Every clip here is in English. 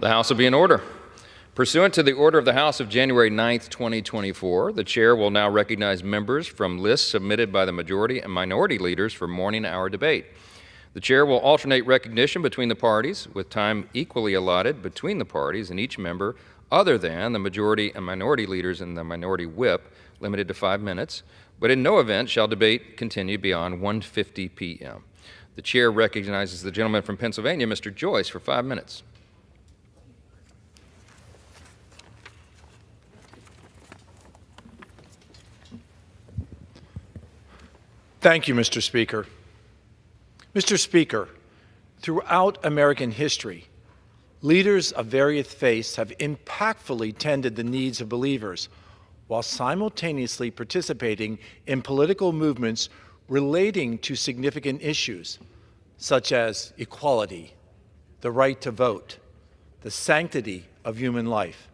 The House will be in order. Pursuant to the order of the House of January 9th, 2024, the Chair will now recognize members from lists submitted by the majority and minority leaders for morning hour debate. The Chair will alternate recognition between the parties, with time equally allotted between the parties and each member other than the majority and minority leaders and the minority whip, limited to 5 minutes, but in no event shall debate continue beyond 1:50 p.m. The Chair recognizes the gentleman from Pennsylvania, Mr. Joyce, for 5 minutes. Thank you, Mr. Speaker. Mr. Speaker, throughout American history, leaders of various faiths have impactfully tended the needs of believers while simultaneously participating in political movements relating to significant issues such as equality, the right to vote, the sanctity of human life.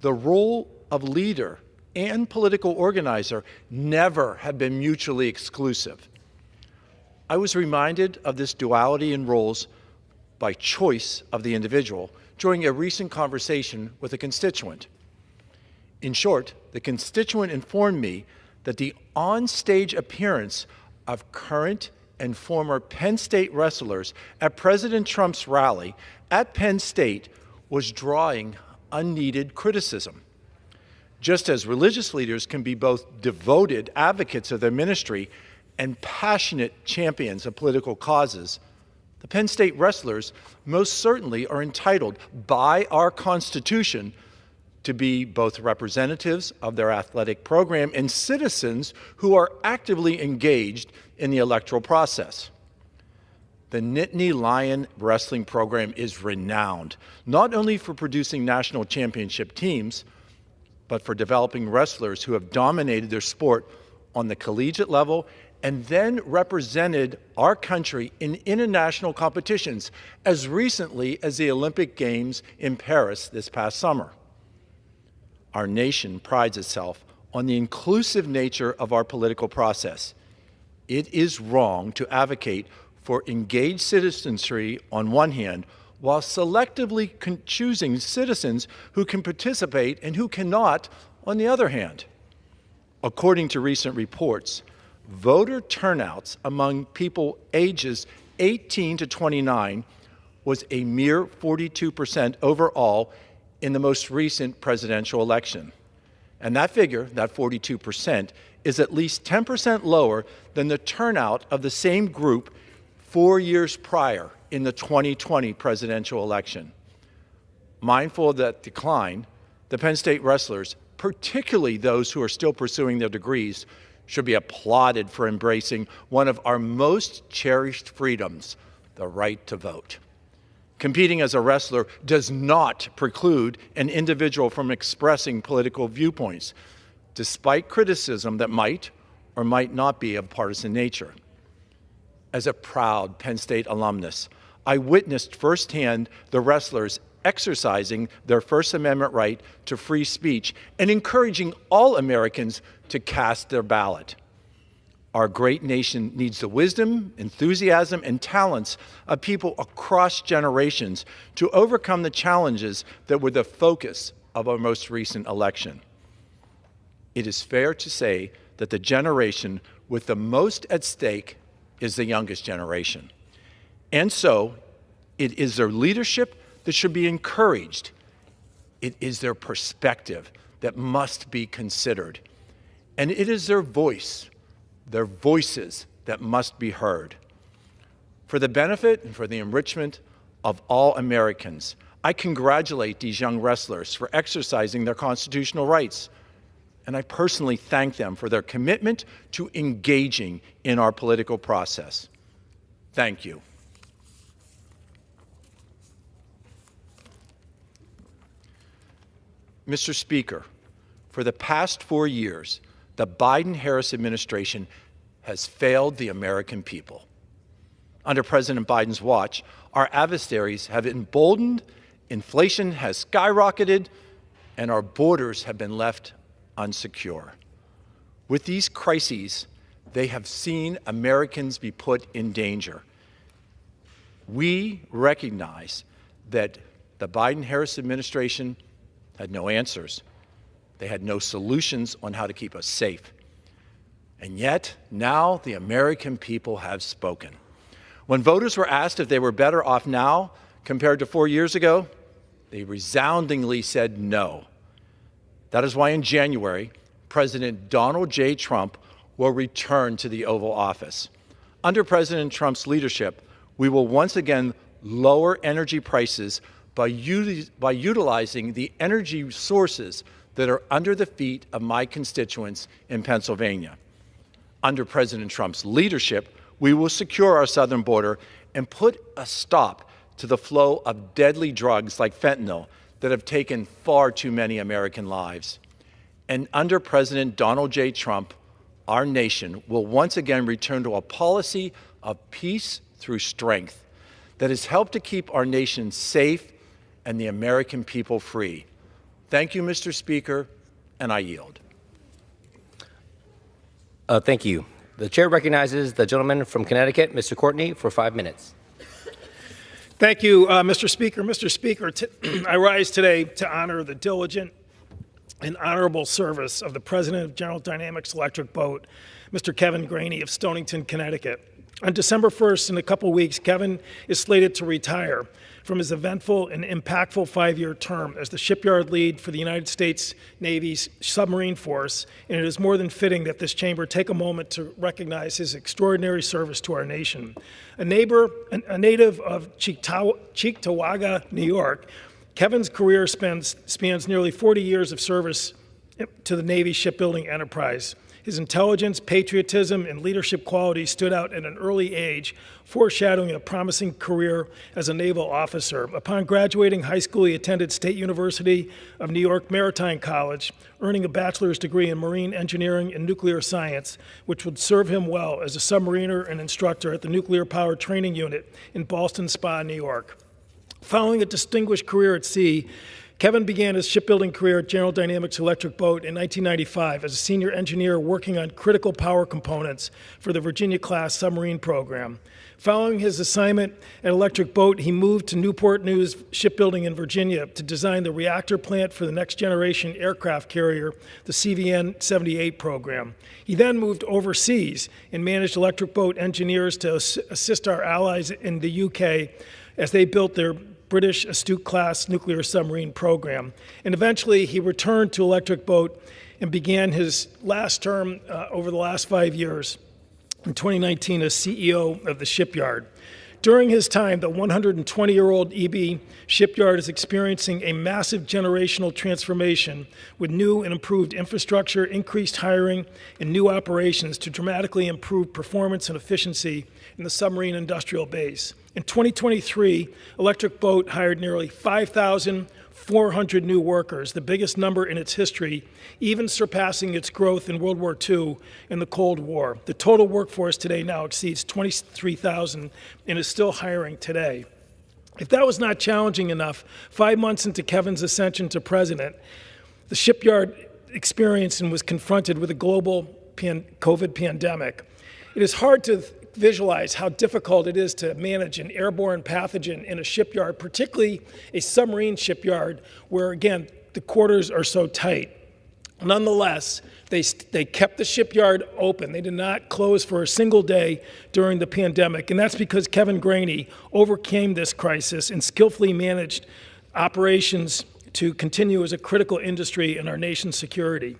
The role of leader and political organizer never have been mutually exclusive. I was reminded of this duality in roles by choice of the individual during a recent conversation with a constituent. In short, the constituent informed me that the on-stage appearance of current and former Penn State wrestlers at President Trump's rally at Penn State was drawing unneeded criticism. Just as religious leaders can be both devoted advocates of their ministry and passionate champions of political causes, the Penn State wrestlers most certainly are entitled by our Constitution to be both representatives of their athletic program and citizens who are actively engaged in the electoral process. The Nittany Lion wrestling program is renowned, not only for producing national championship teams, but for developing wrestlers who have dominated their sport on the collegiate level and then represented our country in international competitions as recently as the Olympic Games in Paris this past summer. Our nation prides itself on the inclusive nature of our political process. It is wrong to advocate for engaged citizenry on one hand, while selectively choosing citizens who can participate and who cannot on the other hand. According to recent reports, voter turnouts among people ages 18 to 29 was a mere 42% overall in the most recent presidential election. And that figure, that 42%, is at least 10% lower than the turnout of the same group 4 years prior in the 2020 presidential election. Mindful of that decline, the Penn State wrestlers, particularly those who are still pursuing their degrees, should be applauded for embracing one of our most cherished freedoms, the right to vote. Competing as a wrestler does not preclude an individual from expressing political viewpoints, despite criticism that might or might not be of partisan nature. As a proud Penn State alumnus, I witnessed firsthand the wrestlers exercising their First Amendment right to free speech and encouraging all Americans to cast their ballot. Our great nation needs the wisdom, enthusiasm, and talents of people across generations to overcome the challenges that were the focus of our most recent election. It is fair to say that the generation with the most at stake is the youngest generation. And so, it is their leadership that should be encouraged. It is their perspective that must be considered. And it is their voices that must be heard. For the benefit and for the enrichment of all Americans, I congratulate these young wrestlers for exercising their constitutional rights. And I personally thank them for their commitment to engaging in our political process. Thank you. Mr. Speaker, for the past 4 years, the Biden-Harris administration has failed the American people. Under President Biden's watch, our adversaries have emboldened, inflation has skyrocketed, and our borders have been left unsecure. With these crises, they have seen Americans be put in danger. We recognize that the Biden-Harris administration had no answers. They had no solutions on how to keep us safe. And yet, now the American people have spoken. When voters were asked if they were better off now compared to 4 years ago, they resoundingly said no. That is why in January, President Donald J. Trump will return to the Oval Office. Under President Trump's leadership, we will once again lower energy prices by utilizing the energy sources that are under the feet of my constituents in Pennsylvania. Under President Trump's leadership, we will secure our southern border and put a stop to the flow of deadly drugs like fentanyl that have taken far too many American lives. And under President Donald J. Trump, our nation will once again return to a policy of peace through strength that has helped to keep our nation safe and the American people free. Thank you, Mr. Speaker, and I yield. Thank you. The chair recognizes the gentleman from Connecticut, Mr. Courtney, for 5 minutes. Thank you, Mr. Speaker. Mr. Speaker, I rise today to honor the diligent and honorable service of the President of General Dynamics Electric Boat, Mr. Kevin Graney of Stonington, Connecticut. On December 1st, in a couple weeks, Kevin is slated to retire from his eventful and impactful 5-year term as the shipyard lead for the United States Navy's submarine force, and it is more than fitting that this chamber take a moment to recognize his extraordinary service to our nation. A native of Cheektowaga, New York, Kevin's career spans nearly 40 years of service to the Navy shipbuilding enterprise. His intelligence, patriotism, and leadership qualities stood out at an early age, foreshadowing a promising career as a naval officer. Upon graduating high school, he attended State University of New York Maritime College, earning a bachelor's degree in marine engineering and nuclear science, which would serve him well as a submariner and instructor at the Nuclear Power Training Unit in Ballston Spa, New York. Following a distinguished career at sea, Kevin began his shipbuilding career at General Dynamics Electric Boat in 1995 as a senior engineer working on critical power components for the Virginia-class submarine program. Following his assignment at Electric Boat, he moved to Newport News Shipbuilding in Virginia to design the reactor plant for the next-generation aircraft carrier, the CVN-78 program. He then moved overseas and managed Electric Boat engineers to assist our allies in the UK as they built their British Astute-class nuclear submarine program. And eventually, he returned to Electric Boat and began his last term over the last 5 years, in 2019, as CEO of the shipyard. During his time, the 120-year-old EB shipyard is experiencing a massive generational transformation with new and improved infrastructure, increased hiring, and new operations to dramatically improve performance and efficiency in the submarine industrial base. In 2023, Electric Boat hired nearly 5,400 new workers, the biggest number in its history, even surpassing its growth in World War II and the Cold War. The total workforce today now exceeds 23,000 and is still hiring today. If that was not challenging enough, 5 months into Kevin's ascension to president, the shipyard experienced and was confronted with a global COVID pandemic. It is hard to visualize how difficult it is to manage an airborne pathogen in a shipyard, particularly a submarine shipyard where, again, the quarters are so tight. Nonetheless, they kept the shipyard open. They did not close for a single day during the pandemic, and that's because Kevin Graney overcame this crisis and skillfully managed operations to continue as a critical industry in our nation's security.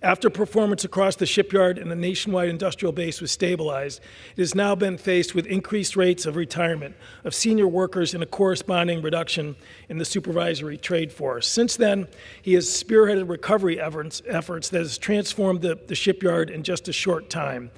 After performance across the shipyard and the nationwide industrial base was stabilized, it has now been faced with increased rates of retirement of senior workers and a corresponding reduction in the supervisory trade force. Since then, he has spearheaded recovery efforts that has transformed the shipyard in just a short time.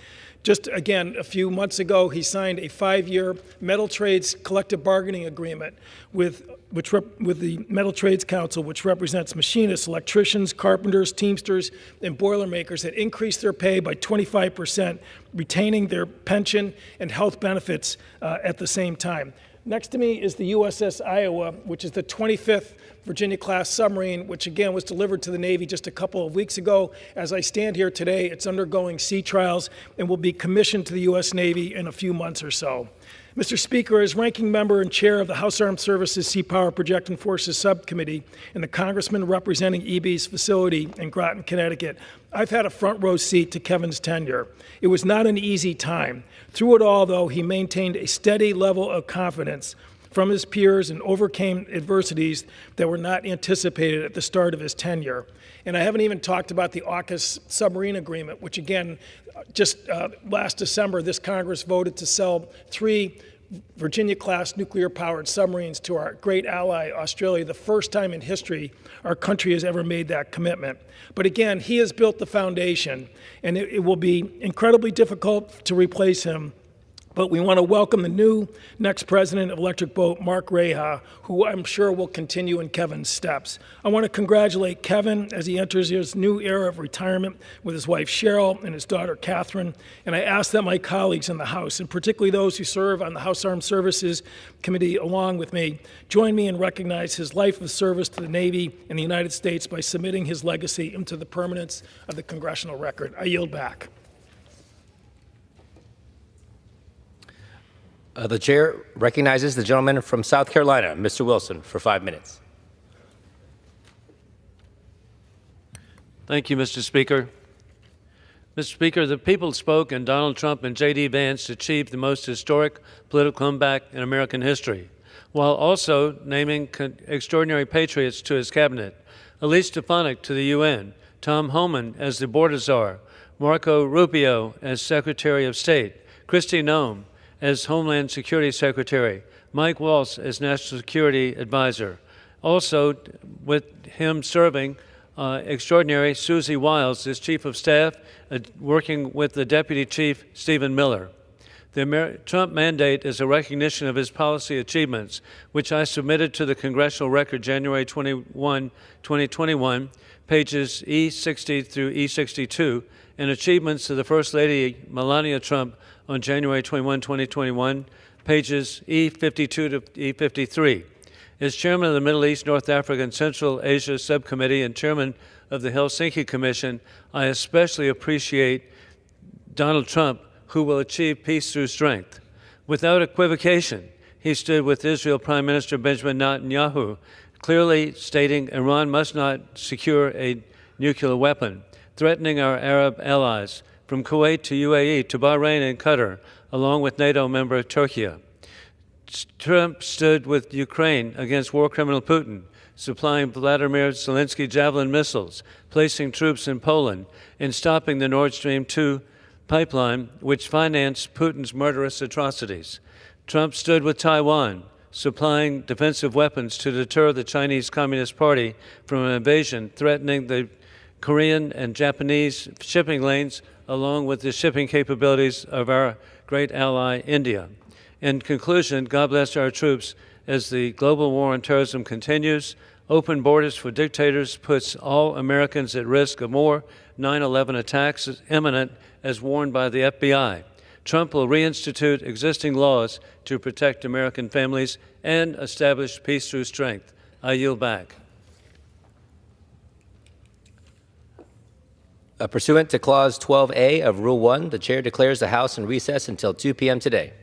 Just, again, a few months ago, he signed a 5-year metal trades collective bargaining agreement with the Metal Trades Council, which represents machinists, electricians, carpenters, teamsters, and boilermakers that increased their pay by 25%, retaining their pension and health benefits at the same time. Next to me is the USS Iowa, which is the 25th Virginia-class submarine, which again was delivered to the Navy just a couple of weeks ago. As I stand here today, it's undergoing sea trials and will be commissioned to the U.S. Navy in a few months or so. Mr. Speaker, as ranking member and chair of the House Armed Services Sea Power Projecting Forces Subcommittee and the congressman representing EB's facility in Groton, Connecticut, I've had a front row seat to Kevin's tenure. It was not an easy time. Through it all, though, he maintained a steady level of confidence from his peers and overcame adversities that were not anticipated at the start of his tenure. And I haven't even talked about the AUKUS submarine agreement, which again, just last December, this Congress voted to sell 3 Virginia-class nuclear-powered submarines to our great ally, Australia, the first time in history our country has ever made that commitment. But again, he has built the foundation, and it will be incredibly difficult to replace him. But we want to welcome the next president of Electric Boat, Mark Reha, who I'm sure will continue in Kevin's steps. I want to congratulate Kevin as he enters his new era of retirement with his wife Cheryl and his daughter Catherine. And I ask that my colleagues in the House, and particularly those who serve on the House Armed Services Committee along with me, join me and recognize his life of service to the Navy and the United States by submitting his legacy into the permanence of the congressional record. I yield back. The chair recognizes the gentleman from South Carolina, Mr. Wilson, for 5 minutes. Thank you, Mr. Speaker. Mr. Speaker, the people spoke, and Donald Trump and J.D. Vance achieved the most historic political comeback in American history, while also naming extraordinary patriots to his cabinet. Elise Stefanik to the UN, Tom Homan as the border czar, Marco Rubio as Secretary of State, Kristi Noem as Homeland Security Secretary, Mike Waltz as National Security Advisor. Also, with him serving, extraordinary Susie Wiles as Chief of Staff, working with the Deputy Chief, Stephen Miller. The Trump mandate is a recognition of his policy achievements, which I submitted to the Congressional Record January 21, 2021, pages E60 through E62, and achievements of the First Lady Melania Trump on January 21, 2021, pages E52 to E53. As chairman of the Middle East, North Africa, and Central Asia Subcommittee and chairman of the Helsinki Commission, I especially appreciate Donald Trump, who will achieve peace through strength. Without equivocation, he stood with Israel Prime Minister Benjamin Netanyahu, clearly stating Iran must not secure a nuclear weapon, threatening our Arab allies, from Kuwait to UAE to Bahrain and Qatar, along with NATO member Turkey. Trump stood with Ukraine against war criminal Putin, supplying Vladimir Zelensky Javelin missiles, placing troops in Poland, and stopping the Nord Stream 2 pipeline, which financed Putin's murderous atrocities. Trump stood with Taiwan, supplying defensive weapons to deter the Chinese Communist Party from an invasion, threatening the Korean and Japanese shipping lanes, along with the shipping capabilities of our great ally, India. In conclusion, God bless our troops as the global war on terrorism continues. Open borders for dictators puts all Americans at risk of more 9/11 attacks imminent, as warned by the FBI. Trump will reinstitute existing laws to protect American families and establish peace through strength. I yield back. Pursuant to Clause 12A of Rule 1, the chair declares the House in recess until 2 p.m. today.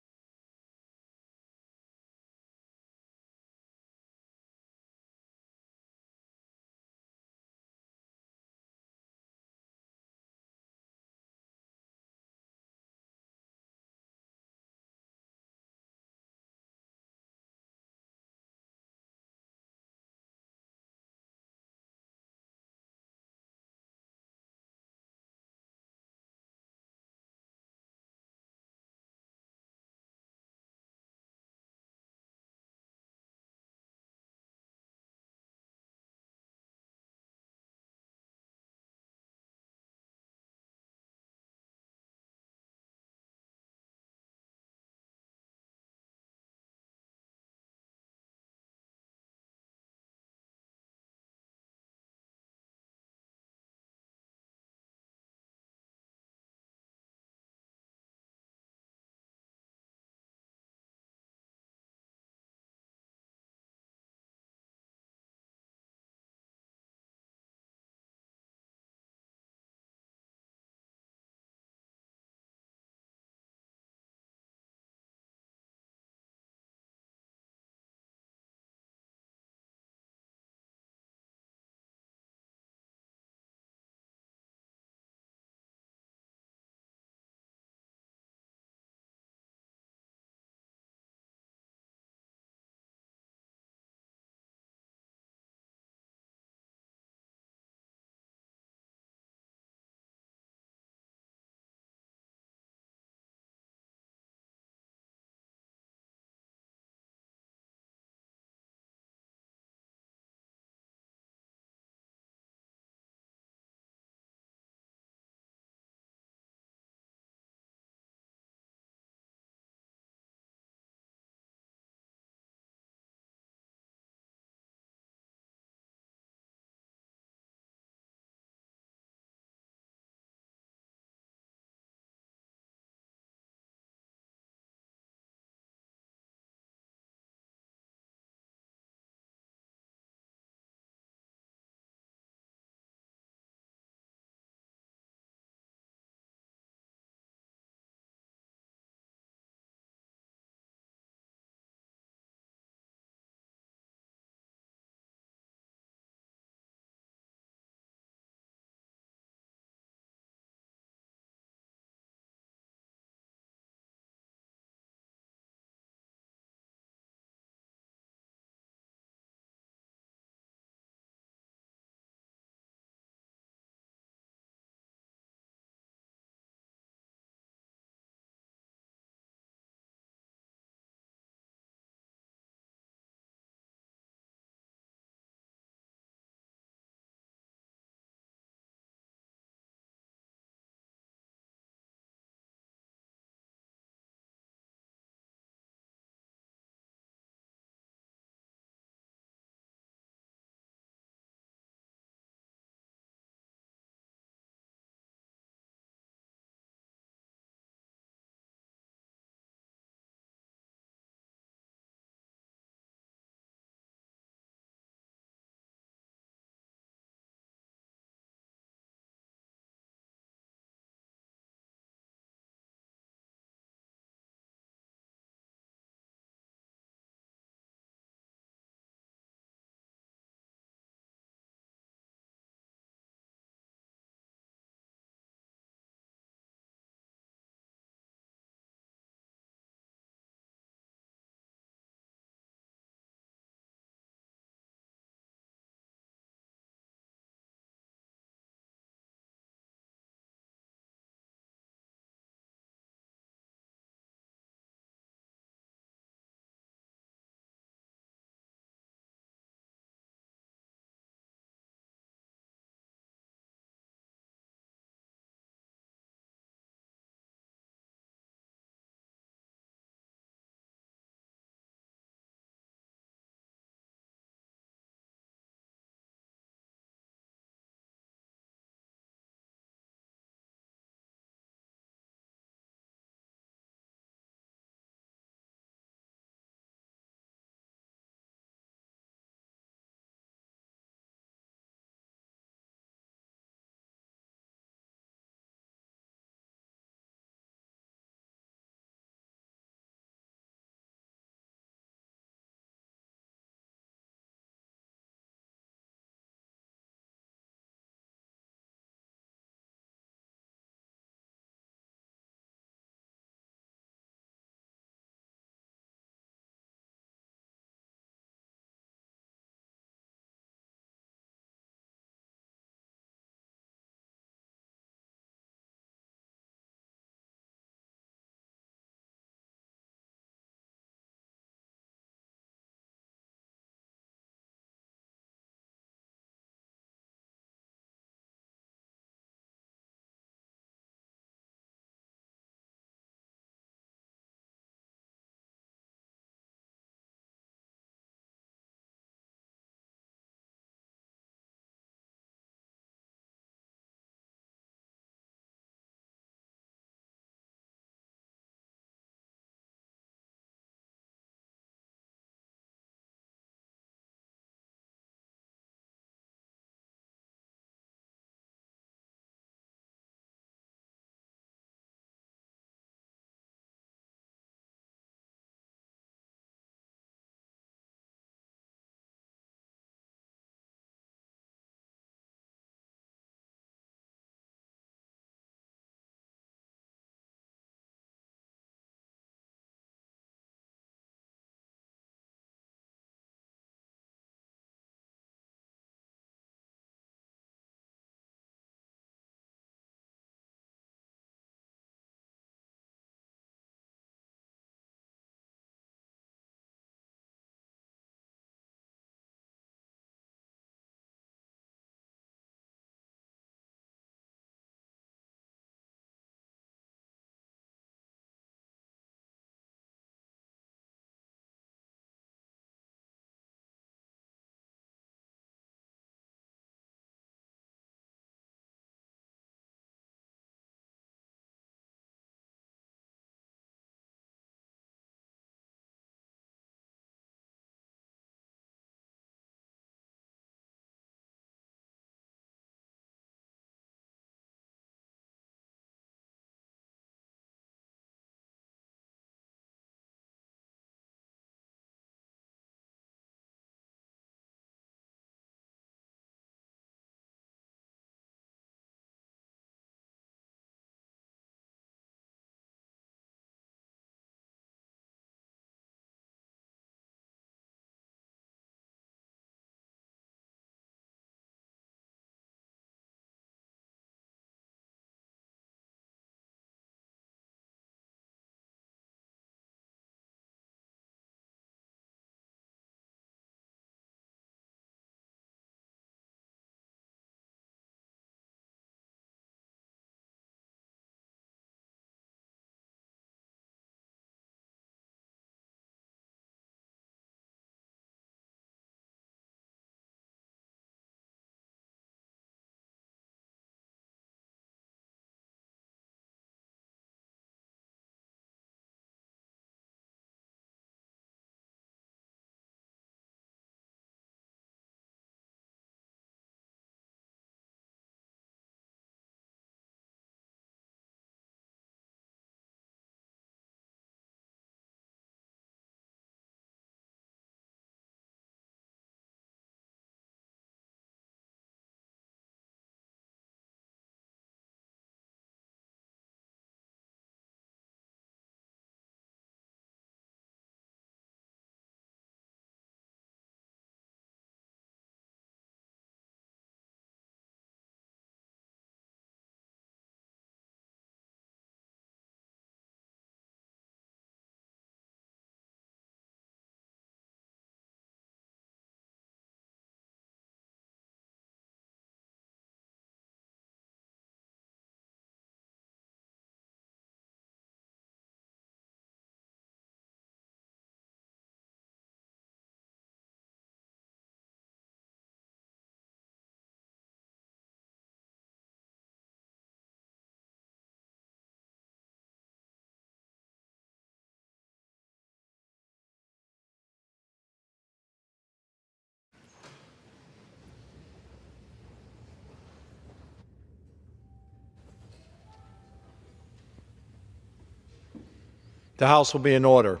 The House will be in order.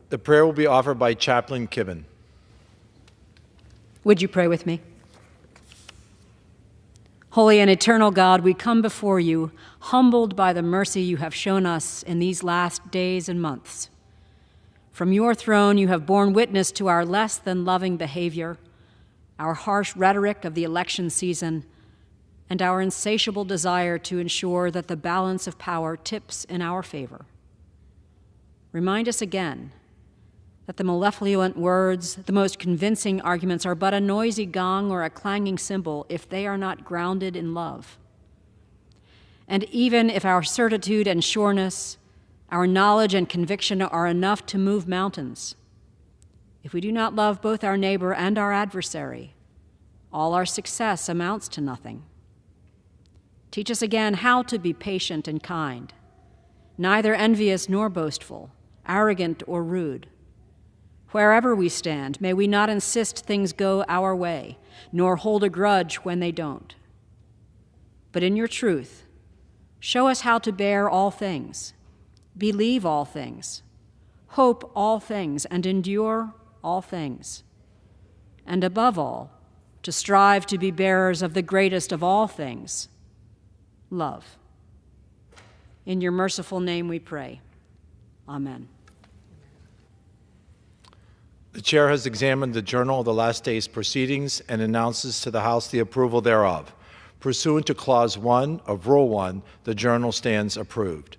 The prayer will be offered by Chaplain Kibben. Would you pray with me? Holy and eternal God, we come before you, humbled by the mercy you have shown us in these last days and months. From your throne, you have borne witness to our less than loving behavior, our harsh rhetoric of the election season, and our insatiable desire to ensure that the balance of power tips in our favor. Remind us again that the malevolent words, the most convincing arguments are but a noisy gong or a clanging cymbal if they are not grounded in love. And even if our certitude and sureness, our knowledge and conviction are enough to move mountains, if we do not love both our neighbor and our adversary, all our success amounts to nothing. Teach us again how to be patient and kind, neither envious nor boastful, arrogant or rude. Wherever we stand, may we not insist things go our way, nor hold a grudge when they don't. But in your truth, show us how to bear all things, believe all things, hope all things, and endure all things. And above all, to strive to be bearers of the greatest of all things, love. In your merciful name we pray. Amen. The chair has examined the journal of the last day's proceedings and announces to the House the approval thereof. Pursuant to Clause 1 of Rule 1, the journal stands approved.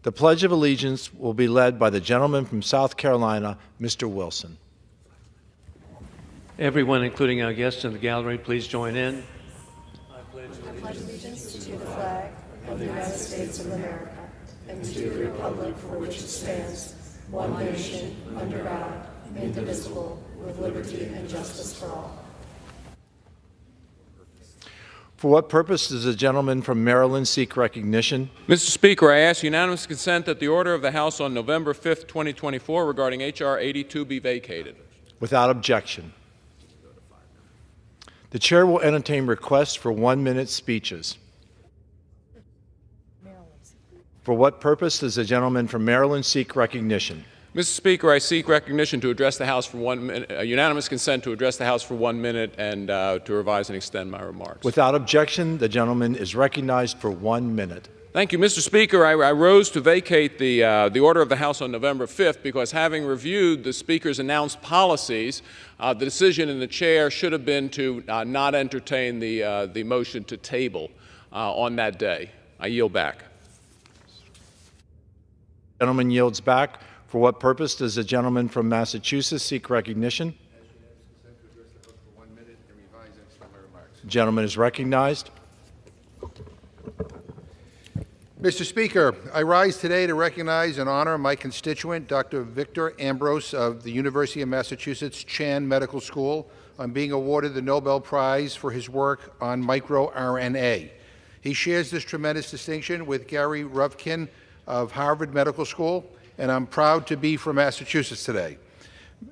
The Pledge of Allegiance will be led by the gentleman from South Carolina, Mr. Wilson. Everyone, including our guests in the gallery, please join in. I pledge allegiance to the flag of the United States of America and to the republic for which it stands, one nation, under God, indivisible, with liberty and justice for all. For what purpose does the gentleman from Maryland seek recognition? Mr. Speaker, I ask unanimous consent that the order of the House on November 5th, 2024 regarding H.R. 82 be vacated. Without objection. The chair will entertain requests for 1-minute speeches. For what purpose does the gentleman from Maryland seek recognition? Mr. Speaker, I seek recognition to address the House for 1 minute, unanimous consent to address the House for 1 minute and to revise and extend my remarks. Without objection, the gentleman is recognized for 1 minute. Thank you, Mr. Speaker. I rose to vacate the order of the House on November 5th because having reviewed the Speaker's announced policies, the decision in the chair should have been to not entertain the motion to table on that day. I yield back. The gentleman yields back. For what purpose does the gentleman from Massachusetts seek recognition? The gentleman is recognized. Mr. Speaker, I rise today to recognize and honor my constituent, Dr. Victor Ambrose of the University of Massachusetts Chan Medical School, on being awarded the Nobel Prize for his work on microRNA. He shares this tremendous distinction with Gary Ruvkin of Harvard Medical School, and I'm proud to be from Massachusetts today.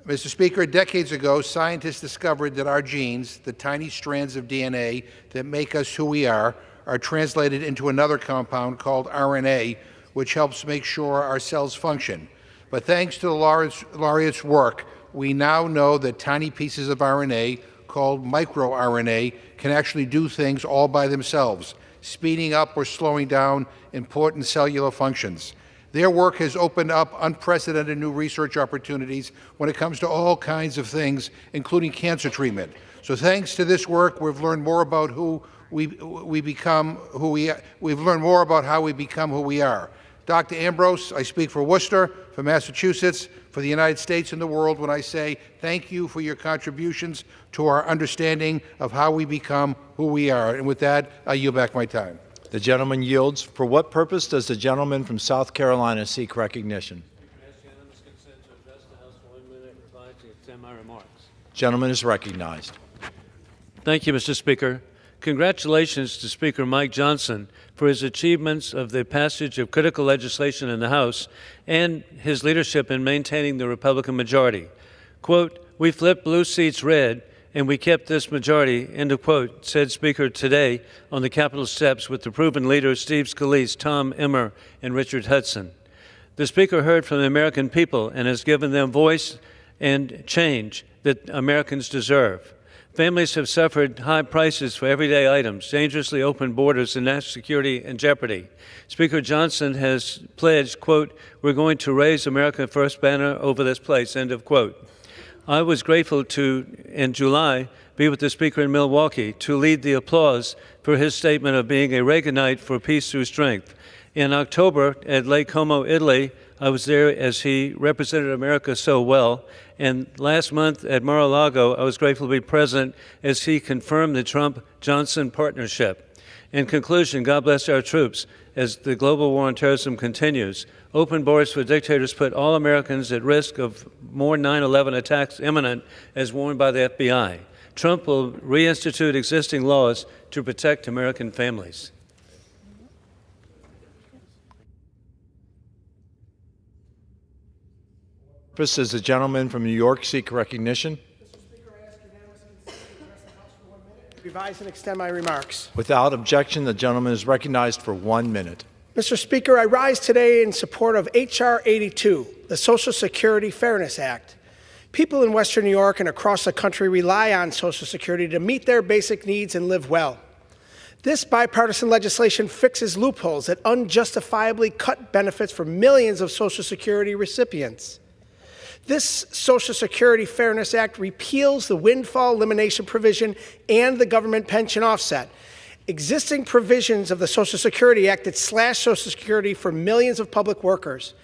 Mr. Speaker, decades ago, scientists discovered that our genes, the tiny strands of DNA that make us who we are translated into another compound called RNA, which helps make sure our cells function. But thanks to the laureate's work, we now know that tiny pieces of RNA, called microRNA, can actually do things all by themselves, speeding up or slowing down important cellular functions. Their work has opened up unprecedented new research opportunities when it comes to all kinds of things, including cancer treatment. So thanks to this work, we've learned more about we've learned more about how we become who we are. Dr. Ambrose, I speak for Worcester, for Massachusetts, for the United States and the world when I say thank you for your contributions to our understanding of how we become who we are. And with that, I yield back my time. The gentleman yields. For what purpose does the gentleman from South Carolina seek recognition? I ask unanimous consent to address the House for 1 minute, revise and extend my remarks. Gentleman is recognized. Thank you, Mr. Speaker. Congratulations to Speaker Mike Johnson for his achievements of the passage of critical legislation in the House and his leadership in maintaining the Republican majority. Quote, "We flipped blue seats red, and we kept this majority," end of quote, said Speaker today on the Capitol steps with the proven leaders Steve Scalise, Tom Emmer, and Richard Hudson. The Speaker heard from the American people and has given them voice and change that Americans deserve. Families have suffered high prices for everyday items, dangerously open borders, and national security in jeopardy. Speaker Johnson has pledged, quote, "We're going to raise America First banner over this place," end of quote. I was grateful to, in July, be with the Speaker in Milwaukee to lead the applause for his statement of being a Reaganite for peace through strength. In October at Lake Como, Italy, I was there as he represented America so well. And last month at Mar-a-Lago, I was grateful to be present as he confirmed the Trump-Johnson partnership. In conclusion, God bless our troops as the global war on terrorism continues. Open borders for dictators put all Americans at risk of more 9/11 attacks imminent, as warned by the FBI. Trump will reinstitute existing laws to protect American families. Does the gentleman from New York seek recognition? Mr. Speaker, I ask unanimous consent to address the House for 1 minute. Revise and extend my remarks. Without objection, the gentleman is recognized for 1 minute. Mr. Speaker, I rise today in support of H.R. 82, the Social Security Fairness Act. People in Western New York and across the country rely on Social Security to meet their basic needs and live well. This bipartisan legislation fixes loopholes that unjustifiably cut benefits for millions of Social Security recipients. This Social Security Fairness Act repeals the windfall elimination provision and the government pension offset. Existing provisions of the Social Security Act that slash Social Security for millions of public workers,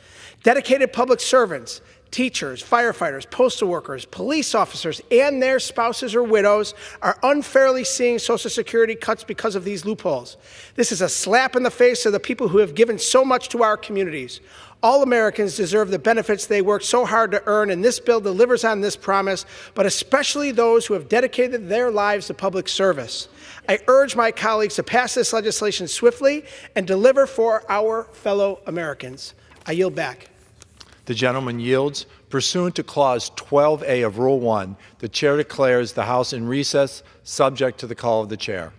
dedicated public servants, teachers, firefighters, postal workers, police officers, and their spouses or widows are unfairly seeing Social Security cuts because of these loopholes. This is a slap in the face of the people who have given so much to our communities. All Americans deserve the benefits they worked so hard to earn, and this bill delivers on this promise, but especially those who have dedicated their lives to public service. I urge my colleagues to pass this legislation swiftly and deliver for our fellow Americans. I yield back. The gentleman yields. Pursuant to Clause 12A of Rule 1, the Chair declares the House in recess, subject to the call of the Chair.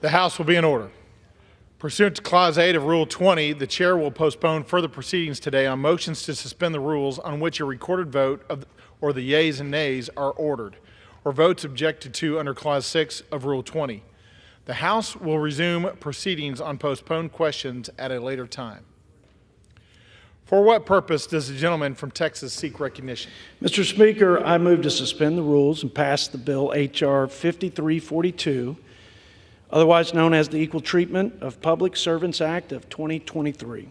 The House will be in order. Pursuant to Clause 8 of Rule 20, the Chair will postpone further proceedings today on motions to suspend the rules on which a recorded vote or the yeas and nays are ordered, or votes objected to under Clause 6 of Rule 20. The House will resume proceedings on postponed questions at a later time. For what purpose does the gentleman from Texas seek recognition? Mr. Speaker, I move to suspend the rules and pass the bill H.R. 5342, otherwise known as the Equal Treatment of Public Servants Act of 2023.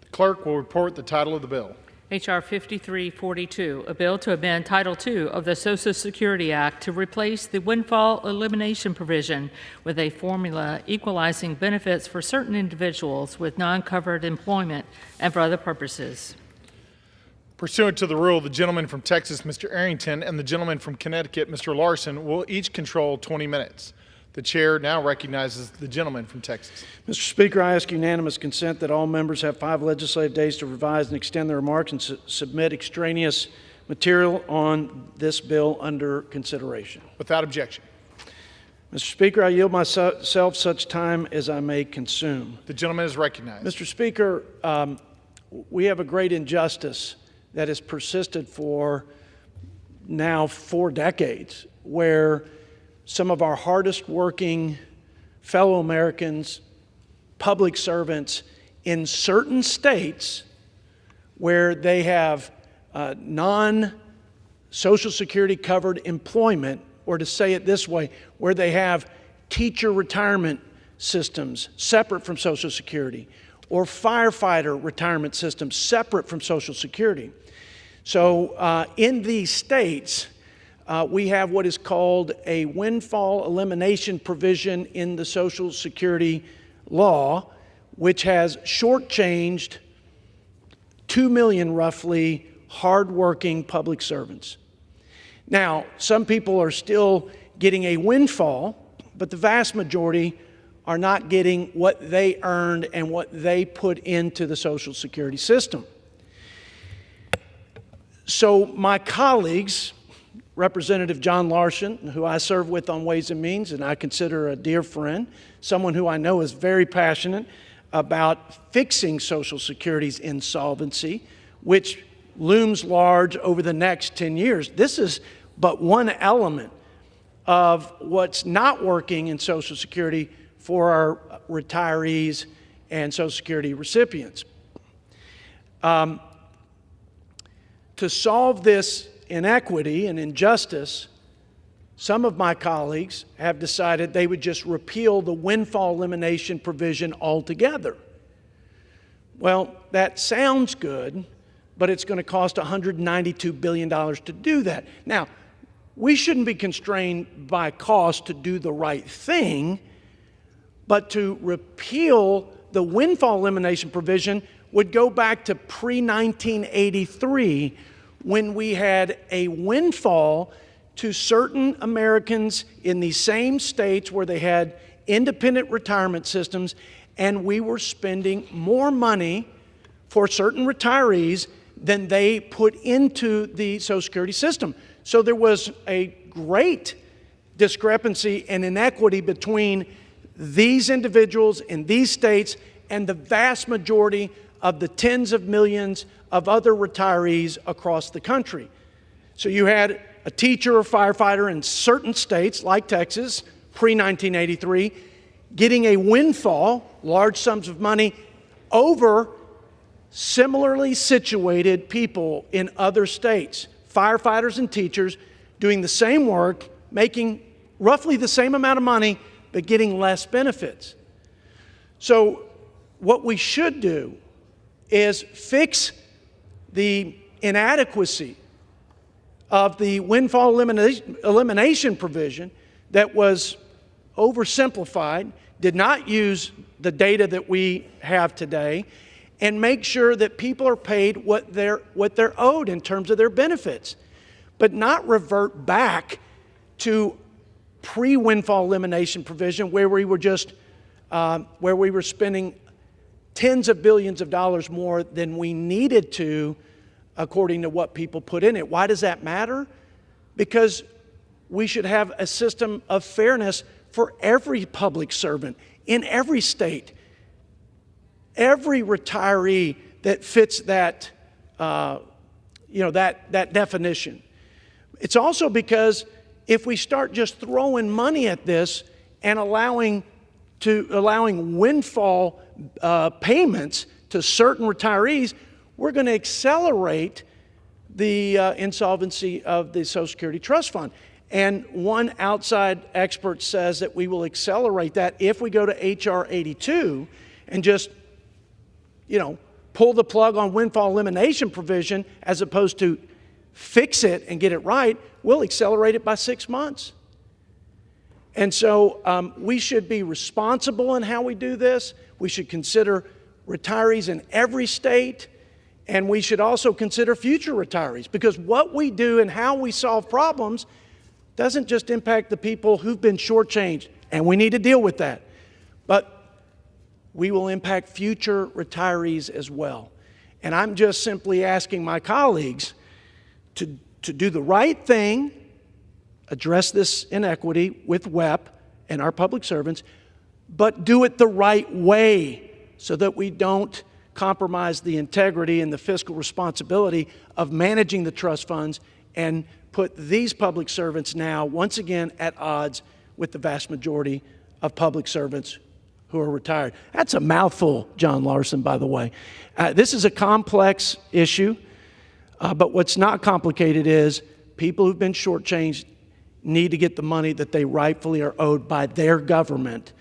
The clerk will report the title of the bill. H.R. 5342, a bill to amend Title II of the Social Security Act to replace the windfall elimination provision with a formula equalizing benefits for certain individuals with non-covered employment and for other purposes. Pursuant to the rule, the gentleman from Texas, Mr. Arrington, and the gentleman from Connecticut, Mr. Larson, will each control 20 minutes. The Chair now recognizes the gentleman from Texas. Mr. Speaker, I ask unanimous consent that all members have 5 legislative days to revise and extend their remarks and submit extraneous material on this bill under consideration. Without objection. Mr. Speaker, I yield myself such time as I may consume. The gentleman is recognized. Mr. Speaker, we have a great injustice that has persisted for now 4 decades, where some of our hardest working fellow Americans, public servants in certain states where they have non-Social Security covered employment, or to say it this way, where they have teacher retirement systems separate from Social Security, or firefighter retirement systems separate from Social Security. So in these states, we have what is called a windfall elimination provision in the Social Security law, which has shortchanged 2 million roughly hardworking public servants. Now, some people are still getting a windfall, but the vast majority are not getting what they earned and what they put into the Social Security system. So my colleagues, Representative John Larson, who I serve with on Ways and Means, and I consider a dear friend, someone who I know is very passionate about fixing Social Security's insolvency, which looms large over the next 10 years. This is but one element of what's not working in Social Security for our retirees and Social Security recipients. To solve this inequity and injustice, some of my colleagues have decided they would just repeal the windfall elimination provision altogether. Well, that sounds good, but it's going to cost $192 billion to do that. Now, we shouldn't be constrained by cost to do the right thing, but to repeal the windfall elimination provision would go back to pre-1983, when we had a windfall to certain Americans in the same states where they had independent retirement systems, and we were spending more money for certain retirees than they put into the Social Security system. So there was a great discrepancy and inequity between these individuals in these states and the vast majority of the tens of millions of other retirees across the country. So you had a teacher or firefighter in certain states, like Texas, pre-1983, getting a windfall, large sums of money, over similarly situated people in other states, firefighters and teachers doing the same work, making roughly the same amount of money, but getting less benefits. So what we should do is fix the inadequacy of the windfall elimination provision that was oversimplified, did not use the data that we have today, and make sure that people are paid what they're owed in terms of their benefits, but not revert back to pre-windfall elimination provision where we were just where we were spending tens of billions of dollars more than we needed to, according to what people put in it. Why does that matter? Because we should have a system of fairness for every public servant in every state, every retiree that fits that, that definition. It's also because if we start just throwing money at this and allowing windfall payments to certain retirees, we're going to accelerate the insolvency of the Social Security Trust Fund. And one outside expert says that we will accelerate that if we go to H.R. 82 and just, pull the plug on windfall elimination provision as opposed to fix it and get it right. We'll accelerate it by 6 months. And so we should be responsible in how we do this. We should consider retirees in every state, and we should also consider future retirees, because what we do and how we solve problems doesn't just impact the people who've been shortchanged, and we need to deal with that, but we will impact future retirees as well. And I'm just simply asking my colleagues to do the right thing, address this inequity with WEP and our public servants, but do it the right way so that we don't compromise the integrity and the fiscal responsibility of managing the trust funds and put these public servants now, once again, at odds with the vast majority of public servants who are retired. That's a mouthful, John Larson, by the way. This is a complex issue, but what's not complicated is people who've been shortchanged need to get the money that they rightfully are owed by their government.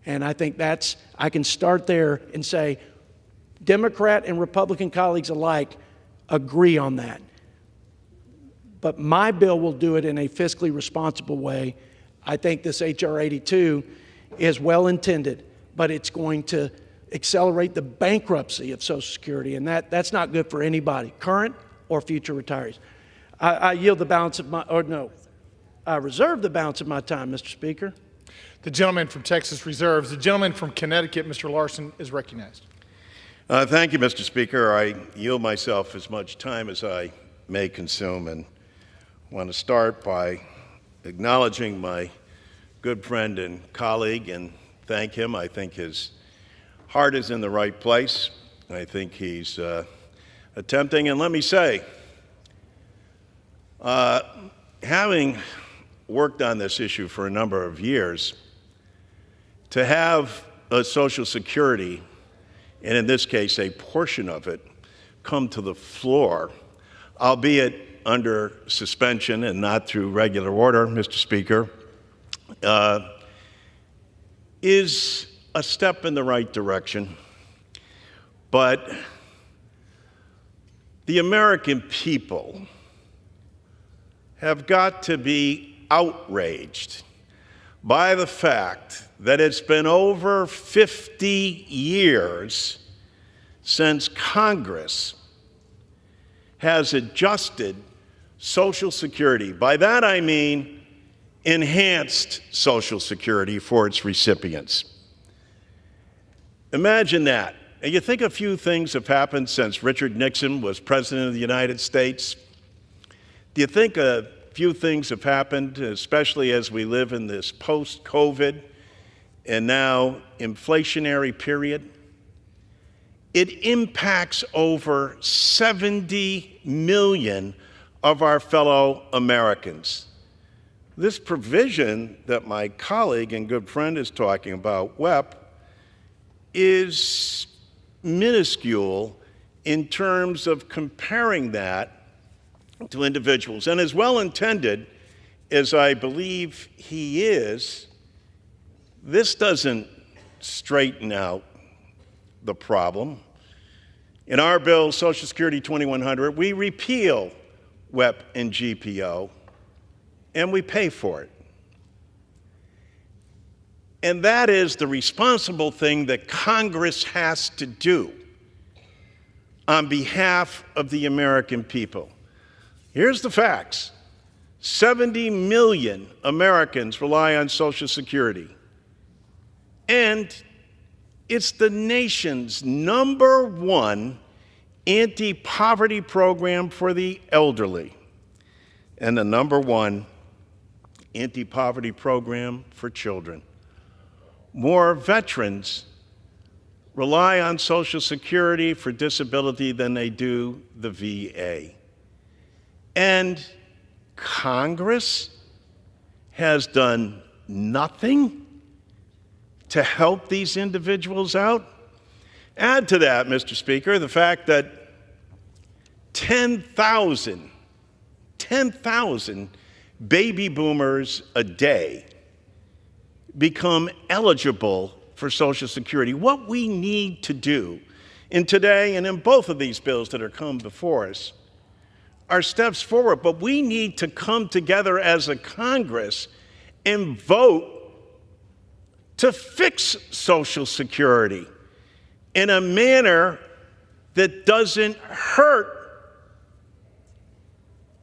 And I think I can start there and say, Democrat and Republican colleagues alike agree on that. But my bill will do it in a fiscally responsible way. I think this H.R. 82 is well intended, but it's going to accelerate the bankruptcy of Social Security, and that's not good for anybody, current or future retirees. I yield the balance of I reserve the balance of my time, Mr. Speaker. The gentleman from Texas reserves. The gentleman from Connecticut, Mr. Larson, is recognized. Thank you, Mr. Speaker. I yield myself as much time as I may consume, and want to start by acknowledging my good friend and colleague and thank him. I think his heart is in the right place. I think he's attempting, and let me say, having worked on this issue for a number of years, to have a Social Security, and in this case a portion of it, come to the floor, albeit under suspension and not through regular order, Mr. Speaker, is a step in the right direction. But the American people have got to be outraged by the fact that it's been over 50 years since Congress has adjusted Social Security. By that I mean enhanced Social Security for its recipients. Imagine that. And you think a few things have happened since Richard Nixon was President of the United States? Do you think a few things have happened, especially as we live in this post-COVID and now inflationary period? It impacts over 70 million of our fellow Americans. This provision that my colleague and good friend is talking about, WEP, is minuscule in terms of comparing that to individuals. And as well intended as I believe he is, this doesn't straighten out the problem. In our bill, Social Security 2100, we repeal WEP and GPO, and we pay for it. And that is the responsible thing that Congress has to do on behalf of the American people. Here's the facts. 70 million Americans rely on Social Security. And it's the nation's #1 anti-poverty program for the elderly, and the #1 anti-poverty program for children. More veterans rely on Social Security for disability than they do the VA. And Congress has done nothing to help these individuals out. Add to that, Mr. Speaker, the fact that 10,000 baby boomers a day become eligible for Social Security. What we need to do in today and in both of these bills that are come before us are steps forward, but we need to come together as a Congress and vote to fix Social Security in a manner that doesn't hurt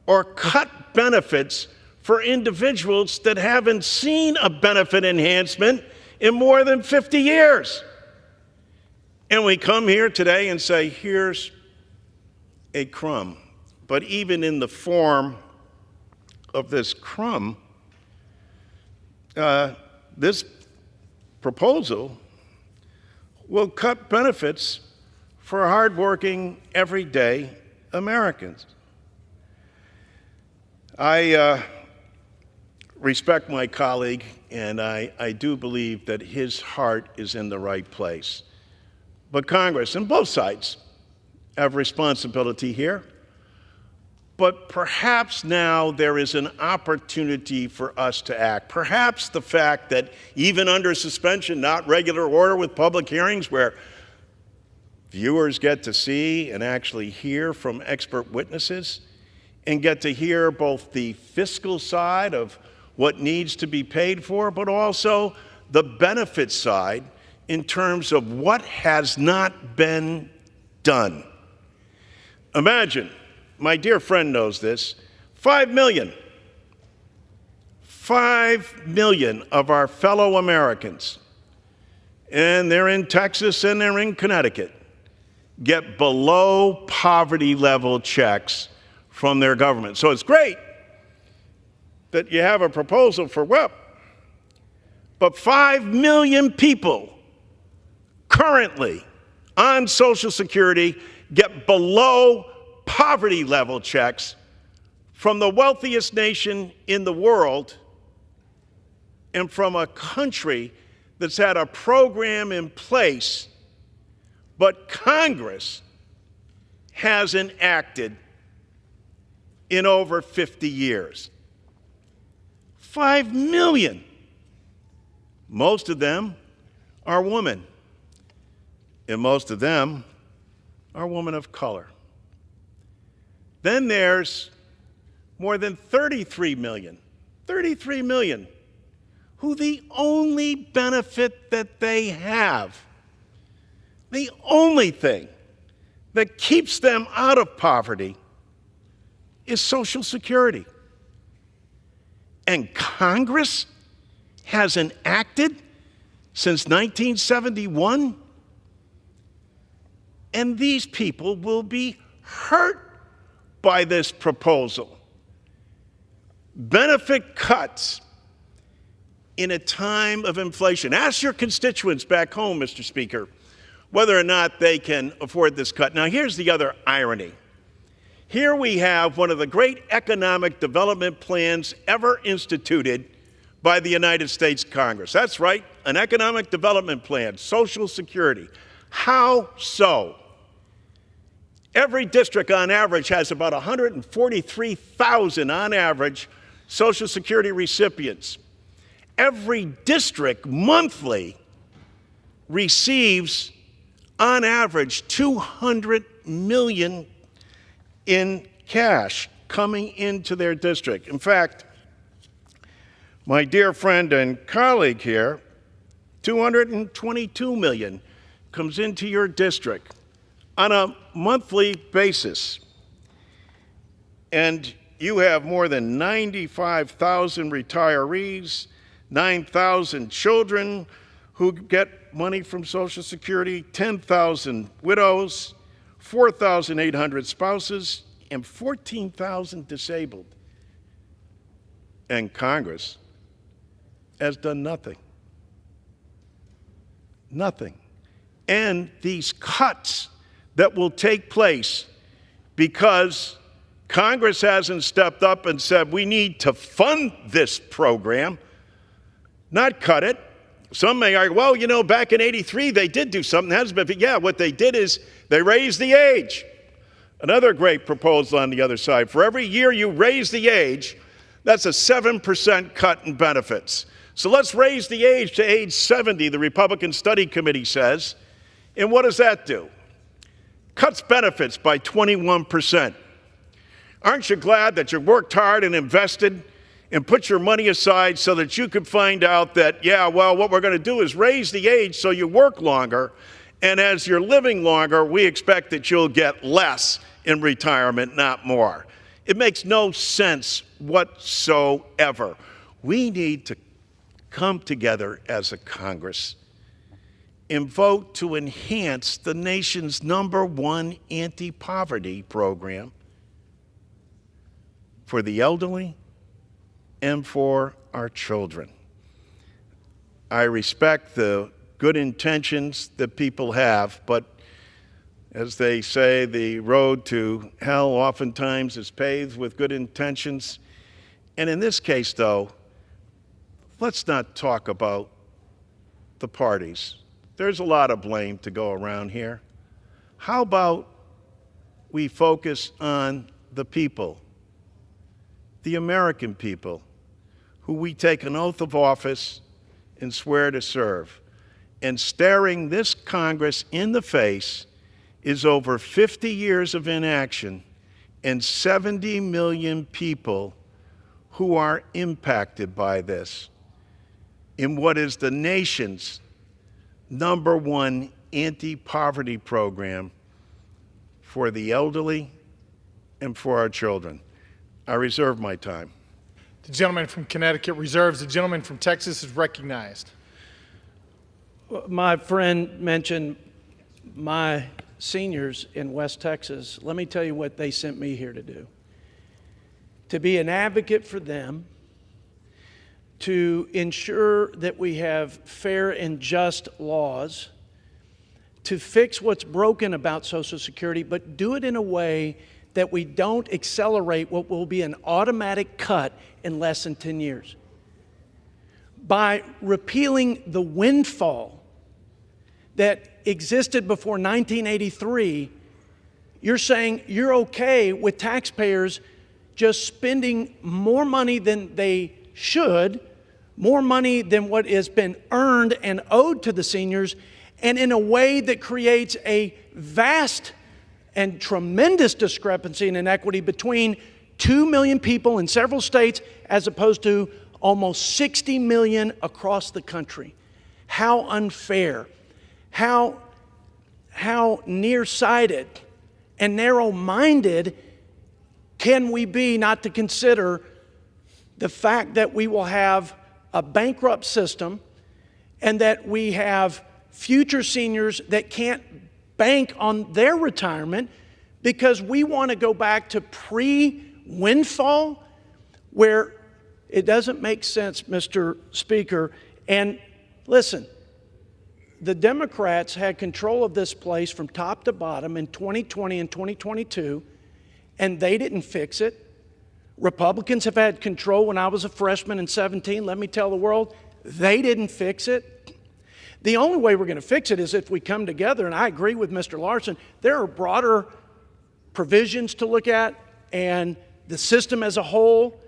or cut benefits for individuals that haven't seen a benefit enhancement in more than 50 years. And we come here today and say, here's a crumb. But even in the form of this crumb, this proposal will cut benefits for hardworking, everyday Americans. I respect my colleague, and I do believe that his heart is in the right place. But Congress, and both sides, have responsibility here. But perhaps now there is an opportunity for us to act. Perhaps the fact that even under suspension, not regular order with public hearings where viewers get to see and actually hear from expert witnesses and get to hear both the fiscal side of what needs to be paid for, but also the benefit side in terms of what has not been done. Imagine, my dear friend knows this, 5 million of our fellow Americans, and they're in Texas and they're in Connecticut, get below poverty level checks from their government. So it's great that you have a proposal for WIP, but 5 million people currently on Social Security get below poverty level checks from the wealthiest nation in the world and from a country that's had a program in place, but Congress hasn't acted in over 50 years. 5 million. Most of them are women, and most of them are women of color. Then there's more than 33 million, who the only benefit that they have, the only thing that keeps them out of poverty is Social Security. And Congress hasn't acted since 1971, and these people will be hurt by this proposal. Benefit cuts in a time of inflation. Ask your constituents back home, Mr. Speaker, whether or not they can afford this cut. Now, here's the other irony. Here we have one of the great economic development plans ever instituted by the United States Congress. That's right, an economic development plan, Social Security. How so? Every district on average has about 143,000 on average Social Security recipients. Every district monthly receives on average $200 million in cash coming into their district. In fact, my dear friend and colleague here, $222 million comes into your district on a monthly basis. And you have more than 95,000 retirees, 9,000 children who get money from Social Security, 10,000 widows, 4,800 spouses, and 14,000 disabled. And Congress has done nothing. Nothing. And these cuts that will take place because Congress hasn't stepped up and said we need to fund this program, not cut it. Some may argue, well, you know, back in '83 they did do something. Yeah, what they did is they raised the age. Another great proposal on the other side. For every year you raise the age, that's a 7% cut in benefits. So let's raise the age to age 70, the Republican Study Committee says. And what does that do? Cuts benefits by 21%. Aren't you glad that you worked hard and invested and put your money aside so that you could find out that, yeah, well, what we're going to do is raise the age so you work longer, and as you're living longer, we expect that you'll get less in retirement, not more. It makes no sense whatsoever. We need to come together as a Congress and vote to enhance the nation's #1 anti-poverty program for the elderly and for our children. I respect the good intentions that people have, but as they say, the road to hell oftentimes is paved with good intentions. And in this case, though, let's not talk about the parties. There's a lot of blame to go around here. How about we focus on the people, the American people, who we take an oath of office and swear to serve? And staring this Congress in the face is over 50 years of inaction and 70 million people who are impacted by this in what is the nation's #1 anti-poverty program for the elderly and for our children. I reserve my time. The gentleman from Connecticut reserves. The gentleman from Texas is recognized. My friend mentioned my seniors in West Texas. Let me tell you what they sent me here to do. To be an advocate for them, to ensure that we have fair and just laws, to fix what's broken about Social Security, but do it in a way that we don't accelerate what will be an automatic cut in less than 10 years. By repealing the windfall that existed before 1983, you're saying you're okay with taxpayers just spending more money than they should, more money than what has been earned and owed to the seniors, and in a way that creates a vast and tremendous discrepancy and inequity between 2 million people in several states as opposed to almost 60 million across the country. How unfair, how nearsighted and narrow-minded can we be not to consider the fact that we will have a bankrupt system and that we have future seniors that can't bank on their retirement because we want to go back to pre-windfall where it doesn't make sense, Mr. Speaker. And listen, the Democrats had control of this place from top to bottom in 2020 and 2022, and they didn't fix it. Republicans have had control when I was a freshman in 17. Let me tell the world, they didn't fix it. The only way we're going to fix it is if we come together, and I agree with Mr. Larson, there are broader provisions to look at and the system as a whole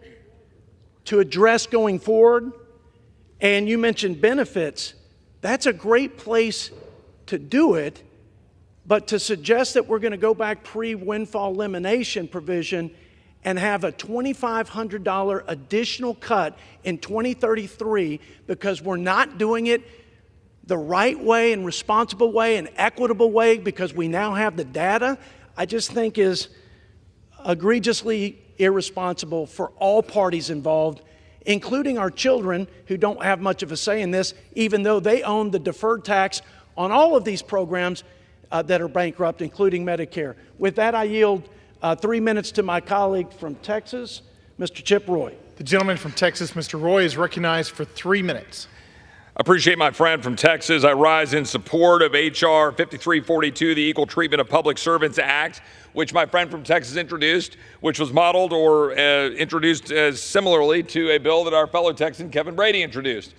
to address going forward. And you mentioned benefits. That's a great place to do it, but to suggest that we're going to go back pre-windfall elimination provision and have a $2,500 additional cut in 2033 because we're not doing it the right way and responsible way and equitable way because we now have the data, I just think is egregiously irresponsible for all parties involved, including our children who don't have much of a say in this, even though they own the deferred tax on all of these programs that are bankrupt, including Medicare. With that, I yield 3 minutes to my colleague from Texas, Mr. Chip Roy. The gentleman from Texas, Mr. Roy, is recognized for 3 minutes. I appreciate my friend from Texas. I rise in support of H.R. 5342, the Equal Treatment of Public Servants Act, which my friend from Texas introduced, which was modeled or introduced as similarly to a bill that our fellow Texan Kevin Brady introduced,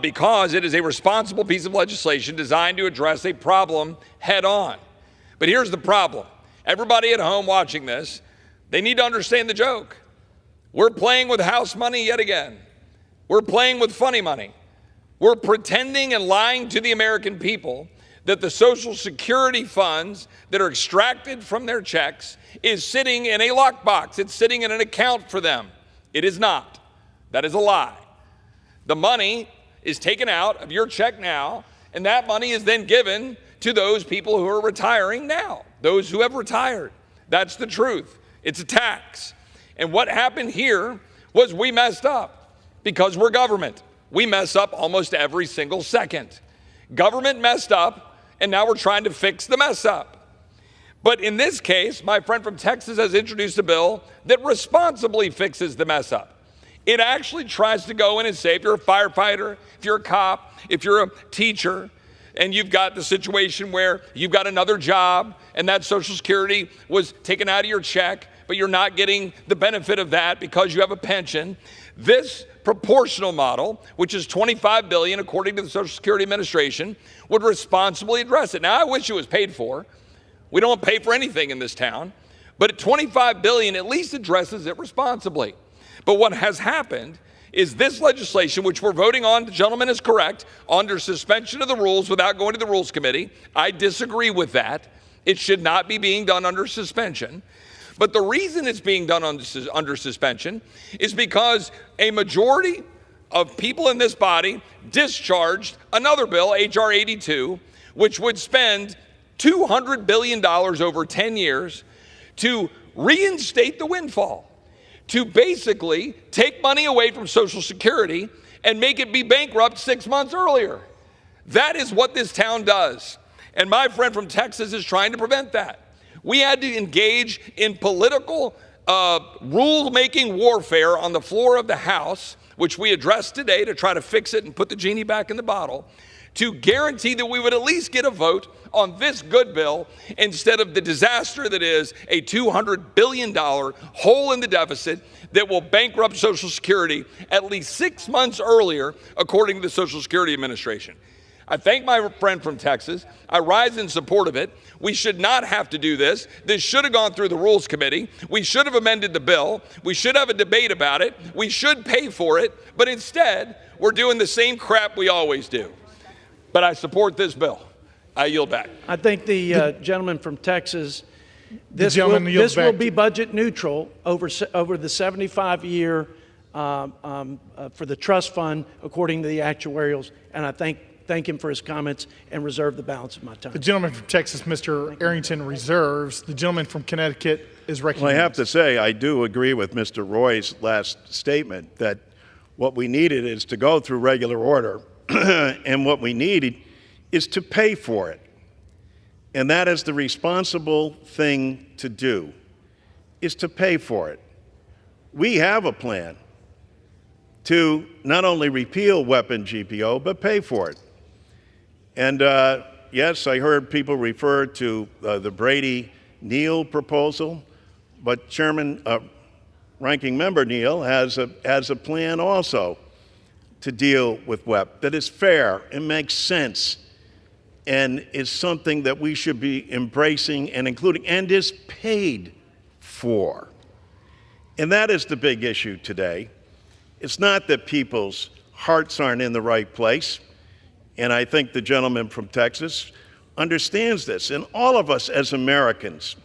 because it is a responsible piece of legislation designed to address a problem head on. But here's the problem. Everybody at home watching this, they need to understand the joke. We're playing with house money yet again. We're playing with funny money. We're pretending and lying to the American people that the Social Security funds that are extracted from their checks is sitting in a lockbox. It's sitting in an account for them. It is not. That is a lie. The money is taken out of your check now, and that money is then given to those people who are retiring now, those who have retired. That's the truth. It's a tax. And what happened here was we messed up because we're government. We mess up almost every single second. Government messed up, and now we're trying to fix the mess up. But in this case, my friend from Texas has introduced a bill that responsibly fixes the mess up. It actually tries to go in and say, if you're a firefighter, if you're a cop, if you're a teacher, and you've got the situation where you've got another job, and that Social Security was taken out of your check, but you're not getting the benefit of that because you have a pension, this proportional model, which is $25 billion according to the Social Security Administration, would responsibly address it. Now, I wish it was paid for. We don't pay for anything in this town, but at $25 billion, at least addresses it responsibly. But what has happened is this legislation, which we're voting on, the gentleman is correct, under suspension of the rules without going to the Rules Committee. I disagree with that. It should not be being done under suspension. But the reason it's being done under suspension is because a majority of people in this body discharged another bill, H.R. 82, which would spend $200 billion over 10 years to reinstate the windfall, to basically take money away from Social Security and make it be bankrupt 6 months earlier. That is what this town does. And my friend from Texas is trying to prevent that. We had to engage in political rule-making warfare on the floor of the House, which we addressed today to try to fix it and put the genie back in the bottle, to guarantee that we would at least get a vote on this good bill instead of the disaster that is a $200 billion hole in the deficit that will bankrupt Social Security at least 6 months earlier, according to the Social Security Administration. I thank my friend from Texas. I rise in support of it. We should not have to do this. This should have gone through the Rules Committee. We should have amended the bill. We should have a debate about it. We should pay for it. But instead, we're doing the same crap we always do. But I support this bill. I yield back. I think the gentleman from Texas, this will be budget neutral over the 75-year for the trust fund, according to the actuarials. And I thank him for his comments and reserve the balance of my time. The gentleman from Texas, Mr. Arrington, reserves. The gentleman from Connecticut is recognized. Well, I have to say, I do agree with Mr. Roy's last statement that what we needed is to go through regular order, and what we needed is to pay for it. And that is the responsible thing to do, is to pay for it. We have a plan to not only repeal weapon GPO, but pay for it. And yes, I heard people refer to the Brady-Neal proposal, but Ranking Member Neal has a plan also to deal with WEP that is fair and makes sense and is something that we should be embracing and including and is paid for. And that is the big issue today. It's not that people's hearts aren't in the right place, and I think the gentleman from Texas understands this, and all of us as Americans.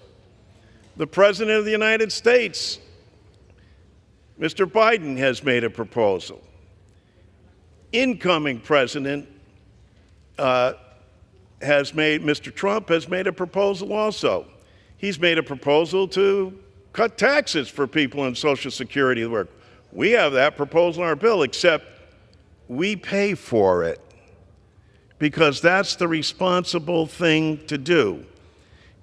The President of the United States, Mr. Biden, has made a proposal. Incoming President Mr. Trump has made a proposal also. He's made a proposal to cut taxes for people in Social Security work. We have that proposal in our bill, except we pay for it because that's the responsible thing to do.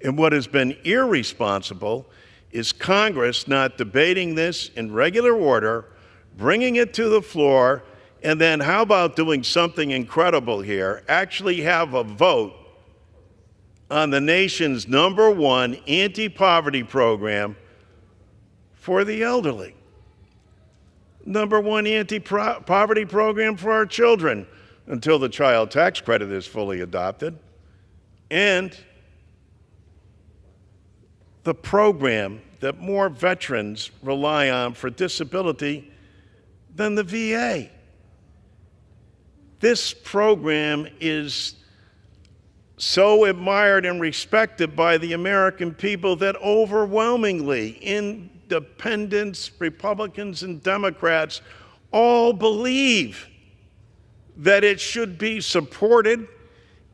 And what has been irresponsible is Congress not debating this in regular order bringing it to the floor, and then how about doing something incredible here? Actually have a vote on the nation's #1 anti-poverty program for the elderly. #1 anti-poverty program for our children until the child tax credit is fully adopted. And the program that more veterans rely on for disability than the VA. This program is so admired and respected by the American people that overwhelmingly independents, Republicans, and Democrats all believe that it should be supported,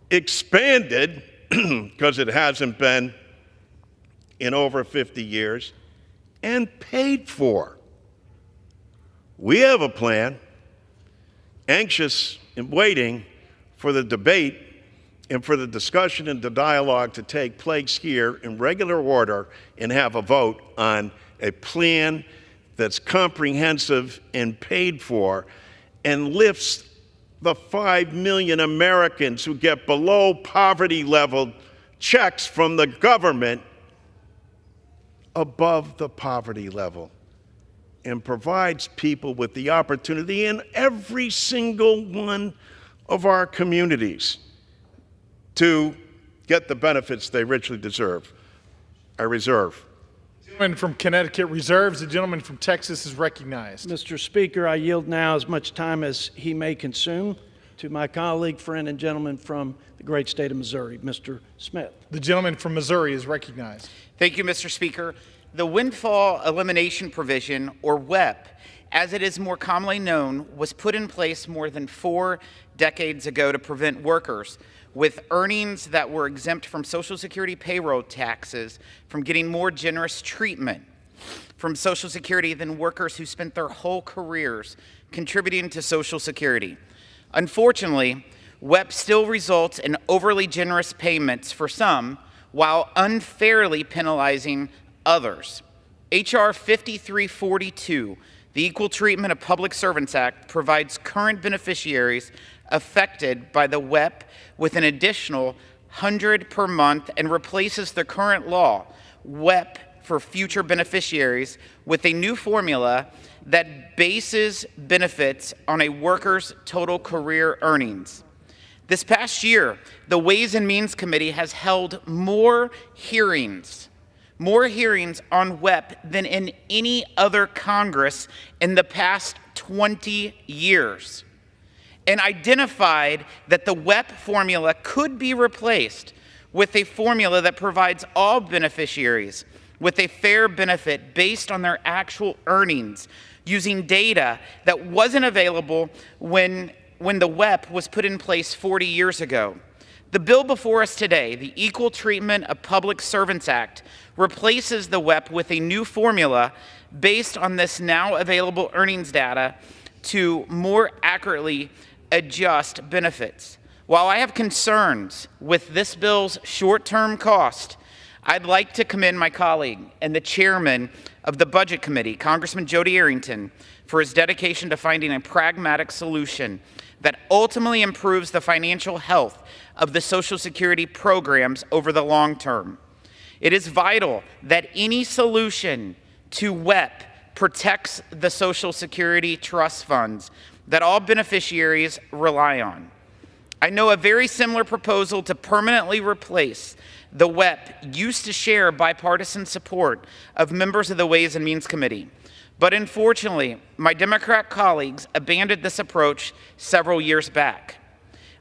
expanded, because it hasn't been in over 50 years, and paid for. We have a plan, anxious and waiting for the debate and for the discussion and the dialogue to take place here in regular order and have a vote on a plan that's comprehensive and paid for and lifts the 5 million Americans who get below poverty level checks from the government above the poverty level and provides people with the opportunity in every single one of our communities to get the benefits they richly deserve. I reserve. The gentleman from Connecticut reserves. The gentleman from Texas is recognized. Mr. Speaker, I yield now as much time as he may consume to my colleague, friend, and gentleman from the great state of Missouri, Mr. Smith. The gentleman from Missouri is recognized. Thank you, Mr. Speaker. The Windfall Elimination Provision, or WEP, as it is more commonly known, was put in place more than 4 decades ago to prevent workers with earnings that were exempt from Social Security payroll taxes from getting more generous treatment from Social Security than workers who spent their whole careers contributing to Social Security. Unfortunately, WEP still results in overly generous payments for some while unfairly penalizing others. H.R. 5342, the Equal Treatment of Public Servants Act, provides current beneficiaries affected by the WEP with an additional $100 per month and replaces the current law, WEP for future beneficiaries, with a new formula that bases benefits on a worker's total career earnings. This past year, the Ways and Means Committee has held more hearings on WEP than in any other Congress in the past 20 years, and identified that the WEP formula could be replaced with a formula that provides all beneficiaries with a fair benefit based on their actual earnings, using data that wasn't available when the WEP was put in place 40 years ago. The bill before us today, the Equal Treatment of Public Servants Act, replaces the WEP with a new formula based on this now available earnings data to more accurately adjust benefits. While I have concerns with this bill's short-term cost, I'd like to commend my colleague and the chairman of the Budget Committee, Congressman Jody Arrington, for his dedication to finding a pragmatic solution that ultimately improves the financial health of the Social Security programs over the long term. It is vital that any solution to WEP protects the Social Security trust funds that all beneficiaries rely on. I know a very similar proposal to permanently replace the WEP used to share bipartisan support of members of the Ways and Means Committee. But unfortunately, my Democrat colleagues abandoned this approach several years back.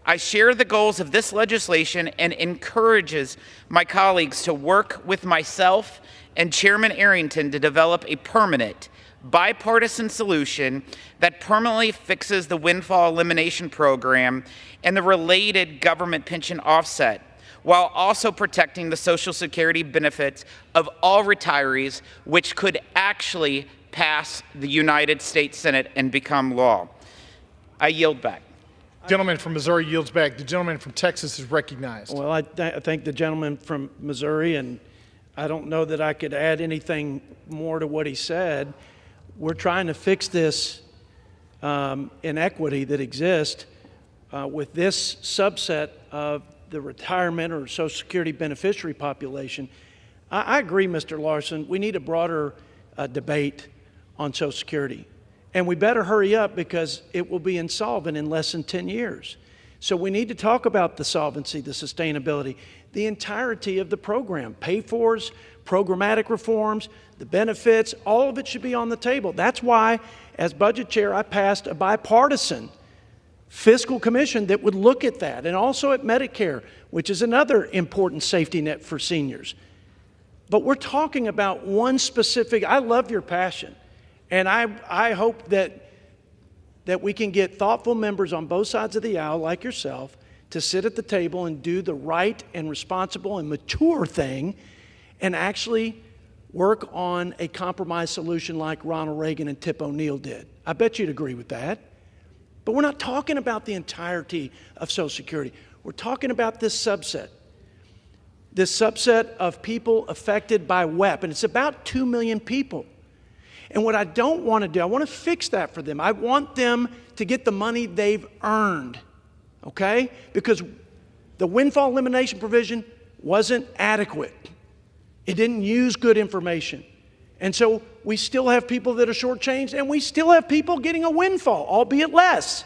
I share the goals of this legislation and encourages my colleagues to work with myself and Chairman Arrington to develop a permanent, bipartisan solution that permanently fixes the windfall elimination program and the related government pension offset, while also protecting the Social Security benefits of all retirees, which could actually pass the United States Senate and become law. I yield back. The gentleman from Missouri yields back. The gentleman from Texas is recognized. Well, I thank the gentleman from Missouri, and I don't know that I could add anything more to what he said. We're trying to fix this inequity that exists with this subset of the retirement or Social Security beneficiary population. I agree, Mr. Larson, we need a broader debate on Social Security. And we better hurry up because it will be insolvent in less than 10 years. So we need to talk about the solvency, the sustainability, the entirety of the program, pay-fors, programmatic reforms, the benefits, all of it should be on the table. That's why, as budget chair, I passed a bipartisan fiscal commission that would look at that, and also at Medicare, which is another important safety net for seniors. But we're talking about one specific, I love your passion, and I hope that we can get thoughtful members on both sides of the aisle, like yourself, to sit at the table and do the right and responsible and mature thing and actually work on a compromise solution like Ronald Reagan and Tip O'Neill did. I bet you'd agree with that. But we're not talking about the entirety of Social Security. We're talking about this subset of people affected by WEP, and it's about 2 million people. And what I don't want to do, I want to fix that for them. I want them to get the money they've earned, okay? Because the windfall elimination provision wasn't adequate. It didn't use good information. And so we still have people that are shortchanged, and we still have people getting a windfall, albeit less.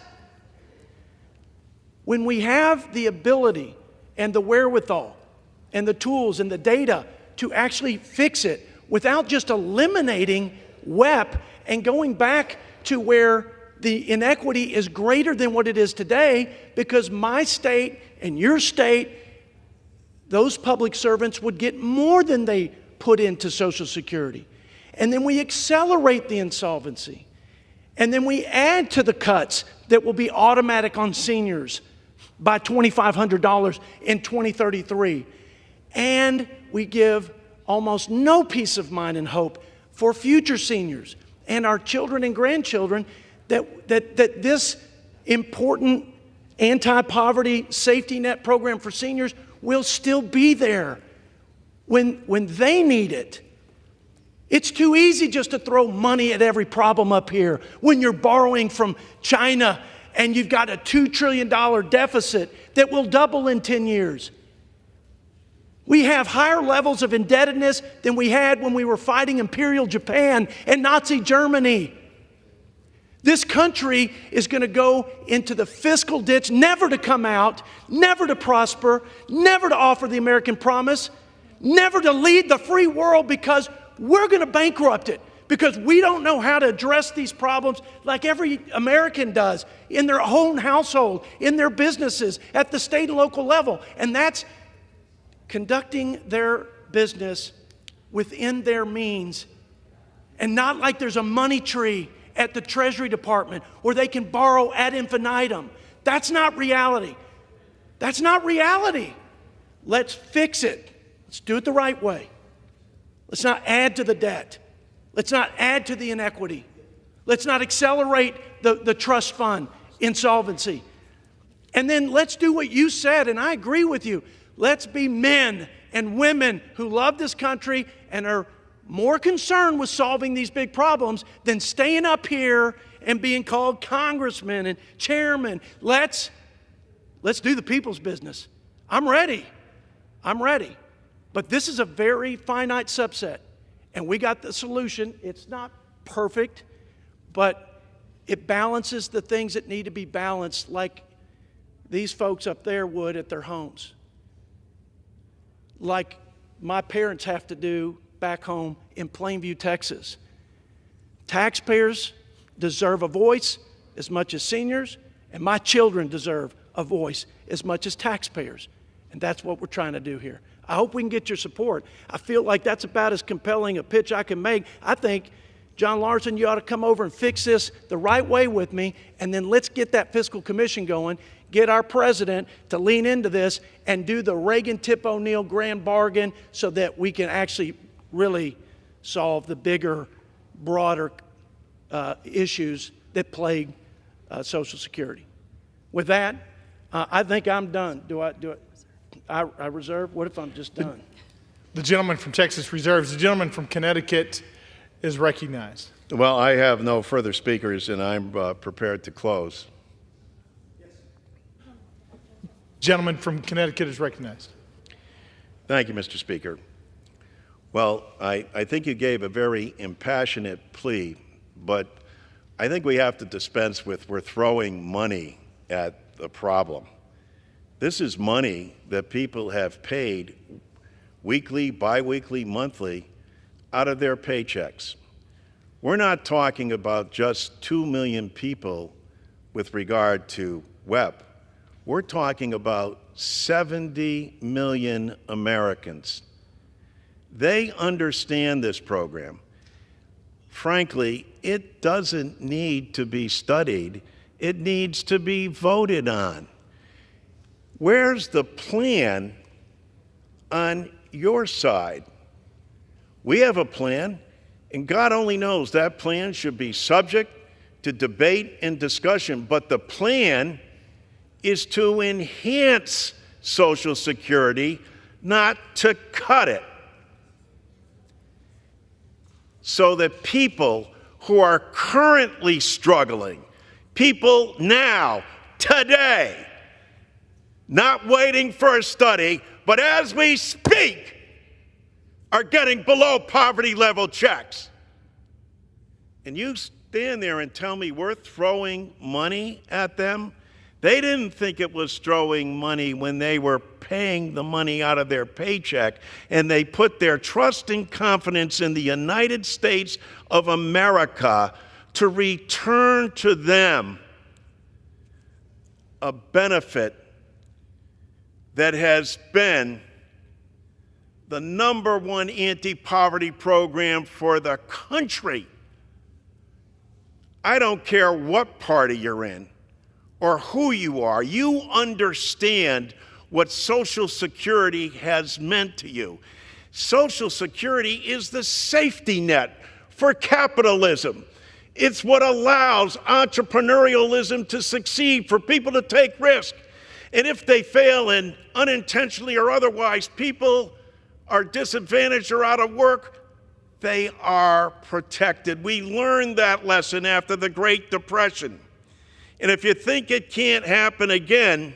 When we have the ability and the wherewithal and the tools and the data to actually fix it without just eliminating WEP and going back to where the inequity is greater than what it is today, because my state and your state, those public servants would get more than they put into Social Security. And then we accelerate the insolvency. And then we add to the cuts that will be automatic on seniors by $2,500 in 2033. And we give almost no peace of mind and hope for future seniors and our children and grandchildren that this important anti-poverty safety net program for seniors will still be there when they need it. It's too easy just to throw money at every problem up here when you're borrowing from China and you've got a $2 trillion deficit that will double in 10 years. We have higher levels of indebtedness than we had when we were fighting Imperial Japan and Nazi Germany. This country is going to go into the fiscal ditch, never to come out, never to prosper, never to offer the American promise, never to lead the free world, because we're going to bankrupt it, because we don't know how to address these problems like every American does in their own household, in their businesses, at the state and local level. And that's conducting their business within their means, and not like there's a money tree at the Treasury Department where they can borrow ad infinitum. That's not reality. That's not reality. Let's fix it. Let's do it the right way. Let's not add to the debt. Let's not add to the inequity. Let's not accelerate the trust fund insolvency. And then let's do what you said, and I agree with you. Let's be men and women who love this country and are more concerned with solving these big problems than staying up here and being called congressmen and chairmen. Let's do the people's business. I'm ready. I'm ready. But this is a very finite subset, and we got the solution. It's not perfect, but it balances the things that need to be balanced, like these folks up there would at their homes, like my parents have to do back home in Plainview, Texas. Taxpayers deserve a voice as much as seniors, and my children deserve a voice as much as taxpayers. And that's what we're trying to do here. I hope we can get your support. I feel like that's about as compelling a pitch I can make. I think, John Larson, you ought to come over and fix this the right way with me, and then let's get that fiscal commission going, get our president to lean into this and do the Reagan-Tip O'Neill grand bargain so that we can actually really solve the bigger, broader issues that plague Social Security. With that, I think I'm done. Do I reserve? What if I'm just done? The gentleman from Texas reserves. The gentleman from Connecticut is recognized. Well, I have no further speakers, and I'm prepared to close. Gentleman from Connecticut is recognized. Thank you, Mr. Speaker. Well, I think you gave a very impassionate plea, but I think we have to dispense with we're throwing money at the problem. This is money that people have paid weekly, biweekly, monthly out of their paychecks. We're not talking about just 2 million people with regard to WEP. We're talking about 70 million Americans. They understand this program. Frankly, it doesn't need to be studied. It needs to be voted on. Where's the plan on your side? We have a plan, and God only knows that plan should be subject to debate and discussion, but the plan is to enhance Social Security, not to cut it, so that people who are currently struggling, people now, today, not waiting for a study, but as we speak, are getting below poverty level checks. And you stand there and tell me we're throwing money at them? They didn't think it was throwing money when they were paying the money out of their paycheck, and they put their trust and confidence in the United States of America to return to them a benefit that has been the #1 anti-poverty program for the country. I don't care what party you're in or who you are, you understand what Social Security has meant to you. Social Security is the safety net for capitalism. It's what allows entrepreneurialism to succeed, for people to take risk. And if they fail, and unintentionally or otherwise, people are disadvantaged or out of work, they are protected. We learned that lesson after the Great Depression. And if you think it can't happen again,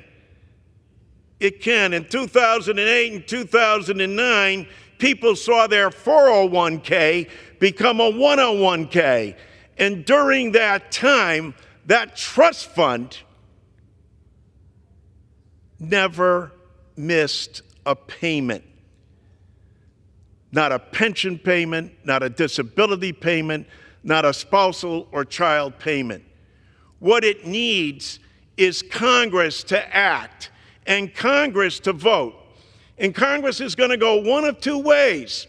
it can. In 2008 and 2009, people saw their 401k become a 101k. And during that time, that trust fund never missed a payment. Not a pension payment, not a disability payment, not a spousal or child payment. What it needs is Congress to act and Congress to vote. And Congress is going to go one of two ways.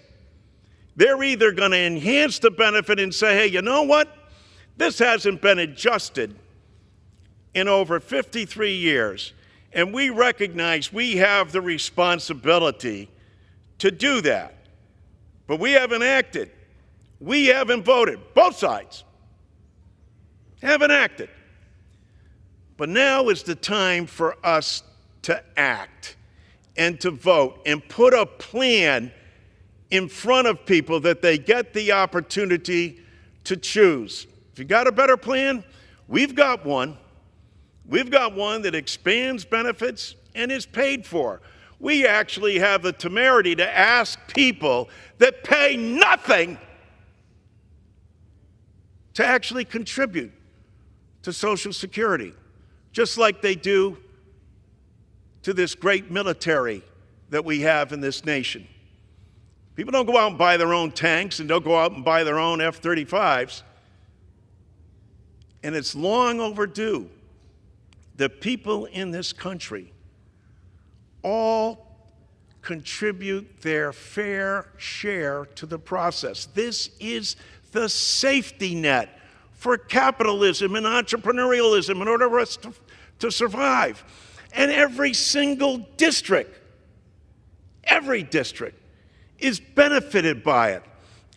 They're either going to enhance the benefit and say, hey, you know what? This hasn't been adjusted in over 53 years. And we recognize we have the responsibility to do that. But we haven't acted. We haven't voted. Both sides haven't acted. But now is the time for us to act and to vote and put a plan in front of people that they get the opportunity to choose. If you got a better plan, we've got one. We've got one that expands benefits and is paid for. We actually have the temerity to ask people that pay nothing to actually contribute to Social Security, just like they do to this great military that we have in this nation. People don't go out and buy their own tanks and don't go out and buy their own F-35s. And it's long overdue that people in this country all contribute their fair share to the process. This is the safety net for capitalism and entrepreneurialism in order for us to survive. And every single district is benefited by it.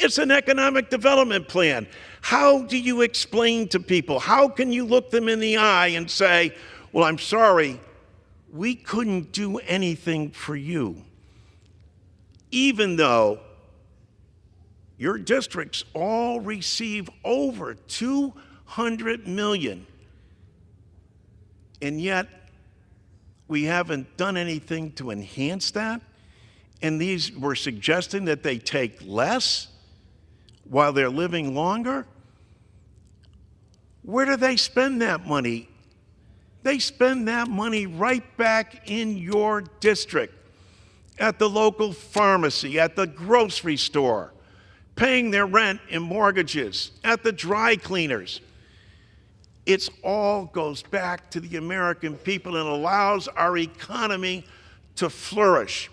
It's an economic development plan. How do you explain to people? How can you look them in the eye and say, well, I'm sorry, we couldn't do anything for you, even though Your districts all receive over $200 million, and yet we haven't done anything to enhance that. And we're suggesting that they take less while they're living longer. Where do they spend that money? They spend that money right back in your district, at the local pharmacy, at the grocery store, paying their rent and mortgages, at the dry cleaners. It all goes back to the American people and allows our economy to flourish.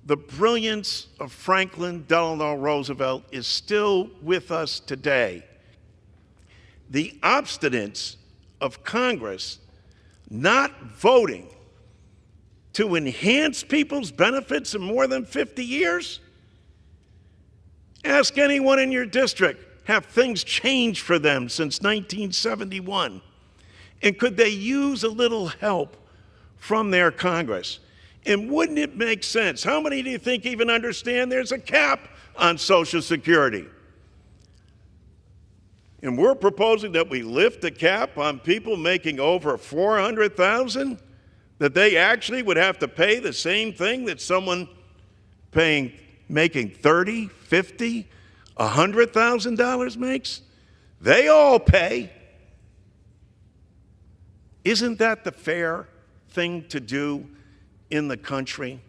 The brilliance of Franklin Delano Roosevelt is still with us today. The obstinance of Congress not voting to enhance people's benefits in more than 50 years? Ask anyone in your district, have things changed for them since 1971? And could they use a little help from their Congress? And wouldn't it make sense? How many do you think even understand there's a cap on Social Security? And we're proposing that we lift the cap on people making over $400,000, that they actually would have to pay the same thing that someone making $30,000, $50,000, $100,000 makes. They all pay. Isn't that the fair thing to do in the country,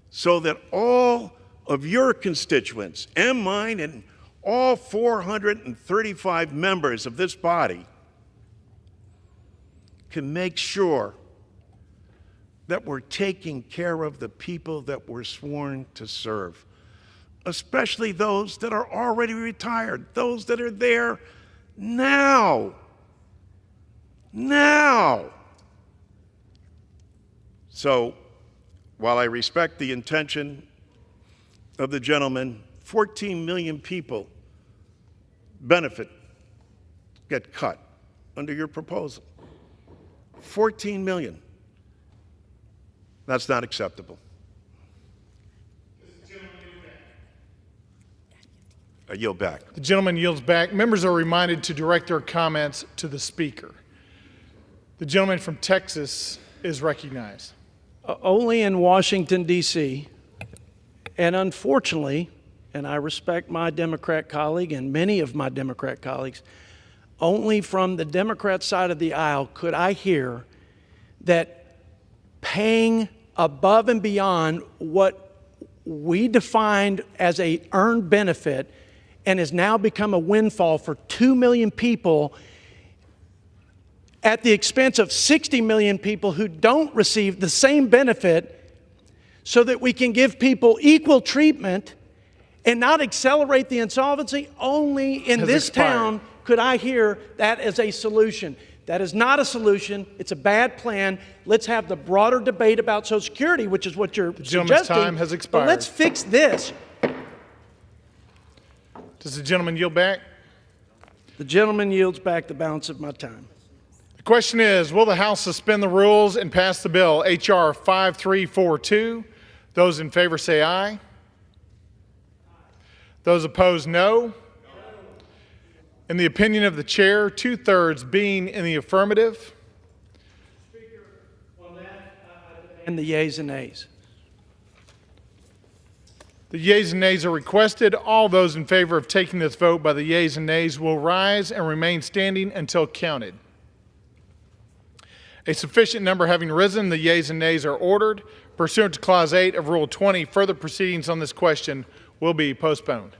so that all of your constituents and mine and all 435 members of this body can make sure that we're taking care of the people that we're sworn to serve, especially those that are already retired, those that are there now. Now. So, while I respect the intention of the gentleman, 14 million people get cut under your proposal. 14 million. That's not acceptable. I yield back. The gentleman yields back. Members are reminded to direct their comments to the Speaker. The gentleman from Texas is recognized. Only in Washington, D.C., and unfortunately, and I respect my Democrat colleague and many of my Democrat colleagues, only from the Democrat side of the aisle could I hear that paying above and beyond what we defined as a earned benefit and has now become a windfall for 2 million people at the expense of 60 million people who don't receive the same benefit, so that we can give people equal treatment and not accelerate the insolvency. Only in this town could I hear that as a solution. That is not a solution. It's a bad plan. Let's have the broader debate about Social Security, which is what you're suggesting. The gentleman's time has expired. But let's fix this. Does the gentleman yield back? The gentleman yields back the balance of my time. The question is, will the House suspend the rules and pass the bill, H.R. 5342? Those in favor say aye. Those opposed, no. In the opinion of the chair, 2/3 being in the affirmative. Speaker, on that, I demand the yeas and nays. The yeas and nays are requested. All those in favor of taking this vote by the yeas and nays will rise and remain standing until counted. A sufficient number having risen, the yeas and nays are ordered. Pursuant to Clause 8 of Rule 20, further proceedings on this question will be postponed.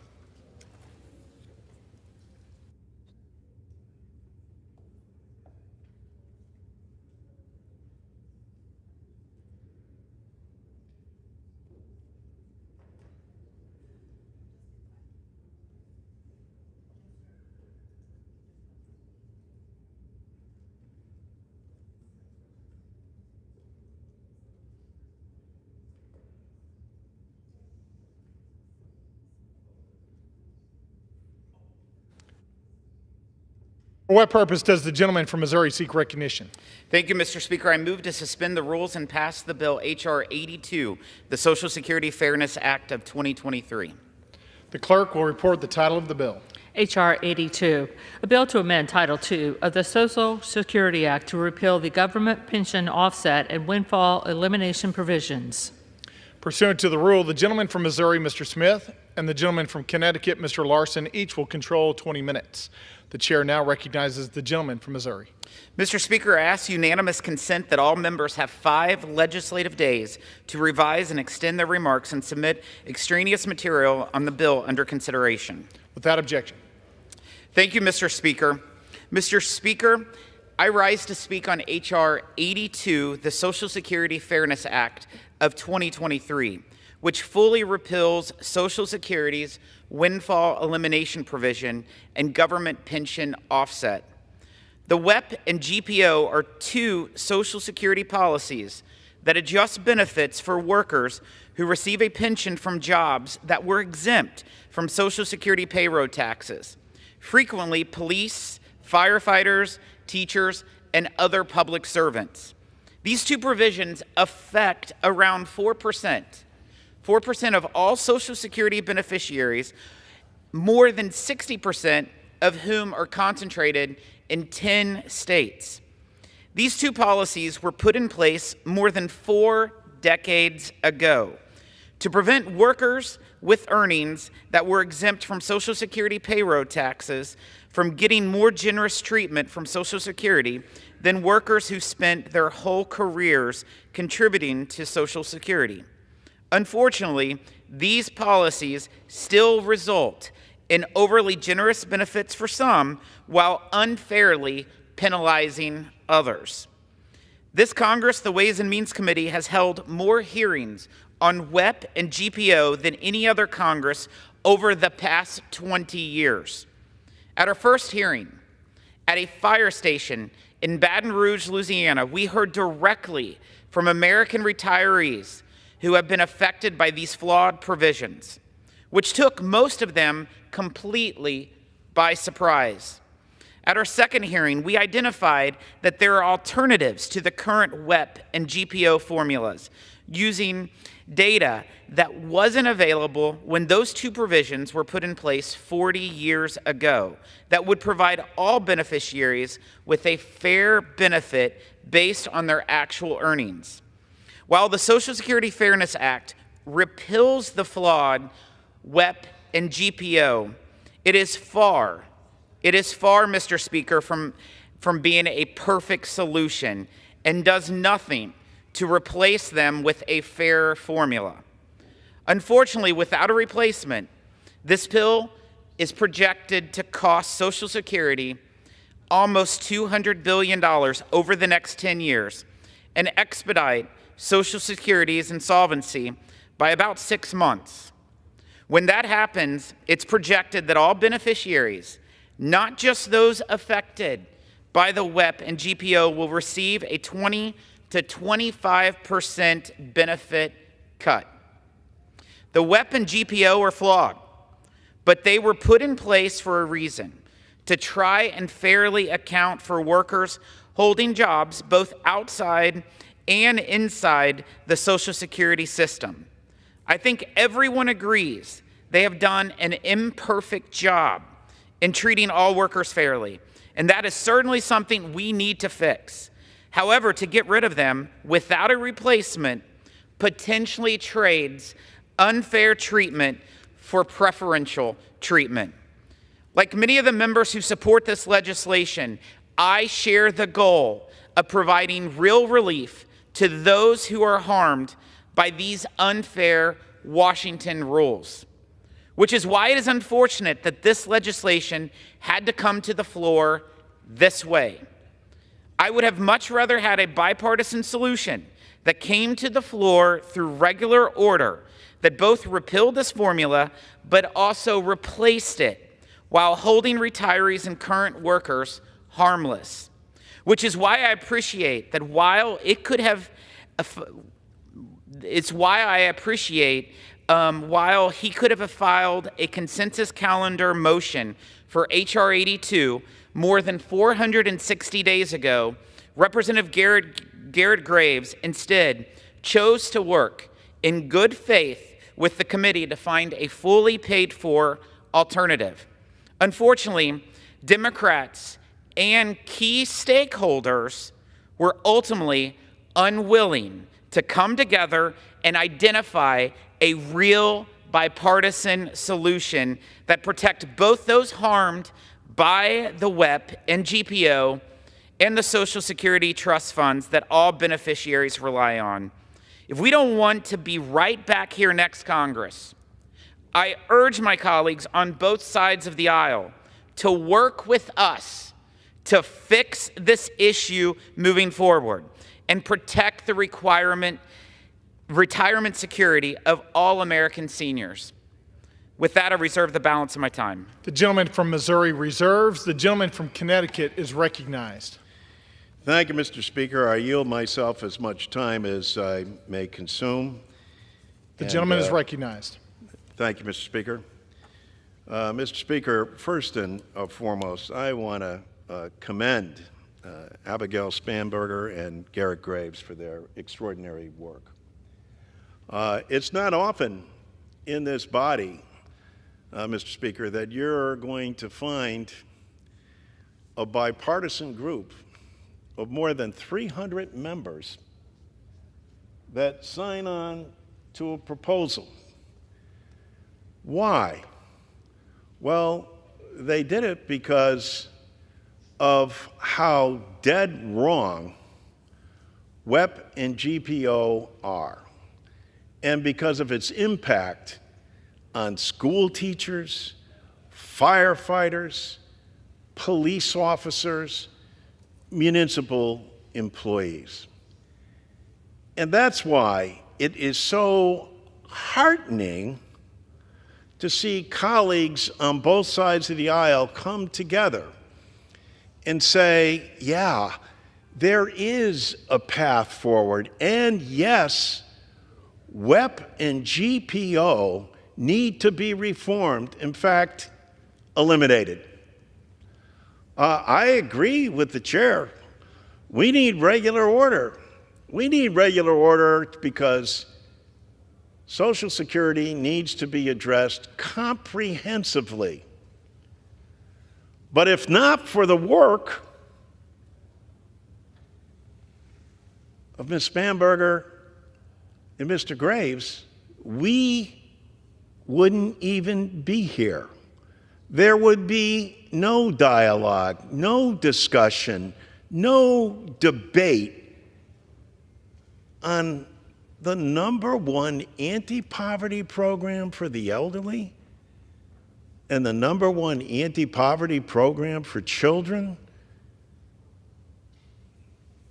For what purpose does the gentleman from Missouri seek recognition? Thank you, Mr. Speaker. I move to suspend the rules and pass the bill H.R. 82, the Social Security Fairness Act of 2023. The clerk will report the title of the bill. H.R. 82, a bill to amend Title II of the Social Security Act to repeal the government pension offset and windfall elimination provisions. Pursuant to the rule, the gentleman from Missouri, Mr. Smith, and the gentleman from Connecticut, Mr. Larson, each will control 20 minutes. The chair now recognizes the gentleman from Missouri. Mr. Speaker, I ask unanimous consent that all members have 5 legislative days to revise and extend their remarks and submit extraneous material on the bill under consideration. Without objection. Thank you, Mr. Speaker. Mr. Speaker, I rise to speak on H.R. 82, the Social Security Fairness Act of 2023, which fully repeals Social Security's windfall elimination provision and government pension offset. The WEP and GPO are 2 Social Security policies that adjust benefits for workers who receive a pension from jobs that were exempt from Social Security payroll taxes, frequently police, firefighters, teachers, and other public servants. These 2 provisions affect around 4% of all Social Security beneficiaries, more than 60% of whom are concentrated in 10 states. These 2 policies were put in place more than 4 decades ago to prevent workers with earnings that were exempt from Social Security payroll taxes from getting more generous treatment from Social Security than workers who spent their whole careers contributing to Social Security. Unfortunately, these policies still result in overly generous benefits for some while unfairly penalizing others. This Congress, the Ways and Means Committee, has held more hearings on WEP and GPO than any other Congress over the past 20 years. At our first hearing, at a fire station in Baton Rouge, Louisiana, we heard directly from American retirees who have been affected by these flawed provisions, which took most of them completely by surprise. At our second hearing, we identified that there are alternatives to the current WEP and GPO formulas using data that wasn't available when those 2 provisions were put in place 40 years ago that would provide all beneficiaries with a fair benefit based on their actual earnings. While the Social Security Fairness Act repeals the flawed WEP and GPO, it is far, Mr. Speaker, from being a perfect solution and does nothing to replace them with a fair formula. Unfortunately, without a replacement, this bill is projected to cost Social Security almost $200 billion over the next 10 years and expedite Social Security's insolvency by about 6 months. When that happens, it's projected that all beneficiaries, not just those affected by the WEP and GPO, will receive a 20 to 25% benefit cut. The WEP and GPO are flawed, but they were put in place for a reason, to try and fairly account for workers holding jobs both outside and inside the Social Security system. I think everyone agrees they have done an imperfect job in treating all workers fairly, and that is certainly something we need to fix. However, to get rid of them without a replacement potentially trades unfair treatment for preferential treatment. Like many of the members who support this legislation, I share the goal of providing real relief to those who are harmed by these unfair Washington rules, which is why it is unfortunate that this legislation had to come to the floor this way. I would have much rather had a bipartisan solution that came to the floor through regular order that both repealed this formula but also replaced it while holding retirees and current workers harmless, which is why I appreciate that while he could have filed a consensus calendar motion for H.R. 82 more than 460 days ago, Representative Garrett Graves instead chose to work in good faith with the committee to find a fully paid-for alternative. Unfortunately, Democrats and key stakeholders were ultimately unwilling to come together and identify a real bipartisan solution that protect both those harmed by the WEP and GPO and the Social Security trust funds that all beneficiaries rely on. If we don't want to be right back here next Congress, I urge my colleagues on both sides of the aisle to work with us to fix this issue moving forward and protect the retirement security of all American seniors. With that, I reserve the balance of my time. The gentleman from Missouri reserves. The gentleman from Connecticut is recognized. Thank you, Mr. Speaker. I yield myself as much time as I may consume. The gentleman is recognized. Thank you, Mr. Speaker. Mr. Speaker, first and foremost, I want to commend Abigail Spanberger and Garrett Graves for their extraordinary work. It's not often in this body, Mr. Speaker, that you're going to find a bipartisan group of more than 300 members that sign on to a proposal. Why? Well, they did it because of how dead wrong WEP and GPO are, and because of its impact on school teachers, firefighters, police officers, municipal employees. And that's why it is so heartening to see colleagues on both sides of the aisle come together and say, yeah, there is a path forward, and yes, WEP and GPO need to be reformed, in fact, eliminated. I agree with the chair. We need regular order. We need regular order because Social Security needs to be addressed comprehensively. But if not for the work of Ms. Spanberger and Mr. Graves, we wouldn't even be here. There would be no dialogue, no discussion, no debate on the #1 anti-poverty program for the elderly and the #1 anti-poverty program for children,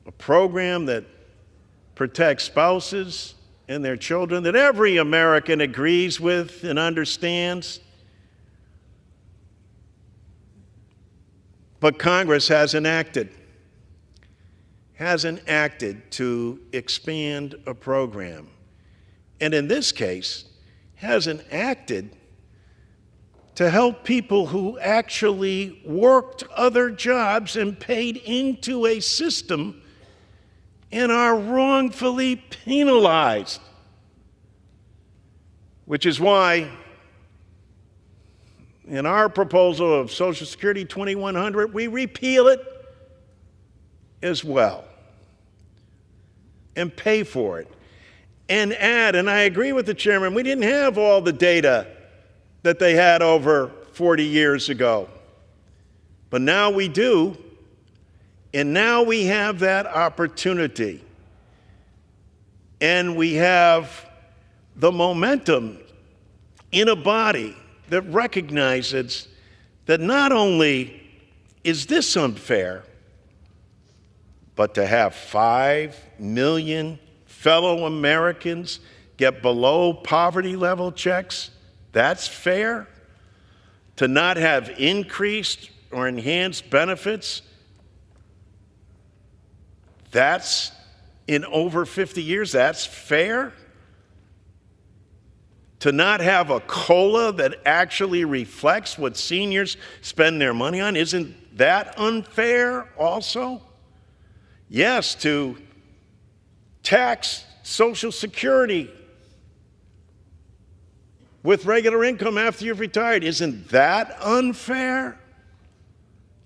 a program that protects spouses and their children that every American agrees with and understands. But Congress hasn't acted to expand a program. And in this case, hasn't acted to help people who actually worked other jobs and paid into a system and are wrongfully penalized. Which is why in our proposal of Social Security 2100, we repeal it as well and pay for it and add, and I agree with the chairman, we didn't have all the data that they had over 40 years ago. But now we do, and now we have that opportunity. And we have the momentum in a body that recognizes that not only is this unfair, but to have 5 million fellow Americans get below poverty level checks, that's fair. To not have increased or enhanced benefits, that's in over 50 years, that's fair. To not have a COLA that actually reflects what seniors spend their money on, isn't that unfair also? Yes, to tax Social Security with regular income after you've retired. Isn't that unfair?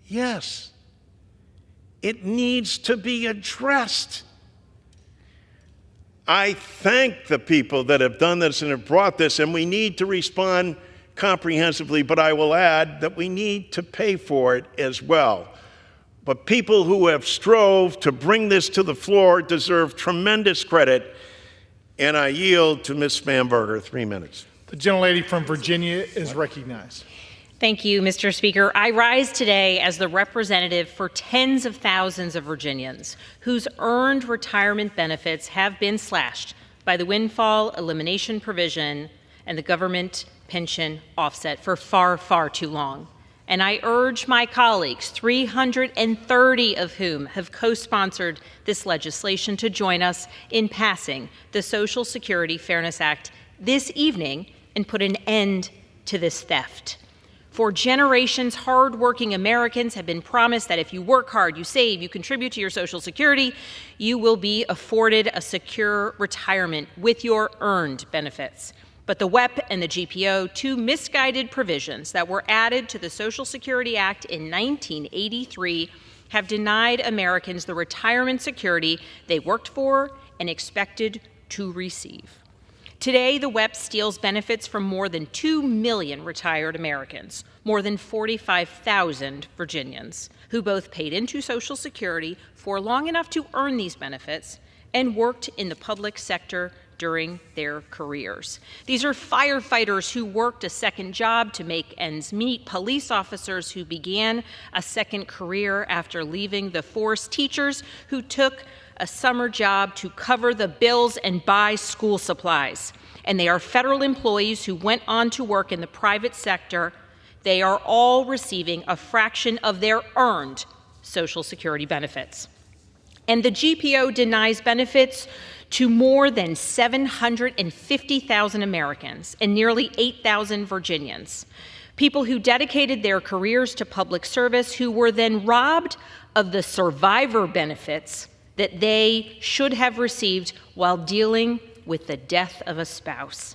Yes. It needs to be addressed. I thank the people that have done this and have brought this, and we need to respond comprehensively, but I will add that we need to pay for it as well. But people who have strove to bring this to the floor deserve tremendous credit, and I yield to Ms. Spanberger, 3 minutes. The gentlelady from Virginia is recognized. Thank you, Mr. Speaker. I rise today as the representative for tens of thousands of Virginians whose earned retirement benefits have been slashed by the windfall elimination provision and the government pension offset for far, far too long. And I urge my colleagues, 330 of whom have co-sponsored this legislation, to join us in passing the Social Security Fairness Act this evening and put an end to this theft. For generations, hardworking Americans have been promised that if you work hard, you save, you contribute to your Social Security, you will be afforded a secure retirement with your earned benefits. But the WEP and the GPO, two misguided provisions that were added to the Social Security Act in 1983, have denied Americans the retirement security they worked for and expected to receive. Today, the WEP steals benefits from more than 2 million retired Americans, more than 45,000 Virginians, who both paid into Social Security for long enough to earn these benefits and worked in the public sector during their careers. These are firefighters who worked a second job to make ends meet, police officers who began a second career after leaving the force, teachers who took a summer job to cover the bills and buy school supplies. And they are federal employees who went on to work in the private sector. They are all receiving a fraction of their earned Social Security benefits. And the GPO denies benefits to more than 750,000 Americans and nearly 8,000 Virginians, people who dedicated their careers to public service, who were then robbed of the survivor benefits that they should have received while dealing with the death of a spouse.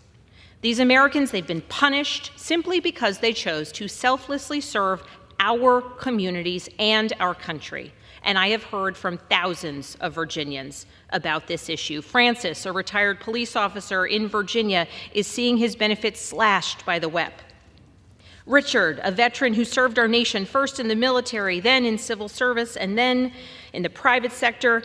These Americans, they've been punished simply because they chose to selflessly serve our communities and our country. And I have heard from thousands of Virginians about this issue. Francis, a retired police officer in Virginia, is seeing his benefits slashed by the WEP. Richard, a veteran who served our nation first in the military, then in civil service, and then in the private sector,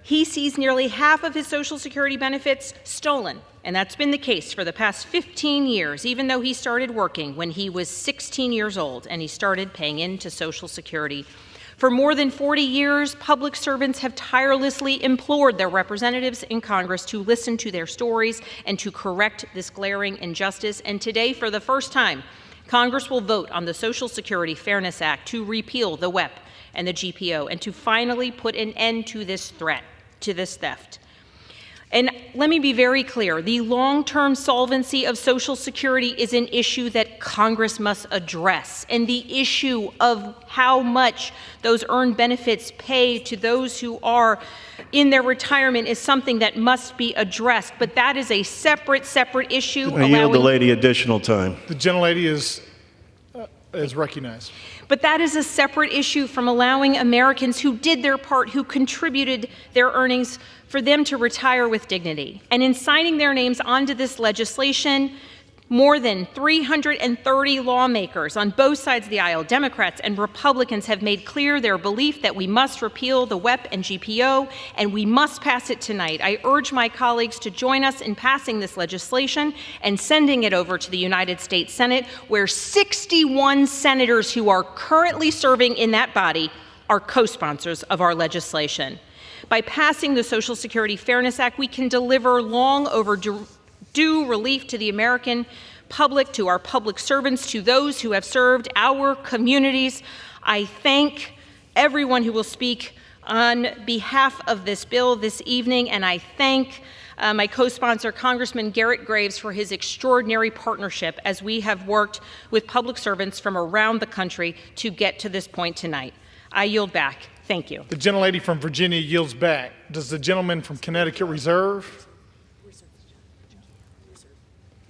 he sees nearly half of his Social Security benefits stolen. And that's been the case for the past 15 years, even though he started working when he was 16 years old and he started paying into Social Security. For more than 40 years, public servants have tirelessly implored their representatives in Congress to listen to their stories and to correct this glaring injustice. And today, for the first time, Congress will vote on the Social Security Fairness Act to repeal the WEP and the GPO and to finally put an end to this threat, to this theft. And let me be very clear, the long-term solvency of Social Security is an issue that Congress must address. And the issue of how much those earned benefits pay to those who are in their retirement is something that must be addressed. But that is a separate issue. I yield the lady additional time. The gentlelady is recognized. But that is a separate issue from allowing Americans who did their part, who contributed their earnings, for them to retire with dignity. And in signing their names onto this legislation, more than 330 lawmakers on both sides of the aisle, Democrats and Republicans, have made clear their belief that we must repeal the WEP and GPO, and we must pass it tonight. I urge my colleagues to join us in passing this legislation and sending it over to the United States Senate, where 61 senators who are currently serving in that body are co-sponsors of our legislation. By passing the Social Security Fairness Act, we can deliver long overdue relief to the American public, to our public servants, to those who have served our communities. I thank everyone who will speak on behalf of this bill this evening, and I thank my co-sponsor, Congressman Garrett Graves, for his extraordinary partnership as we have worked with public servants from around the country to get to this point tonight. I yield back. Thank you. The gentlelady from Virginia yields back. Does the gentleman from Connecticut reserve?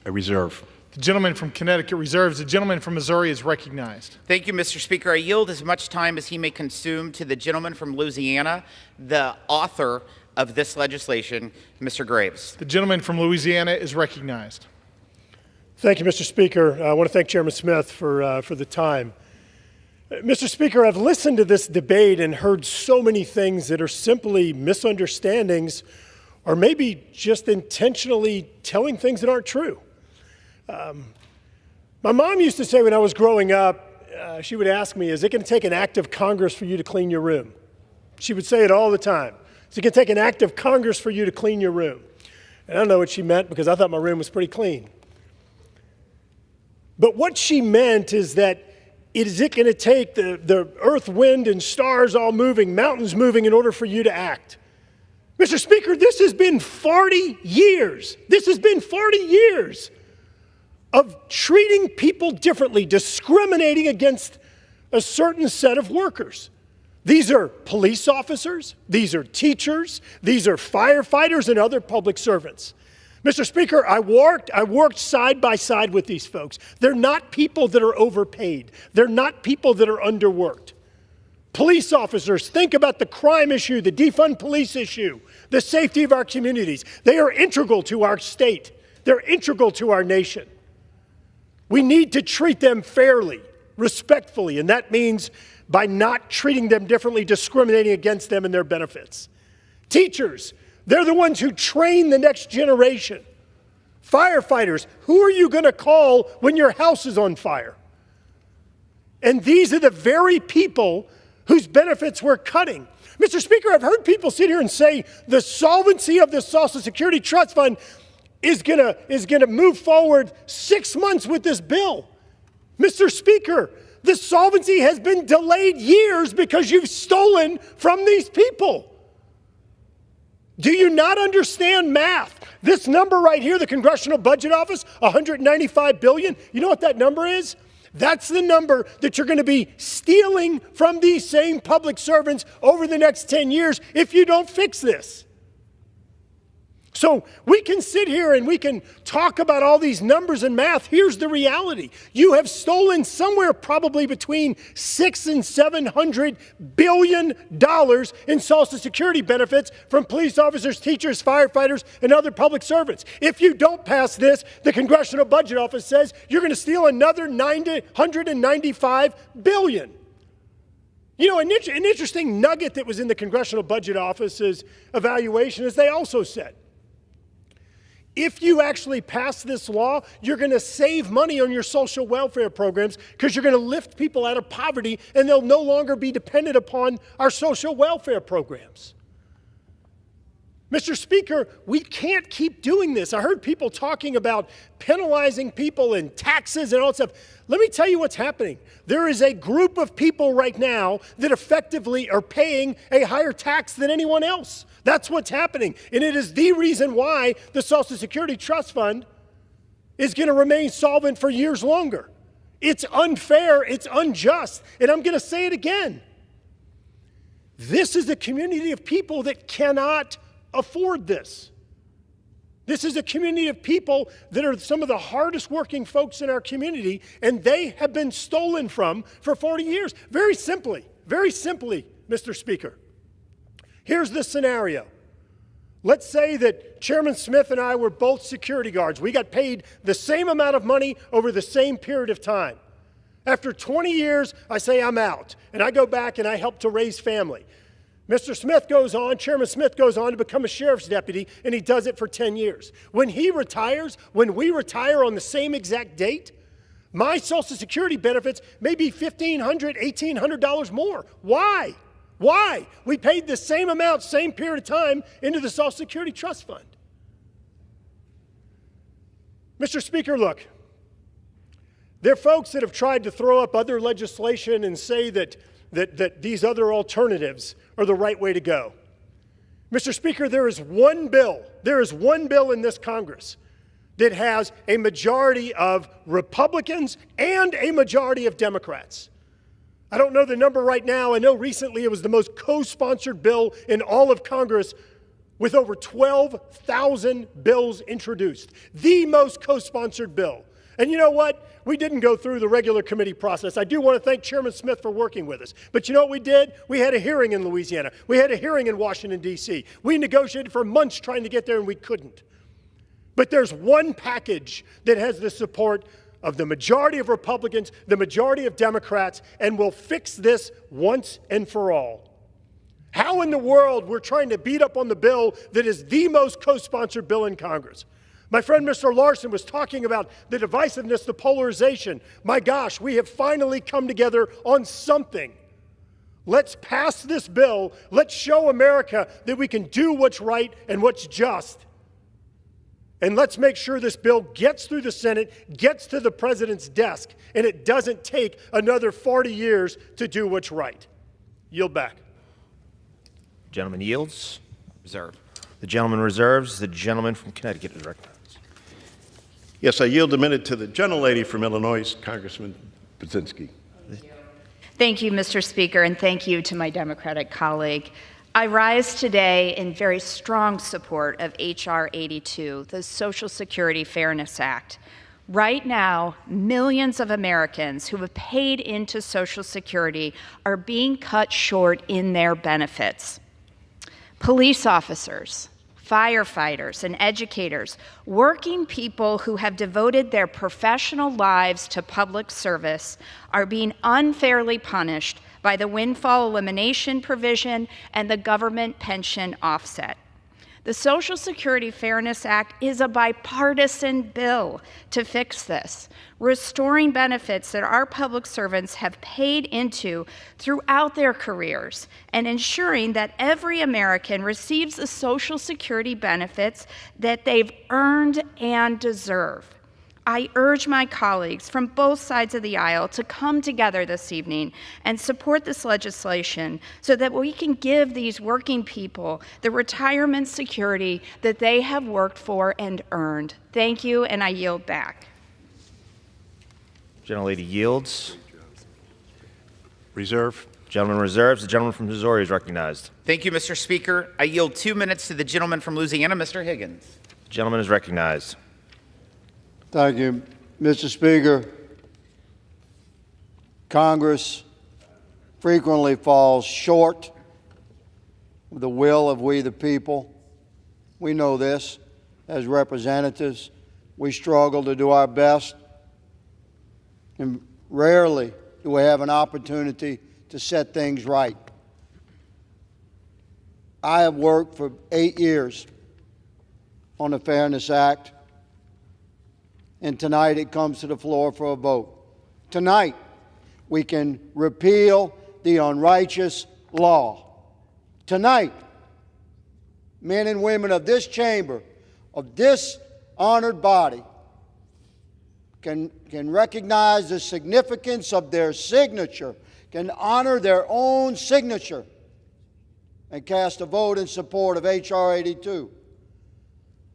I reserve. The gentleman from Connecticut reserves. The gentleman from Missouri is recognized. Thank you, Mr. Speaker. I yield as much time as he may consume to the gentleman from Louisiana, the author of this legislation, Mr. Graves. The gentleman from Louisiana is recognized. Thank you, Mr. Speaker. I want to thank Chairman Smith for the time. Mr. Speaker, I've listened to this debate and heard so many things that are simply misunderstandings or maybe just intentionally telling things that aren't true. My mom used to say when I was growing up, she would ask me, is it going to take an act of Congress for you to clean your room? She would say it all the time. Is it going to take an act of Congress for you to clean your room? And I don't know what she meant because I thought my room was pretty clean. But what she meant is that is it going to take the earth, wind, and stars all moving, mountains moving in order for you to act? Mr. Speaker, this has been 40 years. This has been 40 years of treating people differently, discriminating against a certain set of workers. These are police officers, these are teachers, these are firefighters and other public servants. Mr. Speaker, I worked side by side with these folks. They're not people that are overpaid. They're not people that are underworked. Police officers, think about the crime issue, the defund police issue, the safety of our communities. They are integral to our state. They're integral to our nation. We need to treat them fairly, respectfully, and that means by not treating them differently, discriminating against them and their benefits. Teachers, they're the ones who train the next generation. Firefighters, who are you going to call when your house is on fire? And these are the very people whose benefits we're cutting. Mr. Speaker, I've heard people sit here and say the solvency of the Social Security Trust Fund is gonna move forward 6 months with this bill. Mr. Speaker, the solvency has been delayed years because you've stolen from these people. Do you not understand math? This number right here, the Congressional Budget Office, $195 billion, you know what that number is? That's the number that you're going to be stealing from these same public servants over the next 10 years if you don't fix this. So we can sit here and we can talk about all these numbers and math. Here's the reality. You have stolen somewhere probably between $600 and $700 billion in Social Security benefits from police officers, teachers, firefighters, and other public servants. If you don't pass this, the Congressional Budget Office says you're going to steal another $195 billion. You know, an interesting nugget that was in the Congressional Budget Office's evaluation is they also said, if you actually pass this law, you're going to save money on your social welfare programs because you're going to lift people out of poverty and they'll no longer be dependent upon our social welfare programs. Mr. Speaker, we can't keep doing this. I heard people talking about penalizing people and taxes and all that stuff. Let me tell you what's happening. There is a group of people right now that effectively are paying a higher tax than anyone else. That's what's happening. And it is the reason why the Social Security Trust Fund is going to remain solvent for years longer. It's unfair, it's unjust, and I'm going to say it again. This is a community of people that cannot afford this. This is a community of people that are some of the hardest working folks in our community, and they have been stolen from for 40 years. Very simply, Mr. Speaker, here's the scenario. Let's say that Chairman Smith and I were both security guards. We got paid the same amount of money over the same period of time. After 20 years, I say I'm out, and I go back and I help to raise family. Mr. Smith goes on, Chairman Smith goes on to become a sheriff's deputy, and he does it for 10 years. When he retires, when we retire on the same exact date, my Social Security benefits may be $1,500, $1,800 more. Why? Why? We paid the same amount, same period of time into the Social Security Trust Fund. Mr. Speaker, look, there are folks that have tried to throw up other legislation and say that these other alternatives are the right way to go. Mr. Speaker, there is one bill in this Congress that has a majority of Republicans and a majority of Democrats. I don't know the number right now. I know recently it was the most co-sponsored bill in all of Congress with over 12,000 bills introduced. The most co-sponsored bill. And you know what? We didn't go through the regular committee process. I do want to thank Chairman Smith for working with us. But you know what we did? We had a hearing in Louisiana. We had a hearing in Washington, D.C. We negotiated for months trying to get there, and we couldn't. But there's one package that has the support of the majority of Republicans, the majority of Democrats, and will fix this once and for all. How in the world we're trying to beat up on the bill that is the most co-sponsored bill in Congress? My friend Mr. Larson was talking about the divisiveness, the polarization. My gosh, we have finally come together on something. Let's pass this bill. Let's show America that we can do what's right and what's just. And let's make sure this bill gets through the Senate, gets to the president's desk, and it doesn't take another 40 years to do what's right. Yield back. Gentleman yields. Reserve. The gentleman reserves. The gentleman from Connecticut is recognized. Yes, I yield a minute to the gentlelady from Illinois, Congressman Brzezinski. Thank you, Mr. Speaker, and thank you to my Democratic colleague. I rise today in very strong support of H.R. 82, the Social Security Fairness Act. Right now, millions of Americans who have paid into Social Security are being cut short in their benefits. Police officers, firefighters, and educators, working people who have devoted their professional lives to public service, are being unfairly punished by the windfall elimination provision and the government pension offset. The Social Security Fairness Act is a bipartisan bill to fix this, restoring benefits that our public servants have paid into throughout their careers and ensuring that every American receives the Social Security benefits that they've earned and deserve. I urge my colleagues from both sides of the aisle to come together this evening and support this legislation so that we can give these working people the retirement security that they have worked for and earned. Thank you, and I yield back. Gentlelady yields. Reserve. Gentleman reserves. The gentleman from Missouri is recognized. Thank you, Mr. Speaker. I yield 2 minutes to the gentleman from Louisiana, Mr. Higgins. The gentleman is recognized. Thank you, Mr. Speaker. Congress frequently falls short of the will of we the people. We know this as representatives. We struggle to do our best, and rarely do we have an opportunity to set things right. I have worked for 8 years on the Fairness Act, and tonight it comes to the floor for a vote. Tonight, we can repeal the unrighteous law. Tonight, men and women of this chamber, of this honored body, can recognize the significance of their signature, can honor their own signature, and cast a vote in support of H.R. 82.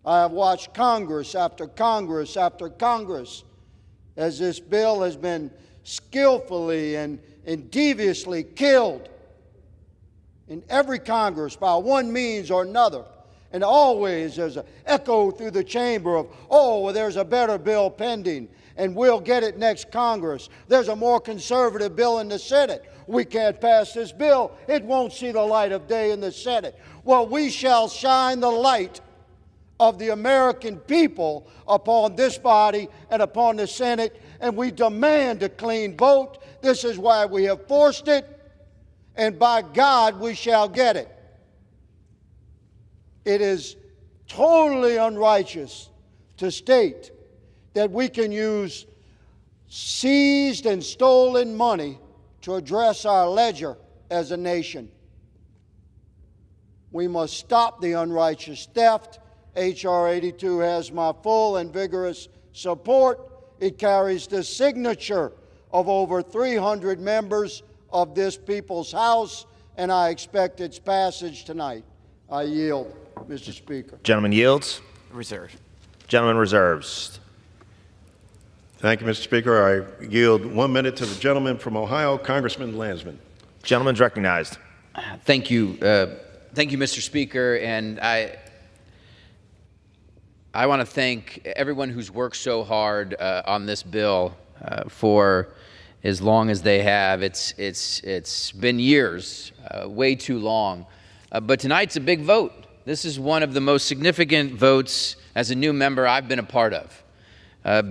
I have watched Congress after Congress after Congress as this bill has been skillfully and deviously killed in every Congress by one means or another. And always there's an echo through the chamber of, oh, well, there's a better bill pending, and we'll get it next Congress. There's a more conservative bill in the Senate. We can't pass this bill. It won't see the light of day in the Senate. Well, we shall shine the light of the American people upon this body and upon the Senate, and we demand a clean vote. This is why we have forced it, and by God, we shall get it. It is totally unrighteous to state that we can use seized and stolen money to address our ledger as a nation. We must stop the unrighteous theft. H.R. 82 has my full and vigorous support. It carries the signature of over 300 members of this people's House, and I expect its passage tonight. I yield, Mr. Speaker. Gentleman yields. Reserve. Gentleman reserves. Thank you, Mr. Speaker. I yield 1 minute to the gentleman from Ohio, Congressman Landsman. Gentleman's recognized. Thank you. Thank you, Mr. Speaker. And I I want to thank everyone who's worked so hard on this bill for as long as they have. It's been years, way too long. But tonight's a big vote. This is one of the most significant votes as a new member I've been a part of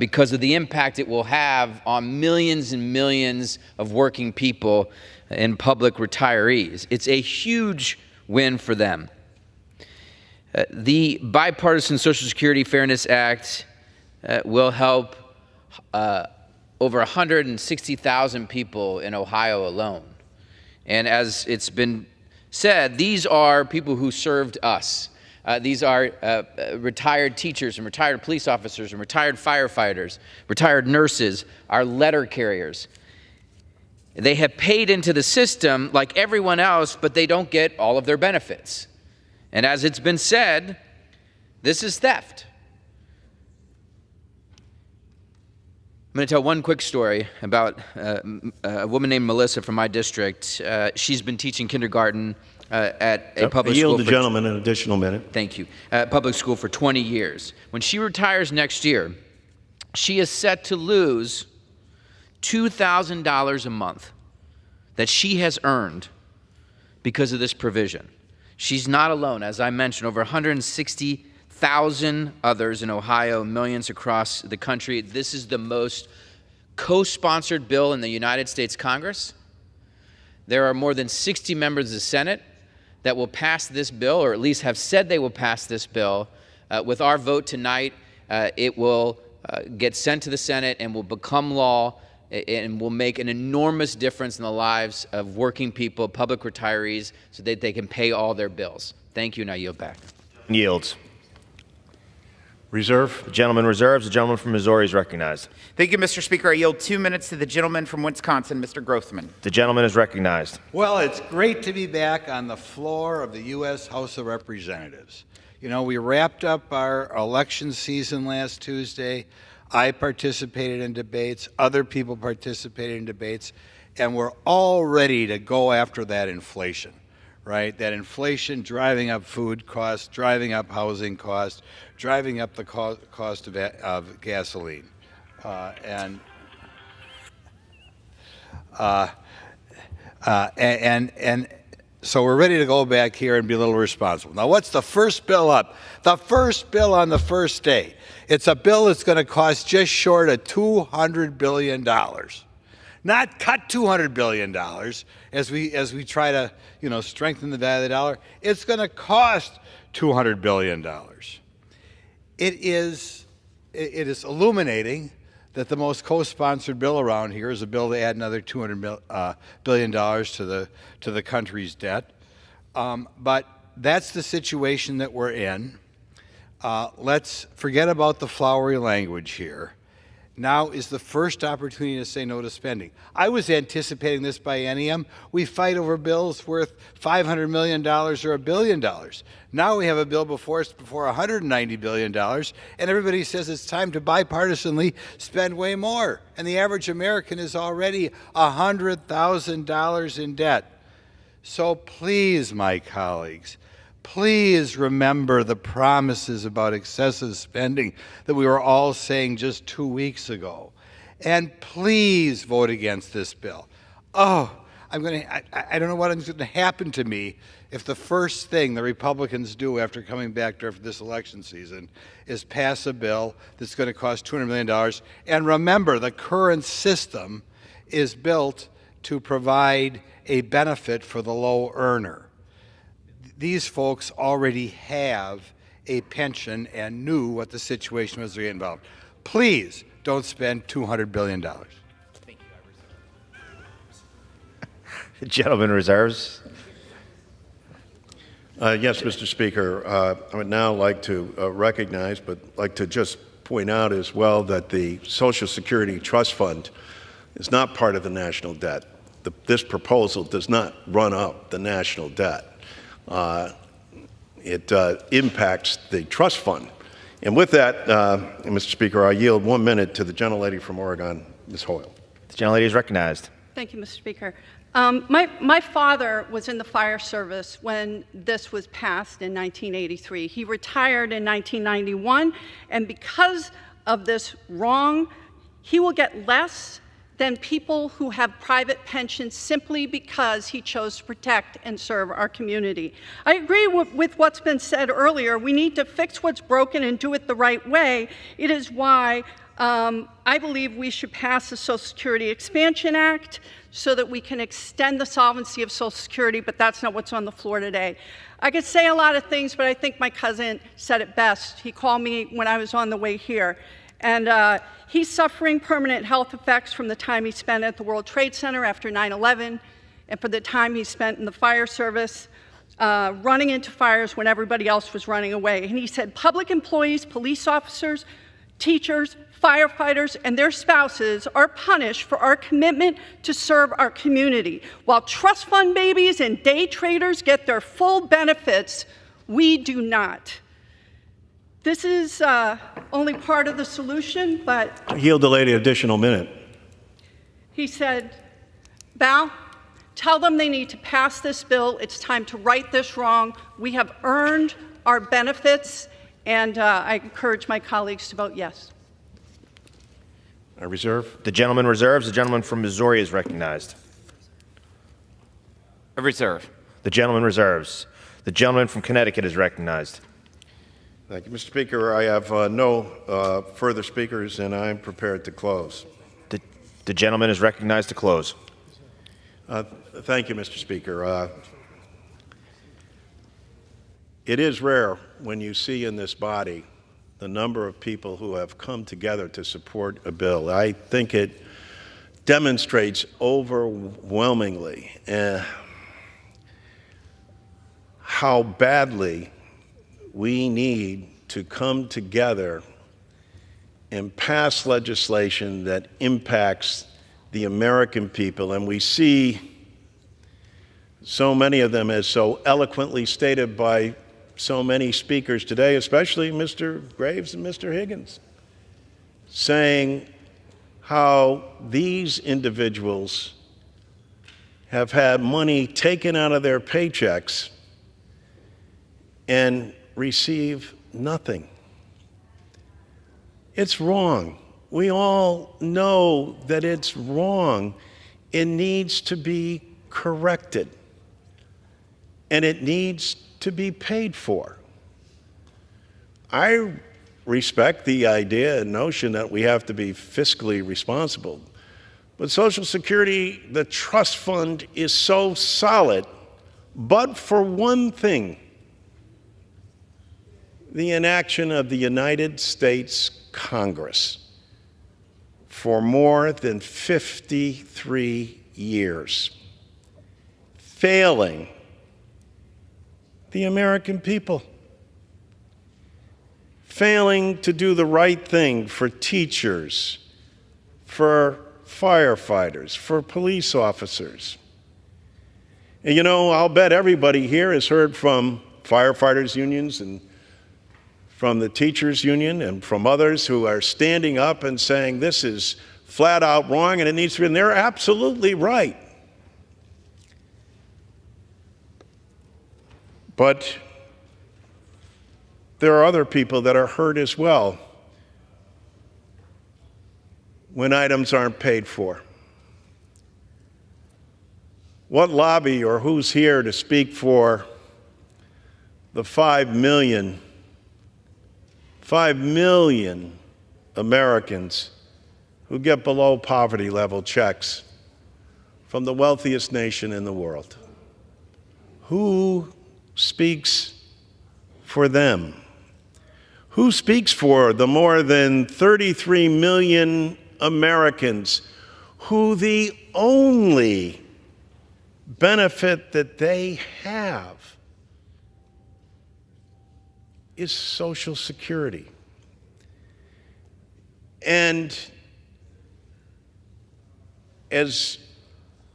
because of the impact it will have on millions and millions of working people and public retirees. It's a huge win for them. The Bipartisan Social Security Fairness Act will help over 160,000 people in Ohio alone. And as it's been said, these are people who served us. These are retired teachers and retired police officers and retired firefighters, retired nurses, our letter carriers. They have paid into the system like everyone else, but they don't get all of their benefits. And as it's been said, this is theft. I'm going to tell one quick story about a woman named Melissa from my district. She's been teaching kindergarten at a public school. I yield the gentleman an additional minute. Thank you. Public school for 20 years. When she retires next year, she is set to lose $2,000 a month that she has earned because of this provision. She's not alone. As I mentioned, over 160,000 others in Ohio, millions across the country. This is the most co-sponsored bill in the United States Congress. There are more than 60 members of the Senate that will pass this bill, or at least have said they will pass this bill. With our vote tonight, it will get sent to the Senate and will become law and will make an enormous difference in the lives of working people, public retirees, so that they can pay all their bills. Thank you, and I yield back. Yields. Reserve. The gentleman reserves. The gentleman from Missouri is recognized. Thank you, Mr. Speaker. I yield 2 minutes to the gentleman from Wisconsin, Mr. Grothman. The gentleman is recognized. Well, it's great to be back on the floor of the U.S. House of Representatives. You know, we wrapped up our election season last Tuesday. I participated in debates, other people participated in debates, and we're all ready to go after that inflation, right? That inflation driving up food costs, driving up housing costs, driving up the cost of gasoline. And so we're ready to go back here and be a little responsible. Now, what's the first bill up? The first bill on the first day. It's a bill that's going to cost just short of $200 billion. Not cut $200 billion as we try to, strengthen the value of the dollar. It's going to cost $200 billion. It is illuminating that the most co-sponsored bill around here is a bill to add another $200 billion to the country's debt. But that's the situation that we're in. Let's forget about the flowery language here. Now is the first opportunity to say no to spending. I was anticipating this biennium. We fight over bills worth $500 million or $1 billion. Now we have a bill before us for $190 billion, and everybody says it's time to bipartisanly spend way more. And the average American is already $100,000 in debt. So please, my colleagues, please remember the promises about excessive spending that we were all saying just 2 weeks ago. And please vote against this bill. Oh, I don't know what is going to happen to me if the first thing the Republicans do after coming back after this election season is pass a bill that's going to cost $200 million. And remember, the current system is built to provide a benefit for the low earner. These folks already have a pension and knew what the situation was they involved. Please don't spend $200 billion. Thank you. The gentleman reserves. Yes, Mr. Speaker. I would now like to recognize, but like to just point out as well that the Social Security Trust Fund is not part of the national debt. This proposal does not run up the national debt. It impacts the trust fund. And with that, Mr. Speaker, I yield 1 minute to the gentlelady from Oregon, Ms. Hoyle. The gentlelady is recognized. Thank you, Mr. Speaker. My father was in the fire service when this was passed in 1983. He retired in 1991, and because of this wrong, he will get less than people who have private pensions simply because he chose to protect and serve our community. I agree with what's been said earlier. We need to fix what's broken and do it the right way. It is why I believe we should pass the Social Security Expansion Act so that we can extend the solvency of Social Security, but that's not what's on the floor today. I could say a lot of things, but I think my cousin said it best. He called me when I was on the way here. And he's suffering permanent health effects from the time he spent at the World Trade Center after 9/11 and for the time he spent in the fire service, running into fires when everybody else was running away. And he said public employees, police officers, teachers, firefighters, and their spouses are punished for our commitment to serve our community. While trust fund babies and day traders get their full benefits, we do not. This is only part of the solution, but Yield the lady an additional minute. he said, Val, tell them they need to pass this bill. It's time to right this wrong. We have earned our benefits, and I encourage my colleagues to vote yes. I reserve. The gentleman reserves. The gentleman from Missouri is recognized. I reserve. The gentleman reserves. The gentleman from Connecticut is recognized. Thank you, Mr. Speaker. I have no further speakers, and I'm prepared to close. The gentleman is recognized to close. Thank you, Mr. Speaker. It is rare when you see in this body the number of people who have come together to support a bill. I think it demonstrates overwhelmingly how badly we need to come together and pass legislation that impacts the American people. And we see so many of them, as so eloquently stated by so many speakers today, especially Mr. Graves and Mr. Higgins, saying how these individuals have had money taken out of their paychecks and receive nothing. It's wrong. We all know that it's wrong. It needs to be corrected, and it needs to be paid for. I respect the idea and notion that we have to be fiscally responsible, but Social Security, the trust fund, is so solid, but for one thing: the inaction of the United States Congress for more than 53 years, failing the American people, failing to do the right thing for teachers, for firefighters, for police officers. And you know, I'll bet everybody here has heard from firefighters unions and from the teachers union and from others who are standing up and saying this is flat out wrong and it needs to be, and they're absolutely right. But there are other people that are hurt as well when items aren't paid for. What lobby or who's here to speak for the 5 million Americans who get below poverty level checks from the wealthiest nation in the world? Who speaks for them? Who speaks for the more than 33 million Americans who the only benefit that they have is Social Security? And as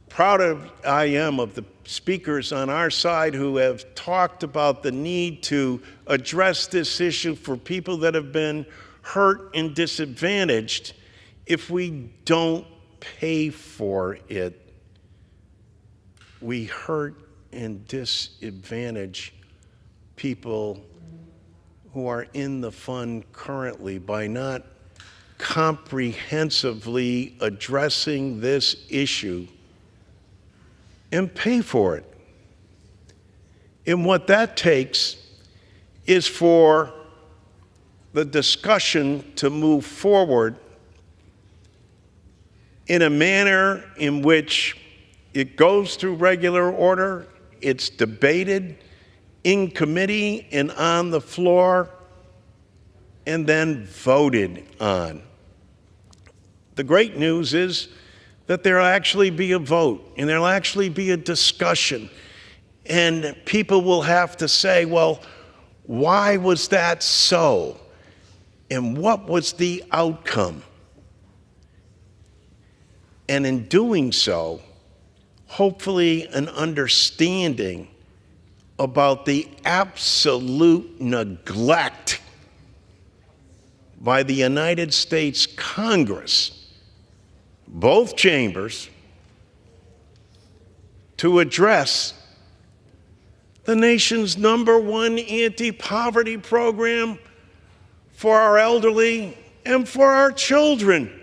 proud of I am of the speakers on our side who have talked about the need to address this issue for people that have been hurt and disadvantaged, if we don't pay for it, we hurt and disadvantage people who are in the fund currently by not comprehensively addressing this issue and pay for it. And what that takes is for the discussion to move forward in a manner in which it goes through regular order, it's debated in committee and on the floor, and then voted on. The great news is that there'll actually be a vote, and there'll actually be a discussion, and people will have to say, well, why was that so? And what was the outcome? And in doing so, hopefully an understanding about the absolute neglect by the United States Congress, both chambers, to address the nation's #1 anti-poverty program for our elderly and for our children.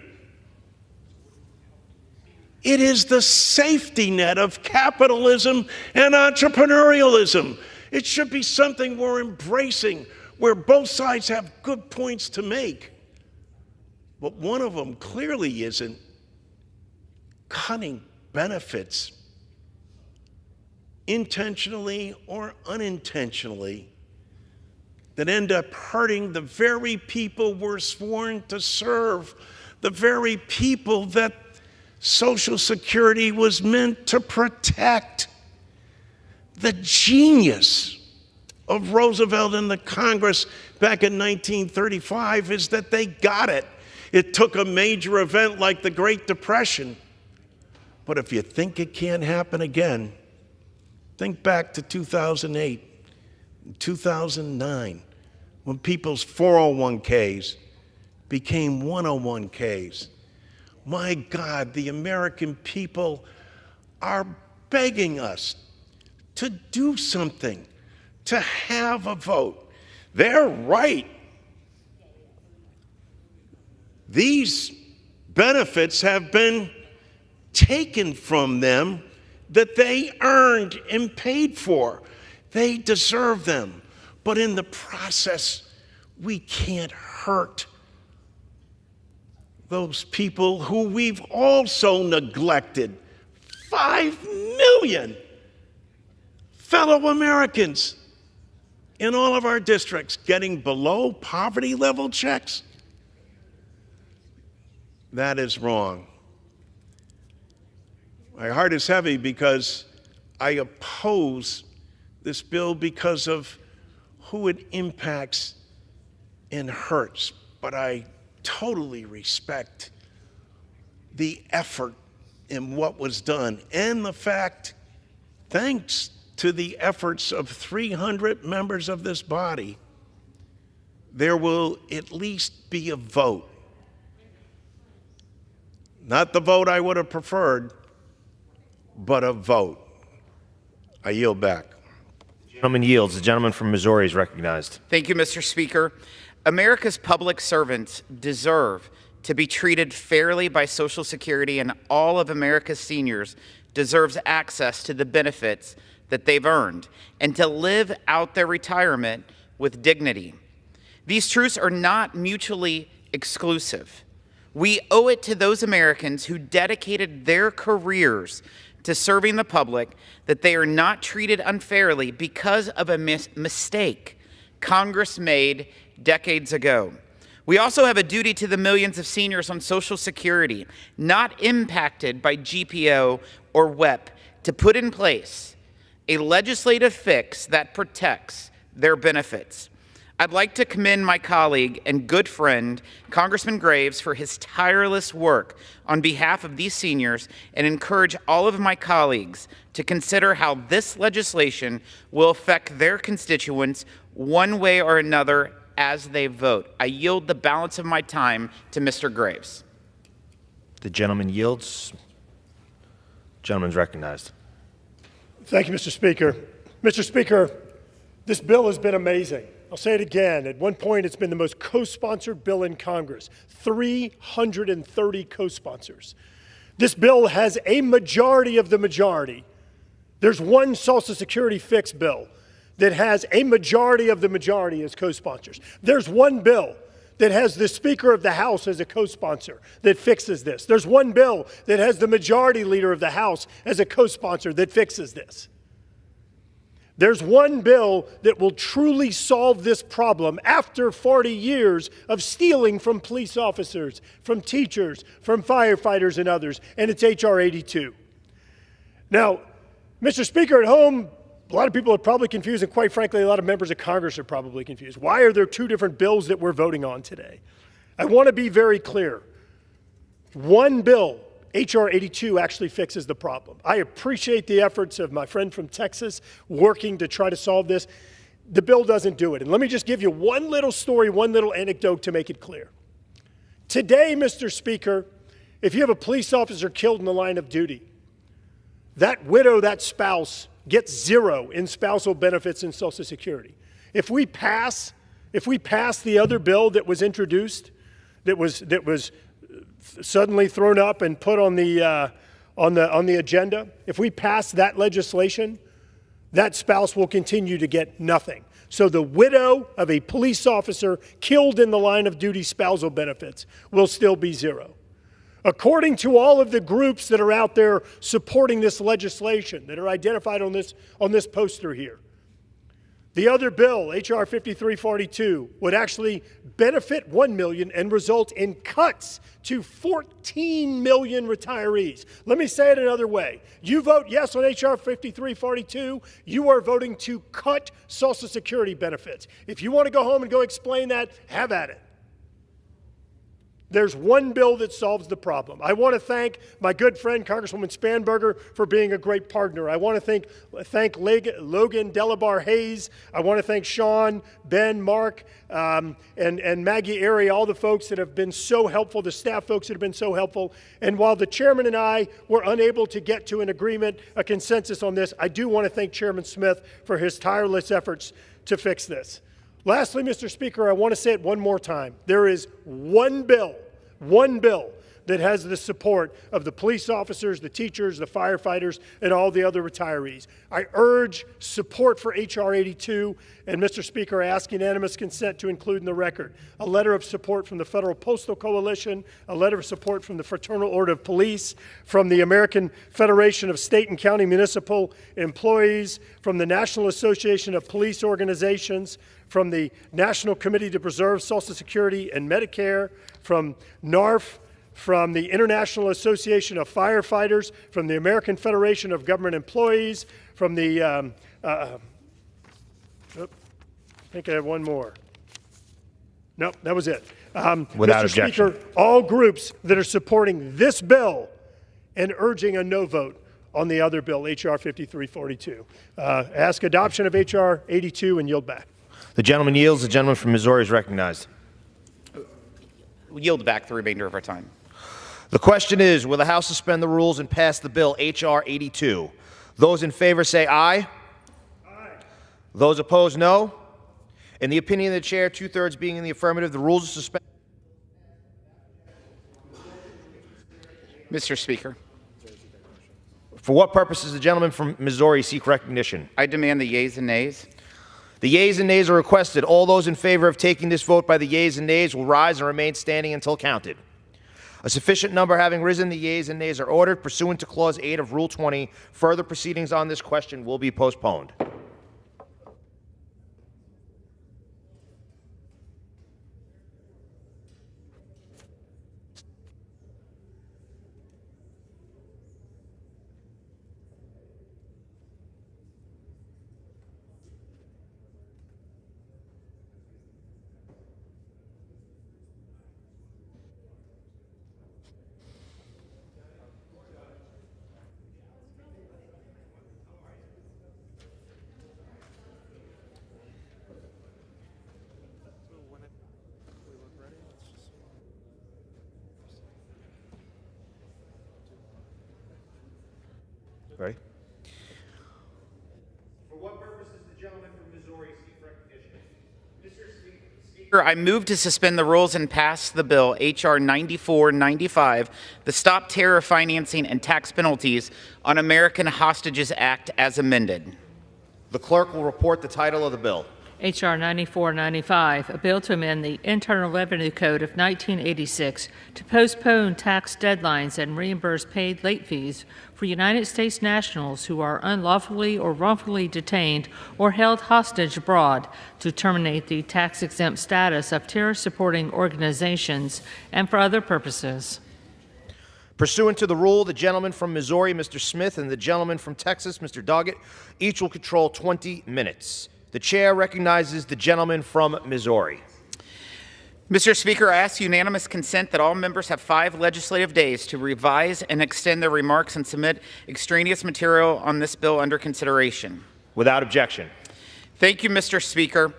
It is the safety net of capitalism and entrepreneurialism. It should be something we're embracing, where both sides have good points to make. But one of them clearly isn't cutting benefits intentionally or unintentionally that end up hurting the very people we're sworn to serve, the very people that Social Security was meant to protect. The genius of Roosevelt and the Congress back in 1935 is that they got it. It took a major event like the Great Depression. But if you think it can't happen again, think back to 2008, 2009, when people's 401ks became 101ks. My God, the American people are begging us to do something, to have a vote. They're right. These benefits have been taken from them that they earned and paid for. They deserve them. But in the process, we can't hurt those people who we've also neglected. 5 million fellow Americans in all of our districts getting below poverty level checks. That is wrong. My heart is heavy because I oppose this bill because of who it impacts and hurts, but I totally respect the effort in what was done and the fact, thanks to the efforts of 300 members of this body, there will at least be a vote. Not the vote I would have preferred, but a vote. I yield back. The gentleman yields. The gentleman from Missouri is recognized. Thank you, Mr. Speaker. America's public servants deserve to be treated fairly by Social Security, and all of America's seniors deserves access to the benefits that they've earned and to live out their retirement with dignity. These truths are not mutually exclusive. We owe it to those Americans who dedicated their careers to serving the public that they are not treated unfairly because of a mistake Congress made decades ago. We also have a duty to the millions of seniors on Social Security not impacted by GPO or WEP to put in place a legislative fix that protects their benefits. I'd like to commend my colleague and good friend, Congressman Graves, for his tireless work on behalf of these seniors and encourage all of my colleagues to consider how this legislation will affect their constituents one way or another as they vote. I yield the balance of my time to Mr. Graves. The gentleman yields. Gentleman's recognized. Thank you, Mr. Speaker. Mr. Speaker, this bill has been amazing. I'll say it again. At one point, it's been the most co-sponsored bill in Congress, 330 co-sponsors. This bill has a majority of the majority. There's one Social Security fix bill that has a majority of the majority as co-sponsors. There's one bill that has the Speaker of the House as a co-sponsor that fixes this. There's one bill that has the Majority Leader of the House as a co-sponsor that fixes this. There's one bill that will truly solve this problem after 40 years of stealing from police officers, from teachers, from firefighters and others, and it's H.R. 82. Now, Mr. Speaker, at home, a lot of people are probably confused, and quite frankly, a lot of members of Congress are probably confused. Why are there two different bills that we're voting on today? I want to be very clear. One bill, H.R. 82, actually fixes the problem. I appreciate the efforts of my friend from Texas working to try to solve this. The bill doesn't do it. And let me just give you one little story, one little anecdote to make it clear. Today, Mr. Speaker, if you have a police officer killed in the line of duty, that widow, that spouse, gets zero in spousal benefits and Social Security. If we pass the other bill that was introduced, that was suddenly thrown up and put on the agenda, if we pass that legislation, that spouse will continue to get nothing. So the widow of a police officer killed in the line of duty spousal benefits will still be zero. According to all of the groups that are out there supporting this legislation, that are identified on this poster here, the other bill, H.R. 5342, would actually benefit 1 million and result in cuts to 14 million retirees. Let me say it another way. You vote yes on H.R. 5342, you are voting to cut Social Security benefits. If you want to go home and go explain that, have at it. There's one bill that solves the problem. I want to thank my good friend, Congresswoman Spanberger, for being a great partner. I want to thank Logan Delabar Hayes. I want to thank Sean, Ben, Mark, and Maggie Airy, all the folks that have been so helpful, the staff folks that have been so helpful. And while the chairman and I were unable to get to an agreement, a consensus on this, I do want to thank Chairman Smith for his tireless efforts to fix this. Lastly, Mr. Speaker, I want to say it one more time. There is one bill that has the support of the police officers, the teachers, the firefighters, and all the other retirees. I urge support for H.R. 82, and Mr. Speaker, I ask unanimous consent to include in the record a letter of support from the Federal Postal Coalition, a letter of support from the Fraternal Order of Police, from the American Federation of State and County Municipal Employees, from the National Association of Police Organizations, from the National Committee to Preserve Social Security and Medicare, from NARF, from the International Association of Firefighters, from the American Federation of Government Employees, from the, I think I have one more. No, that was it. Without Mr. objection. Speaker, all groups that are supporting this bill and urging a no vote on the other bill, H.R. 5342. Ask adoption of H.R. 82 and yield back. The gentleman yields. The gentleman from Missouri is recognized. Yield back the remainder of our time. The question is, will the House suspend the rules and pass the bill H.R. 82? Those in favor say aye. Aye. Those opposed, no. In the opinion of the chair, two-thirds being in the affirmative, the rules are suspended. Mr. Speaker. For what purpose does the gentleman from Missouri seek recognition? I demand the yeas and nays. The yeas and nays are requested. All those in favor of taking this vote by the yeas and nays will rise and remain standing until counted. A sufficient number having risen, the yeas and nays are ordered. Pursuant to Clause 8 of Rule 20, further proceedings on this question will be postponed. Ready? what purpose does the gentleman from Missouri seek recognition? Mr. Speaker, I move to suspend the rules and pass the bill, H.R. 9495, the Stop Terror Financing and Tax Penalties on American Hostages Act as amended. The clerk will report the title of the bill. H.R. 9495, a bill to amend the Internal Revenue Code of 1986 to postpone tax deadlines and reimburse paid late fees for United States nationals who are unlawfully or wrongfully detained or held hostage abroad, to terminate the tax-exempt status of terror-supporting organizations, and for other purposes. Pursuant to the rule, the gentleman from Missouri, Mr. Smith, and the gentleman from Texas, Mr. Doggett, each will control 20 minutes. The chair recognizes the gentleman from Missouri. Mr. Speaker, I ask unanimous consent that all members have 5 legislative days to revise and extend their remarks and submit extraneous material on this bill under consideration. Without objection. Thank you, Mr. Speaker.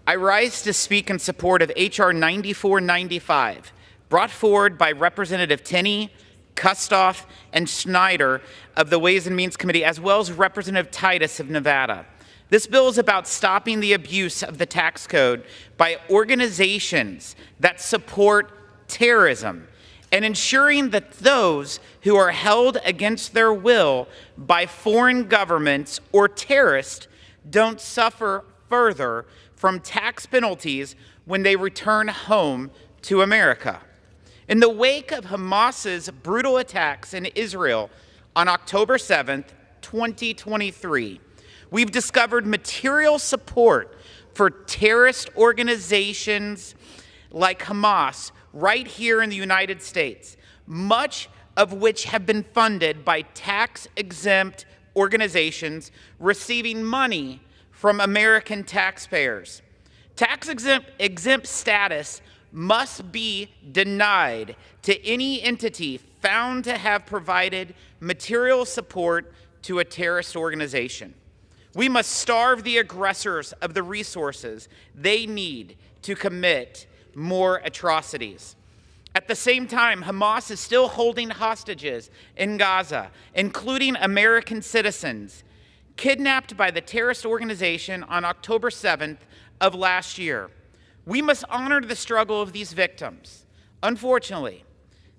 I rise to speak in support of H.R. 9495, brought forward by Representative Tenney, Kustoff, and Schneider of the Ways and Means Committee, as well as Representative Titus of Nevada. This bill is about stopping the abuse of the tax code by organizations that support terrorism and ensuring that those who are held against their will by foreign governments or terrorists don't suffer further from tax penalties when they return home to America. In the wake of Hamas's brutal attacks in Israel on October 7th, 2023, we've discovered material support for terrorist organizations like Hamas right here in the United States, much of which have been funded by tax-exempt organizations receiving money from American taxpayers. Tax-exempt status must be denied to any entity found to have provided material support to a terrorist organization. We must starve the aggressors of the resources they need to commit more atrocities. At the same time, Hamas is still holding hostages in Gaza, including American citizens, kidnapped by the terrorist organization on October 7th of last year. We must honor the struggle of these victims. Unfortunately,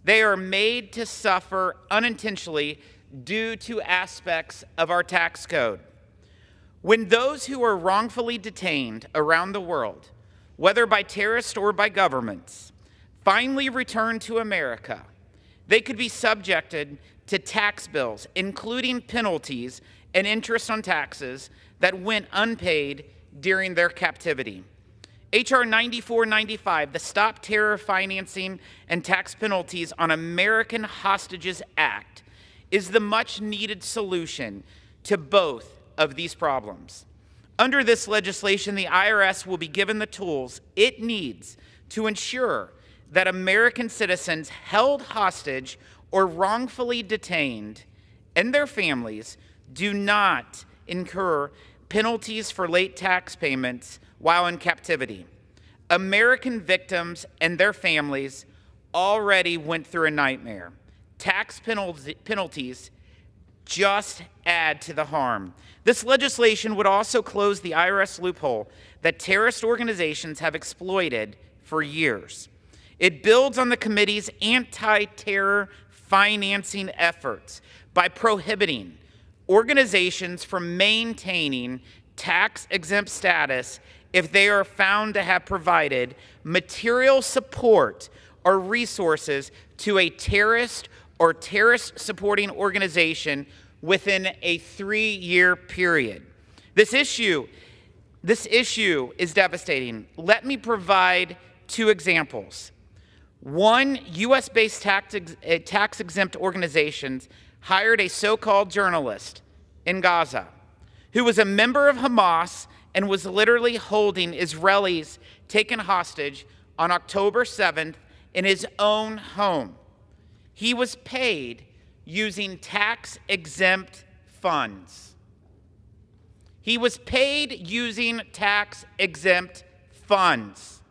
they are made to suffer unintentionally due to aspects of our tax code. When those who are wrongfully detained around the world, whether by terrorists or by governments, finally return to America, they could be subjected to tax bills, including penalties and interest on taxes that went unpaid during their captivity. H.R. 9495, the Stop Terror Financing and Tax Penalties on American Hostages Act, is the much-needed solution to both of these problems. Under this legislation, the IRS will be given the tools it needs to ensure that American citizens held hostage or wrongfully detained and their families do not incur penalties for late tax payments while in captivity. American victims and their families already went through a nightmare. Tax penalties just add to the harm. This legislation would also close the IRS loophole that terrorist organizations have exploited for years. It builds on the committee's anti-terror financing efforts by prohibiting organizations from maintaining tax-exempt status if they are found to have provided material support or resources to a terrorist or terrorist-supporting organization within a 3-year period. This issue is devastating. Let me provide 2 examples. One, U.S.-based tax-exempt organizations hired a so-called journalist in Gaza who was a member of Hamas and was literally holding Israelis taken hostage on October 7th in his own home. He was paid using tax-exempt funds. He was paid using tax-exempt funds.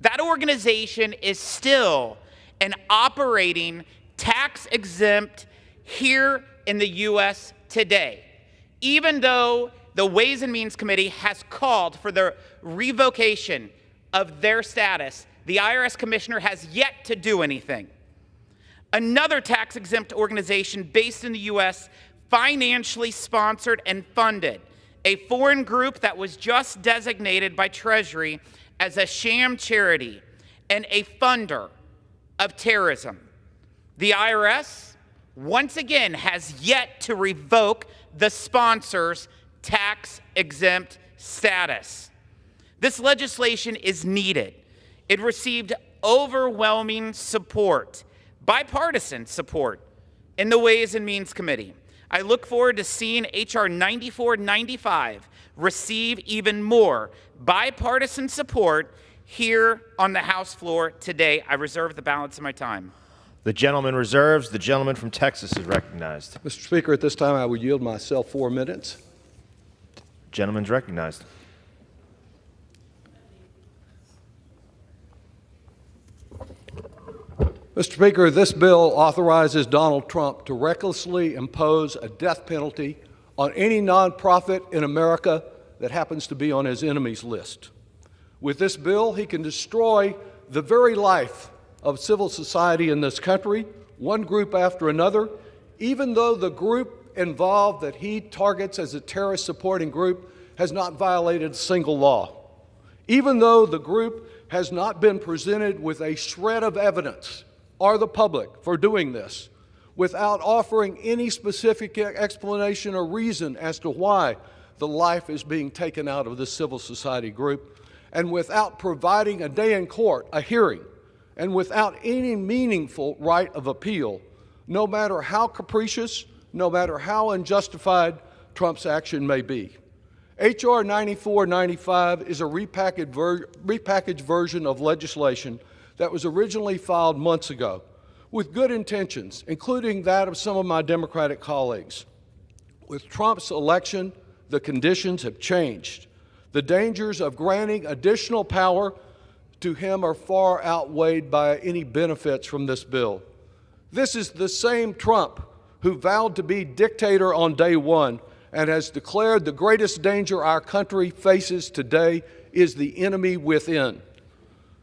That organization is still an operating tax-exempt here in the U.S. today, even though the Ways and Means Committee has called for the revocation of their status, the IRS commissioner has yet to do anything. Another tax-exempt organization based in the U.S. financially sponsored and funded a foreign group that was just designated by Treasury as a sham charity and a funder of terrorism. The IRS, once again, has yet to revoke the sponsor's tax-exempt status. This legislation is needed. It received overwhelming support, bipartisan support, in the Ways and Means Committee. I look forward to seeing H.R. 9495 receive even more bipartisan support here on the House floor today. I reserve the balance of my time. The gentleman reserves. The gentleman from Texas is recognized. Mr. Speaker, at this time I would yield myself 4 minutes. Gentleman's recognized. Mr. Speaker, this bill authorizes Donald Trump to recklessly impose a death penalty on any nonprofit in America that happens to be on his enemies list. With this bill, he can destroy the very life of civil society in this country, one group after another, even though the group involved that he targets as a terrorist supporting group has not violated a single law. Even though the group has not been presented with a shred of evidence or the public for doing this, without offering any specific explanation or reason as to why the life is being taken out of this civil society group, and without providing a day in court, a hearing, and without any meaningful right of appeal, no matter how capricious, no matter how unjustified Trump's action may be. H.R. 9495 is a repackaged version of legislation that was originally filed months ago with good intentions, including that of some of my Democratic colleagues. With Trump's election, the conditions have changed. The dangers of granting additional power to him are far outweighed by any benefits from this bill. This is the same Trump who vowed to be dictator on day one and has declared the greatest danger our country faces today is the enemy within.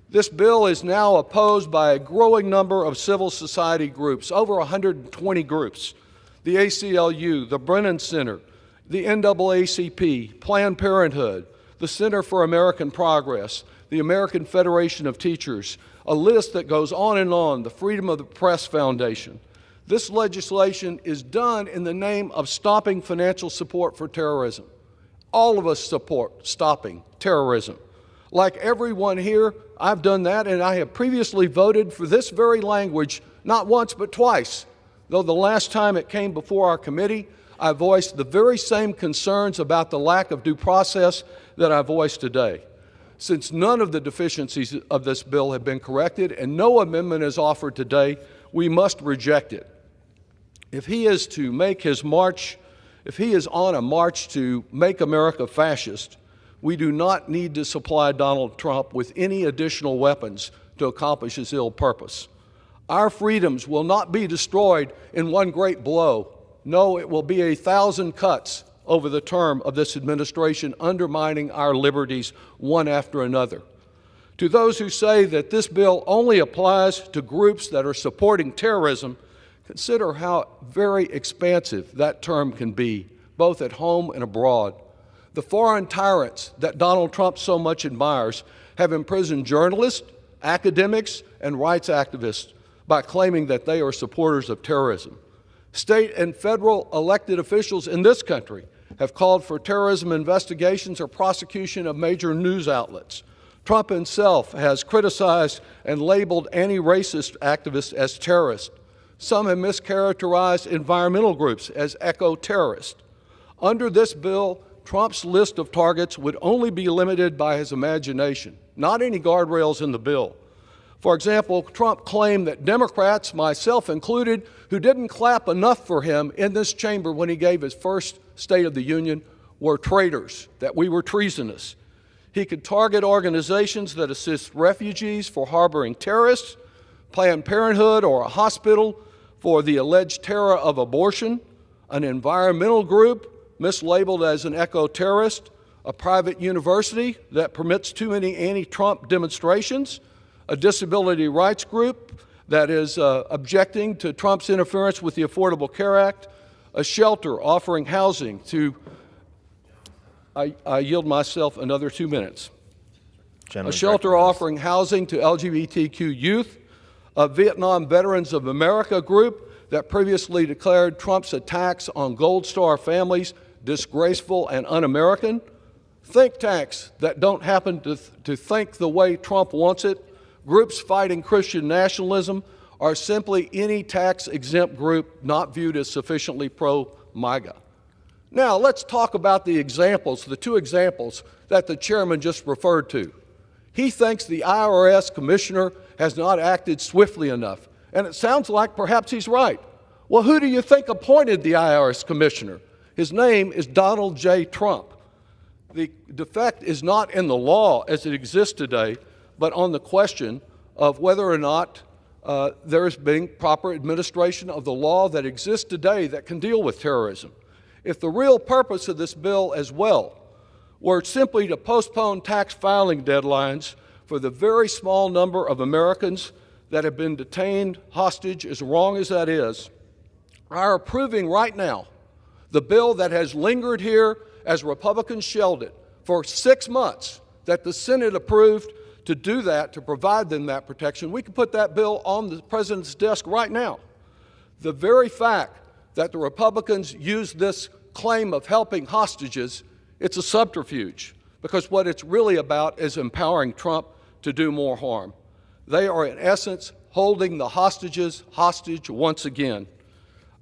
This bill is now opposed by a growing number of civil society groups, over 120 groups, the ACLU, the Brennan Center, the NAACP, Planned Parenthood, the Center for American Progress, the American Federation of Teachers, a list that goes on, the Freedom of the Press Foundation. This legislation is done in the name of stopping financial support for terrorism. All of us support stopping terrorism. Like everyone here, I've done that, and I have previously voted for this very language, not once but twice, though the last time it came before our committee, I voiced the very same concerns about the lack of due process that I voiced today. Since none of the deficiencies of this bill have been corrected and no amendment is offered today, we must reject it. If he is on a march to make America fascist, we do not need to supply Donald Trump with any additional weapons to accomplish his ill purpose. Our freedoms will not be destroyed in one great blow. No, it will be 1,000 cuts over the term of this administration, undermining our liberties one after another. To those who say that this bill only applies to groups that are supporting terrorism, consider how very expansive that term can be, both at home and abroad. The foreign tyrants that Donald Trump so much admires have imprisoned journalists, academics, and rights activists by claiming that they are supporters of terrorism. State and federal elected officials in this country have called for terrorism investigations or prosecution of major news outlets. Trump himself has criticized and labeled anti-racist activists as terrorists. Some have mischaracterized environmental groups as eco-terrorists. Under this bill, Trump's list of targets would only be limited by his imagination, not any guardrails in the bill. For example, Trump claimed that Democrats, myself included, who didn't clap enough for him in this chamber when he gave his first State of the Union, were traitors, that we were treasonous. He could target organizations that assist refugees for harboring terrorists, Planned Parenthood or a hospital for the alleged terror of abortion, an environmental group mislabeled as an eco-terrorist, a private university that permits too many anti-Trump demonstrations, a disability rights group that is objecting to Trump's interference with the Affordable Care Act, a shelter offering housing to, I yield myself another 2 minutes. A shelter offering housing to LGBTQ youth, a Vietnam Veterans of America group that previously declared Trump's attacks on Gold Star families disgraceful and un-American, think tanks that don't happen to think the way Trump wants it, groups fighting Christian nationalism, or simply any tax-exempt group not viewed as sufficiently pro-MAGA. Now, let's talk about the examples, the two examples that the chairman just referred to. He thinks the IRS commissioner has not acted swiftly enough, and it sounds like perhaps he's right. Well, who do you think appointed the IRS commissioner? His name is Donald J. Trump. The defect is not in the law as it exists today, but on the question of whether or not there is being proper administration of the law that exists today that can deal with terrorism. If the real purpose of this bill as well were simply to postpone tax filing deadlines for the very small number of Americans that have been detained hostage, as wrong as that is, are approving right now the bill that has lingered here as Republicans shelved it for 6 months, that the Senate approved to do that, to provide them that protection. We can put that bill on the president's desk right now. The very fact that the Republicans use this claim of helping hostages, it's a subterfuge, because what it's really about is empowering Trump to do more harm. They are, in essence, holding the hostages hostage once again.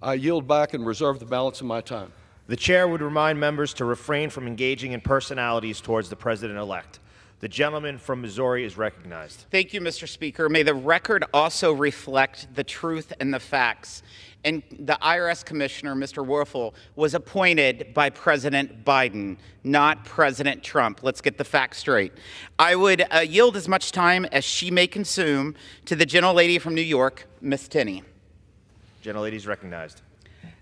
I yield back and reserve the balance of my time. The chair would remind members to refrain from engaging in personalities towards the president-elect. The gentleman from Missouri is recognized. Thank you, Mr. Speaker. May the record also reflect the truth and the facts. And the IRS Commissioner, Mr. Werfel, was appointed by President Biden, not President Trump. Let's get the facts straight. I would yield as much time as she may consume to the gentlelady from New York, Ms. Tinney. Gentlelady is recognized.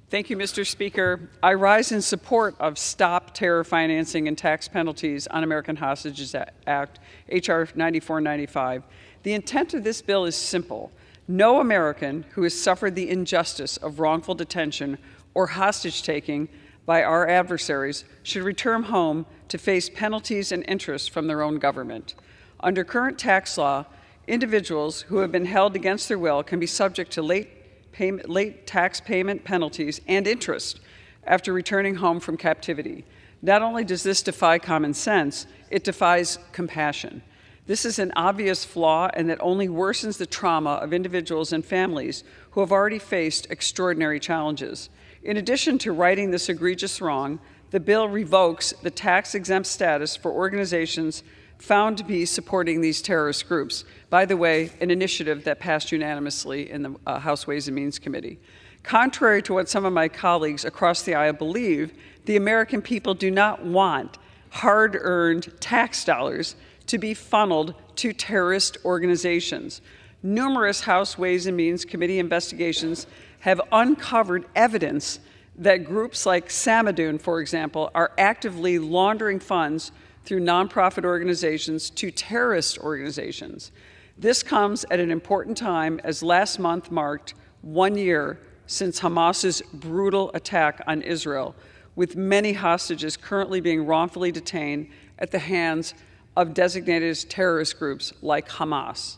Thank you, Mr. Speaker. I rise in support of Stop Terror Financing and Tax Penalties on American Hostages Act, H.R. 9495. The intent of this bill is simple. No American who has suffered the injustice of wrongful detention or hostage-taking by our adversaries should return home to face penalties and interest from their own government. Under current tax law, individuals who have been held against their will can be subject to late tax payment penalties and interest after returning home from captivity. Not only does this defy common sense, it defies compassion. This is an obvious flaw, and that only worsens the trauma of individuals and families who have already faced extraordinary challenges. In addition to righting this egregious wrong, the bill revokes the tax-exempt status for organizations found to be supporting these terrorist groups. By the way, an initiative that passed unanimously in the House Ways and Means Committee. Contrary to what some of my colleagues across the aisle believe, the American people do not want hard-earned tax dollars to be funneled to terrorist organizations. Numerous House Ways and Means Committee investigations have uncovered evidence that groups like Samadoun, for example, are actively laundering funds through nonprofit organizations to terrorist organizations. This comes at an important time, as last month marked 1 year since Hamas's brutal attack on Israel, with many hostages currently being wrongfully detained at the hands of designated terrorist groups like Hamas.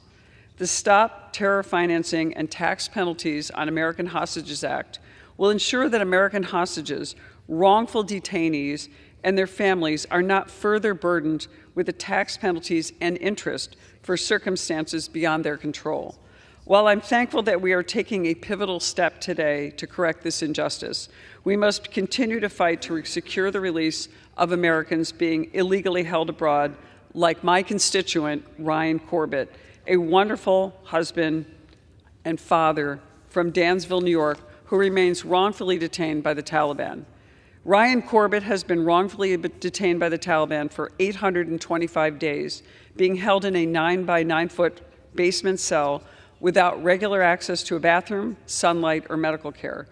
The Stop Terror Financing and Tax Penalties on American Hostages Act will ensure that American hostages, wrongful detainees, and their families are not further burdened with the tax penalties and interest for circumstances beyond their control. While I'm thankful that we are taking a pivotal step today to correct this injustice, we must continue to fight to secure the release of Americans being illegally held abroad, like my constituent, Ryan Corbett, a wonderful husband and father from Dansville, New York, who remains wrongfully detained by the Taliban. Ryan Corbett has been wrongfully detained by the Taliban for 825 days, being held in a 9-by-9-foot basement cell without regular access to a bathroom, sunlight, or medical care.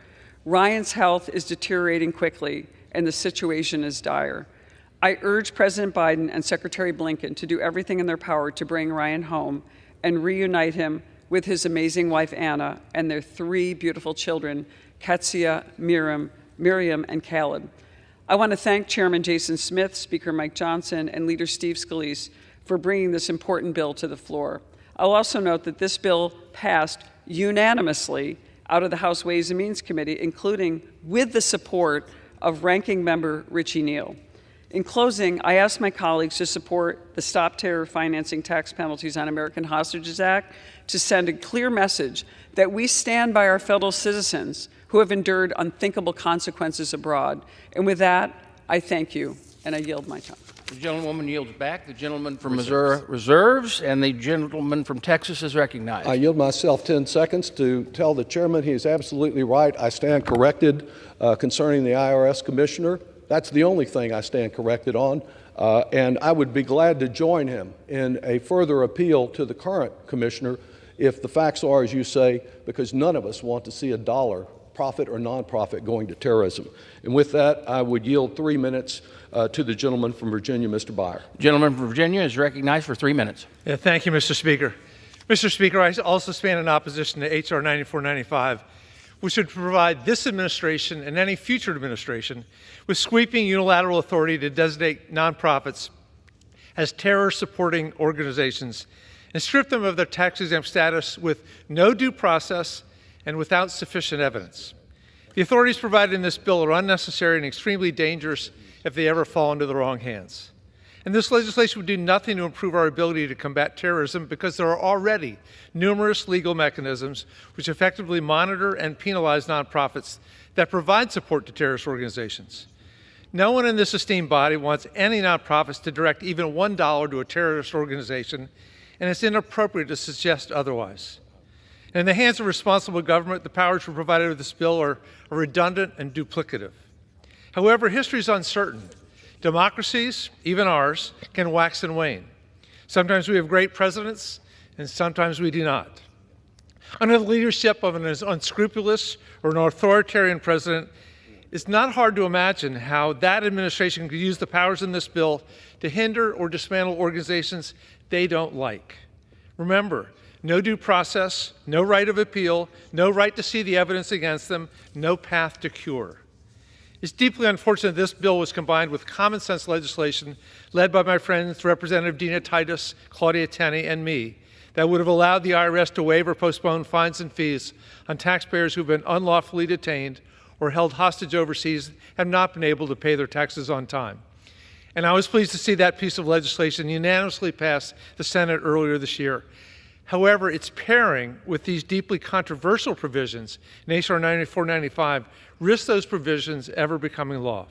Ryan's health is deteriorating quickly, and the situation is dire. I urge President Biden and Secretary Blinken to do everything in their power to bring Ryan home and reunite him with his amazing wife, Anna, and their 3 beautiful children, Katsia, Miriam, and Caleb. I want to thank Chairman Jason Smith, Speaker Mike Johnson, and Leader Steve Scalise for bringing this important bill to the floor. I'll also note that this bill passed unanimously out of the House Ways and Means Committee, including with the support of Ranking Member Richie Neal. In closing, I ask my colleagues to support the Stop Terror Financing Tax Penalties on American Hostages Act to send a clear message that we stand by our fellow citizens who have endured unthinkable consequences abroad. And with that, I thank you, and I yield my time. The gentlewoman yields back. The gentleman from Missouri reserves, and the gentleman from Texas is recognized. I yield myself 10 seconds to tell the chairman he is absolutely right. I stand corrected concerning the IRS commissioner. That's the only thing I stand corrected on, and I would be glad to join him in a further appeal to the current commissioner if the facts are as you say, because none of us want to see a dollar, profit or nonprofit, going to terrorism. And with that, I would yield 3 minutes to the gentleman from Virginia, Mr. Byer. The gentleman from Virginia is recognized for 3 minutes. Yeah, thank you, Mr. Speaker. Mr. Speaker, I also stand in opposition to H.R. 9495, which would provide this administration and any future administration with sweeping unilateral authority to designate nonprofits as terror-supporting organizations and strip them of their tax-exempt status with no due process and without sufficient evidence. The authorities provided in this bill are unnecessary and extremely dangerous if they ever fall into the wrong hands. And this legislation would do nothing to improve our ability to combat terrorism because there are already numerous legal mechanisms which effectively monitor and penalize nonprofits that provide support to terrorist organizations. No one in this esteemed body wants any nonprofits to direct even $1 to a terrorist organization, and it's inappropriate to suggest otherwise. And in the hands of responsible government, the powers provided with this bill are redundant and duplicative. However, history is uncertain. Democracies, even ours, can wax and wane. Sometimes we have great presidents, and sometimes we do not. Under the leadership of an unscrupulous or an authoritarian president, it's not hard to imagine how that administration could use the powers in this bill to hinder or dismantle organizations they don't like. Remember, no due process, no right of appeal, no right to see the evidence against them, no path to cure. It's deeply unfortunate this bill was combined with common sense legislation led by my friends Representative Dina Titus, Claudia Tenney, and me that would have allowed the IRS to waive or postpone fines and fees on taxpayers who have been unlawfully detained or held hostage overseas and have not been able to pay their taxes on time. And I was pleased to see that piece of legislation unanimously pass the Senate earlier this year. However, its pairing with these deeply controversial provisions in H.R. 9495 risks those provisions ever becoming law.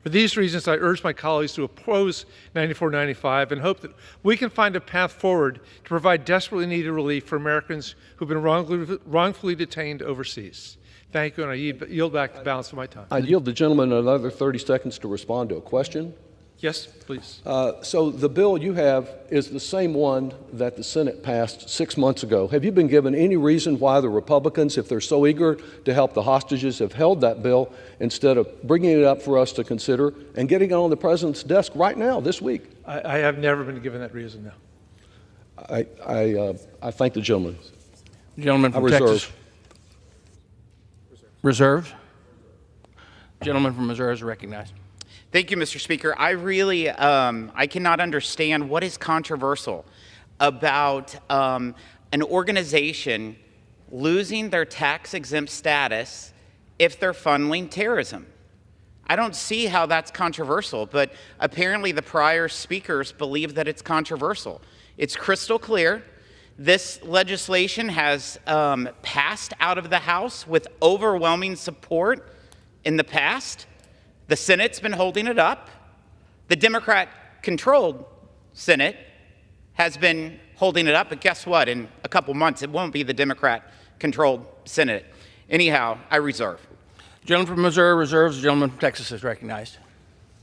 For these reasons, I urge my colleagues to oppose 9495 and hope that we can find a path forward to provide desperately needed relief for Americans who've been wrongfully detained overseas. Thank you, and I yield back the balance of my time. I yield the gentleman another 30 seconds to respond to a question. Yes, please. So the bill you have is the same one that the Senate passed 6 months ago. Have you been given any reason why the Republicans, if they're so eager to help the hostages, have held that bill instead of bringing it up for us to consider and getting it on the president's desk right now, this week? I have never been given that reason, no. I thank the gentleman. The gentleman from Texas. Reserved. Gentleman from Missouri is recognized. Thank you, Mr. Speaker. I really, I cannot understand what is controversial about an organization losing their tax-exempt status if they're funneling terrorism. I don't see how that's controversial, but apparently the prior speakers believe that it's controversial. It's crystal clear. This legislation has passed out of the House with overwhelming support in the past. The Senate's been holding it up. The Democrat-controlled Senate has been holding it up, but guess what? In a couple months, it won't be the Democrat-controlled Senate. Anyhow, I reserve. Gentleman from Missouri reserves. The gentleman from Texas is recognized.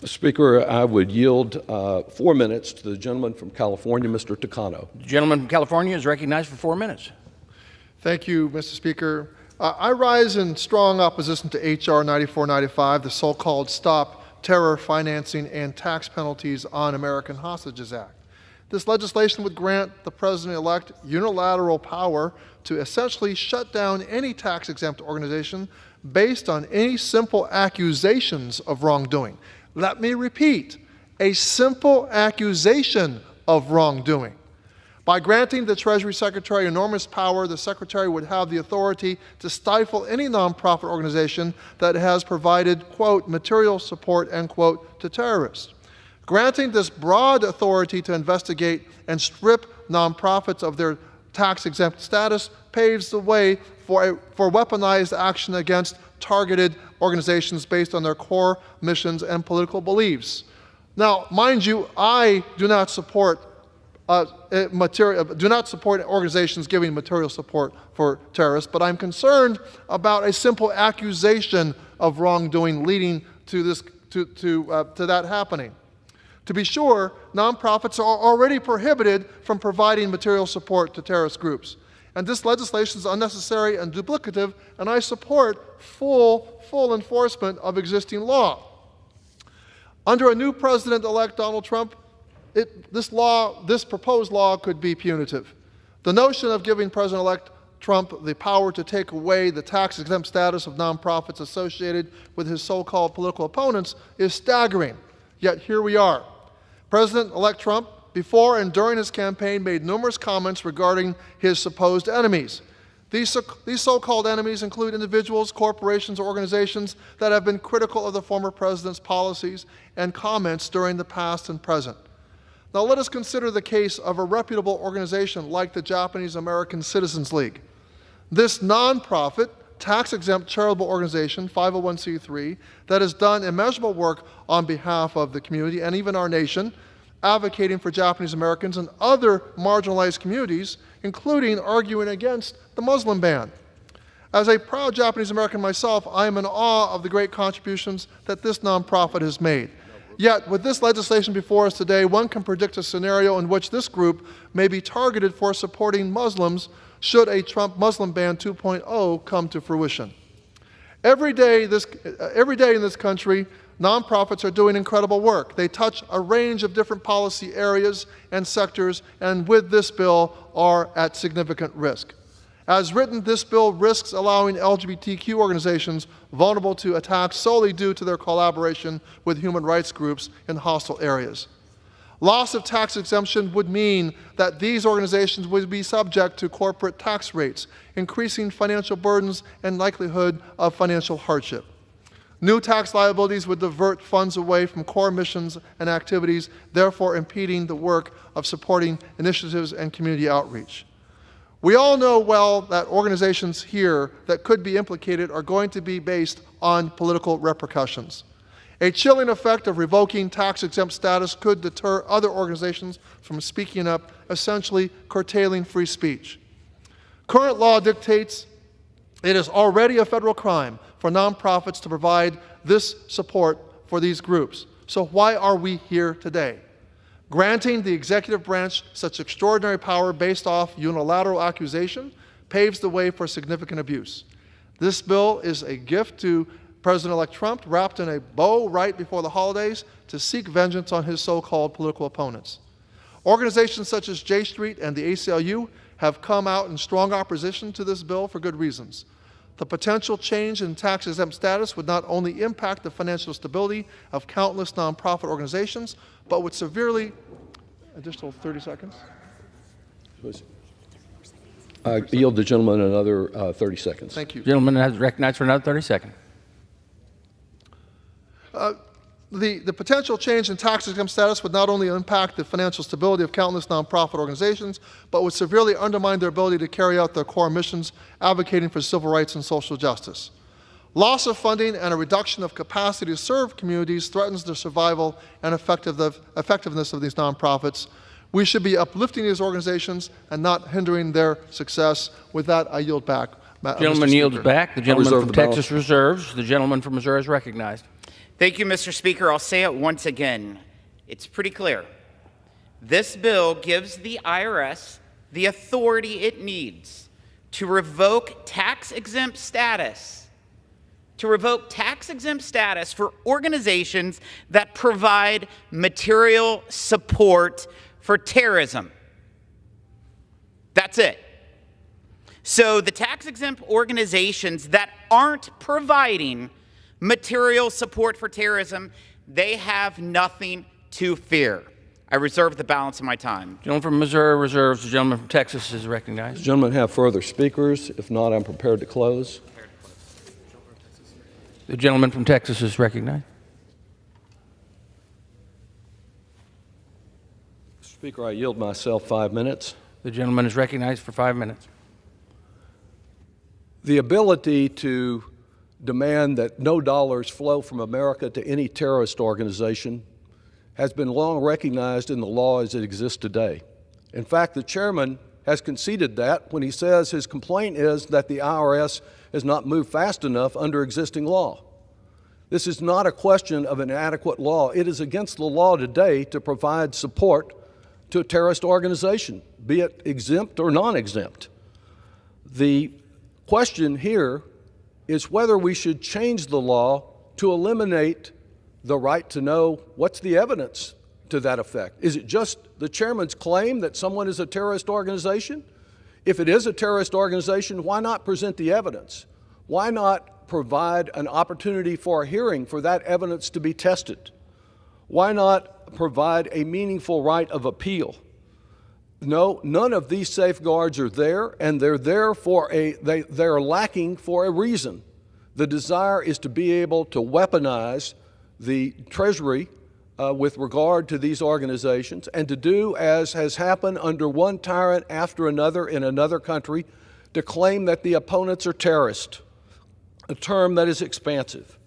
Mr. Speaker, I would yield 4 minutes to the gentleman from California, Mr. Takano. The gentleman from California is recognized for 4 minutes. Thank you, Mr. Speaker. I rise in strong opposition to H.R. 9495, the so-called Stop Terror Financing and Tax Penalties on American Hostages Act. This legislation would grant the president-elect unilateral power to essentially shut down any tax-exempt organization based on any simple accusations of wrongdoing. Let me repeat, a simple accusation of wrongdoing. By granting the Treasury Secretary enormous power, the Secretary would have the authority to stifle any nonprofit organization that has provided, quote, material support, end quote, to terrorists. Granting this broad authority to investigate and strip nonprofits of their tax-exempt status paves the way for weaponized action against targeted organizations based on their core missions and political beliefs. Now, mind you, I do not support organizations giving material support for terrorists, but I'm concerned about a simple accusation of wrongdoing leading to that happening. To be sure, nonprofits are already prohibited from providing material support to terrorist groups. And this legislation is unnecessary and duplicative, and I support full enforcement of existing law. Under a new president-elect Donald Trump, this proposed law could be punitive. The notion of giving President-elect Trump the power to take away the tax-exempt status of nonprofits associated with his so-called political opponents is staggering. Yet here we are. President-elect Trump, before and during his campaign, made numerous comments regarding his supposed enemies. These so-called enemies include individuals, corporations, or organizations that have been critical of the former president's policies and comments during the past and present. Now let us consider the case of a reputable organization like the Japanese American Citizens League. This nonprofit, tax-exempt charitable organization, 501c3, that has done immeasurable work on behalf of the community and even our nation, advocating for Japanese Americans and other marginalized communities, including arguing against the Muslim ban. As a proud Japanese American myself, I am in awe of the great contributions that this nonprofit has made. Yet, with this legislation before us today, one can predict a scenario in which this group may be targeted for supporting Muslims should a Trump Muslim ban 2.0 come to fruition. Every day in this country, nonprofits are doing incredible work. They touch a range of different policy areas and sectors, and with this bill are at significant risk. As written, this bill risks allowing LGBTQ organizations vulnerable to attacks solely due to their collaboration with human rights groups in hostile areas. Loss of tax exemption would mean that these organizations would be subject to corporate tax rates, increasing financial burdens and likelihood of financial hardship. New tax liabilities would divert funds away from core missions and activities, therefore impeding the work of supporting initiatives and community outreach. We all know well that organizations here that could be implicated are going to be based on political repercussions. A chilling effect of revoking tax-exempt status could deter other organizations from speaking up, essentially curtailing free speech. Current law dictates it is already a federal crime for nonprofits to provide this support for these groups. So why are we here today? Granting the executive branch such extraordinary power based off unilateral accusation paves the way for significant abuse. This bill is a gift to President-elect Trump, wrapped in a bow right before the holidays to seek vengeance on his so-called political opponents. Organizations such as J Street and the ACLU have come out in strong opposition to this bill for good reasons. The potential change in tax-exempt status would not only impact the financial stability of countless nonprofit organizations, but would severely, additional 30 seconds? I yield the gentleman another 30 seconds. Thank you. Gentleman has recognized for another 30 seconds. The potential change in tax-exempt status would not only impact the financial stability of countless nonprofit organizations, but would severely undermine their ability to carry out their core missions advocating for civil rights and social justice. Loss of funding and a reduction of capacity to serve communities threatens the survival and effectiveness of these nonprofits. We should be uplifting these organizations and not hindering their success. With that, I yield back. Gentleman yields back. The gentleman from Texas reserves. The gentleman from Missouri is recognized. Thank you, Mr. Speaker. I'll say it once again. It's pretty clear. This bill gives the IRS the authority it needs to revoke tax-exempt status for organizations that provide material support for terrorism. That's it. So the tax-exempt organizations that aren't providing material support for terrorism, they have nothing to fear. I reserve the balance of my time. Gentleman from Missouri reserves. The gentleman from Texas is recognized. Does gentlemen have further speakers? If not, I'm prepared to close. The gentleman from Texas is recognized. Mr. Speaker, I yield myself 5 minutes. The gentleman is recognized for 5 minutes. The ability to demand that no dollars flow from America to any terrorist organization has been long recognized in the law as it exists today. In fact, the chairman has conceded that when he says his complaint is that the IRS has not moved fast enough under existing law. This is not a question of an inadequate law. It is against the law today to provide support to a terrorist organization, be it exempt or non-exempt. The question here is whether we should change the law to eliminate the right to know what's the evidence to that effect. Is it just the chairman's claim that someone is a terrorist organization? If it is a terrorist organization, why not present the evidence? Why not provide an opportunity for a hearing for that evidence to be tested? Why not provide a meaningful right of appeal? No, none of these safeguards are there, and they're there for they're lacking for a reason. The desire is to be able to weaponize the Treasury with regard to these organizations and to do as has happened under one tyrant after another in another country, to claim that the opponents are terrorists, a term that is expansive.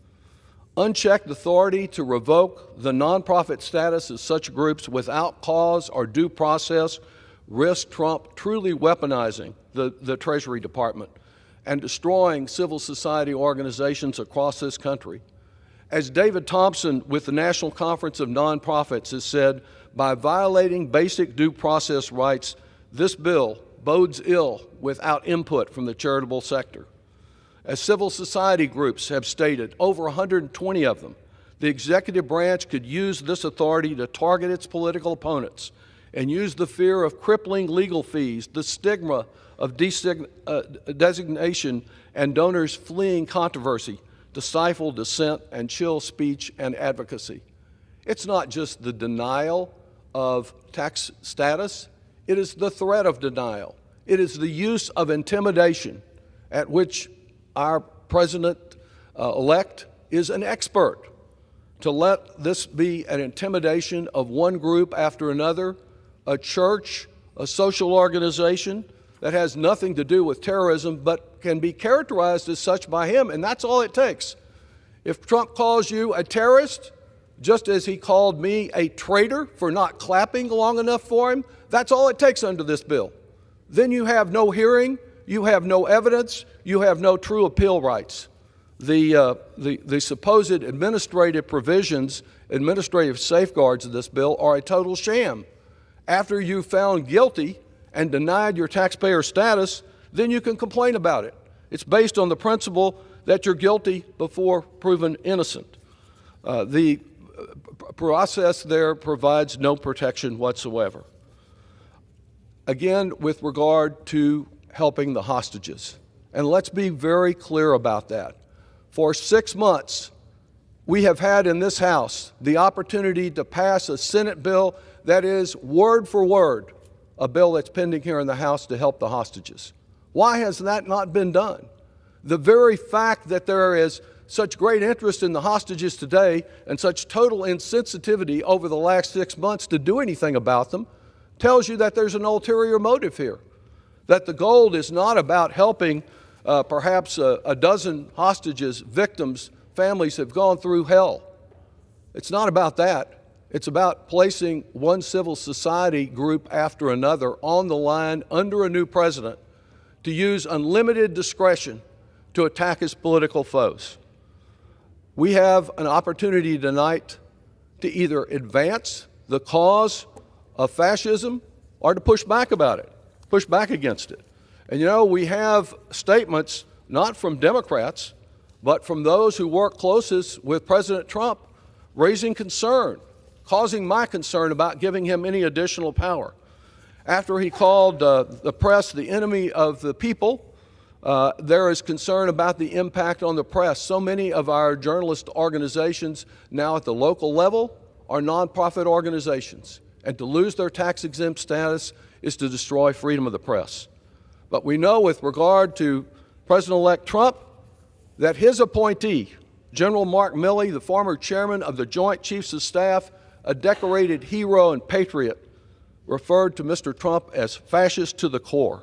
Unchecked authority to revoke the nonprofit status of such groups without cause or due process risk Trump truly weaponizing the Treasury Department and destroying civil society organizations across this country. As David Thompson with the National Conference of Nonprofits has said, by violating basic due process rights, this bill bodes ill without input from the charitable sector. As civil society groups have stated, over 120 of them, the executive branch could use this authority to target its political opponents and use the fear of crippling legal fees, the stigma of designation, and donors fleeing controversy to stifle dissent and chill speech and advocacy. It's not just the denial of tax status, it is the threat of denial. It is the use of intimidation at which our president-elect is an expert, to let this be an intimidation of one group after another, a church, a social organization that has nothing to do with terrorism but can be characterized as such by him, and that's all it takes. If Trump calls you a terrorist, just as he called me a traitor for not clapping long enough for him, that's all it takes under this bill. Then you have no hearing, you have no evidence, you have no true appeal rights. The supposed administrative provisions, administrative safeguards of this bill are a total sham. After you've found guilty and denied your taxpayer status, then you can complain about it. It's based on the principle that you're guilty before proven innocent. The process there provides no protection whatsoever. Again, with regard to helping the hostages, and let's be very clear about that. For 6 months, we have had in this House the opportunity to pass a Senate bill that is word for word a bill that's pending here in the House to help the hostages. Why has that not been done? The very fact that there is such great interest in the hostages today and such total insensitivity over the last 6 months to do anything about them tells you that there's an ulterior motive here, that the goal is not about helping perhaps a dozen hostages, victims, families have gone through hell. It's not about that. It's about placing one civil society group after another on the line under a new president to use unlimited discretion to attack his political foes. We have an opportunity tonight to either advance the cause of fascism or to push back about it, push back against it. And you know, we have statements not from Democrats, but from those who work closest with President Trump, raising concern, causing my concern about giving him any additional power. After he called the press the enemy of the people, there is concern about the impact on the press. So many of our journalist organizations now at the local level are nonprofit organizations, and to lose their tax-exempt status is to destroy freedom of the press. But we know with regard to President-elect Trump that his appointee, General Mark Milley, the former chairman of the Joint Chiefs of Staff, a decorated hero and patriot, referred to Mr. Trump as fascist to the core.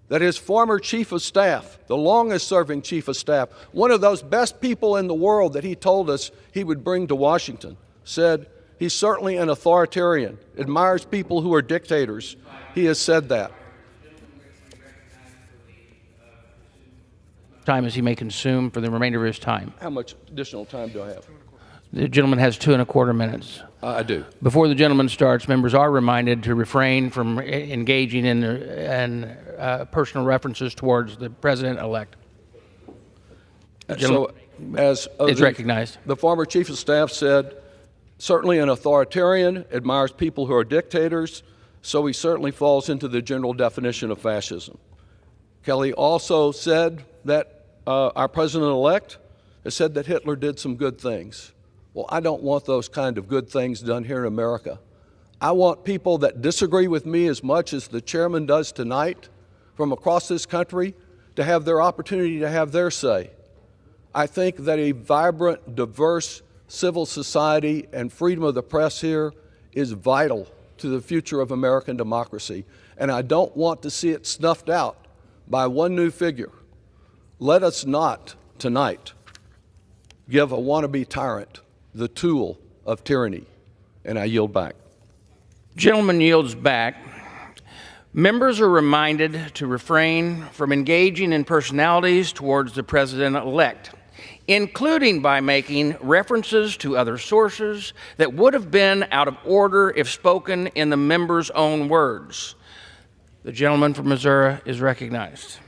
That his former chief of staff, the longest-serving chief of staff, one of those best people in the world that he told us he would bring to Washington, said he's certainly an authoritarian, admires people who are dictators. He has said that. Time as he may consume for the remainder of his time. How much additional time do I have? The gentleman has 2¼ minutes. I do. Before the gentleman starts, members are reminded to refrain from engaging in personal references towards the president-elect. So, as is recognized. The former chief of staff said, certainly an authoritarian, admires people who are dictators, so he certainly falls into the general definition of fascism. Kelly also said that our president-elect has said that Hitler did some good things. Well, I don't want those kind of good things done here in America. I want people that disagree with me as much as the chairman does tonight from across this country to have their opportunity to have their say. I think that a vibrant, diverse civil society and freedom of the press here is vital to the future of American democracy, and I don't want to see it snuffed out by one new figure. Let us not, tonight, give a wannabe tyrant the tool of tyranny. And I yield back. Gentleman yields back. Members are reminded to refrain from engaging in personalities towards the president-elect, including by making references to other sources that would have been out of order if spoken in the member's own words. The gentleman from Missouri is recognized.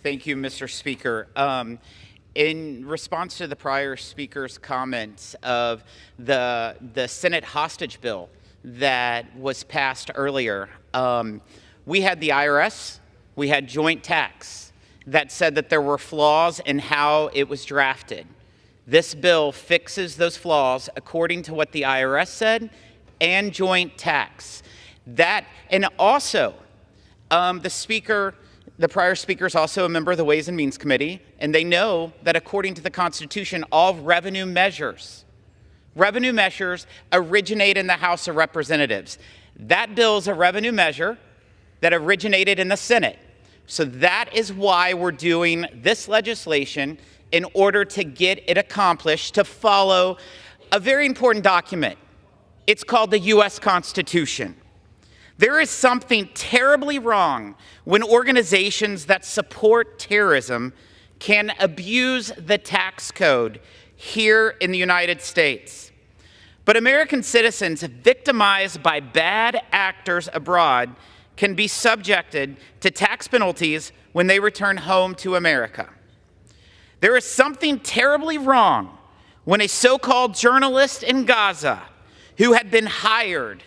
Thank you, Mr. Speaker. In response to the prior speaker's comments of the Senate hostage bill that was passed earlier, we had the IRS, we had joint tax that said that there were flaws in how it was drafted. This bill fixes those flaws according to what the IRS said and joint tax. And also, the prior speaker is also a member of the Ways and Means Committee, and they know that according to the Constitution, all revenue measures originate in the House of Representatives. That bill is a revenue measure that originated in the Senate. So that is why we're doing this legislation, in order to get it accomplished, to follow a very important document. It's called the U.S. Constitution. There is something terribly wrong when organizations that support terrorism can abuse the tax code here in the United States. But American citizens victimized by bad actors abroad can be subjected to tax penalties when they return home to America. There is something terribly wrong when a so-called journalist in Gaza who had been hired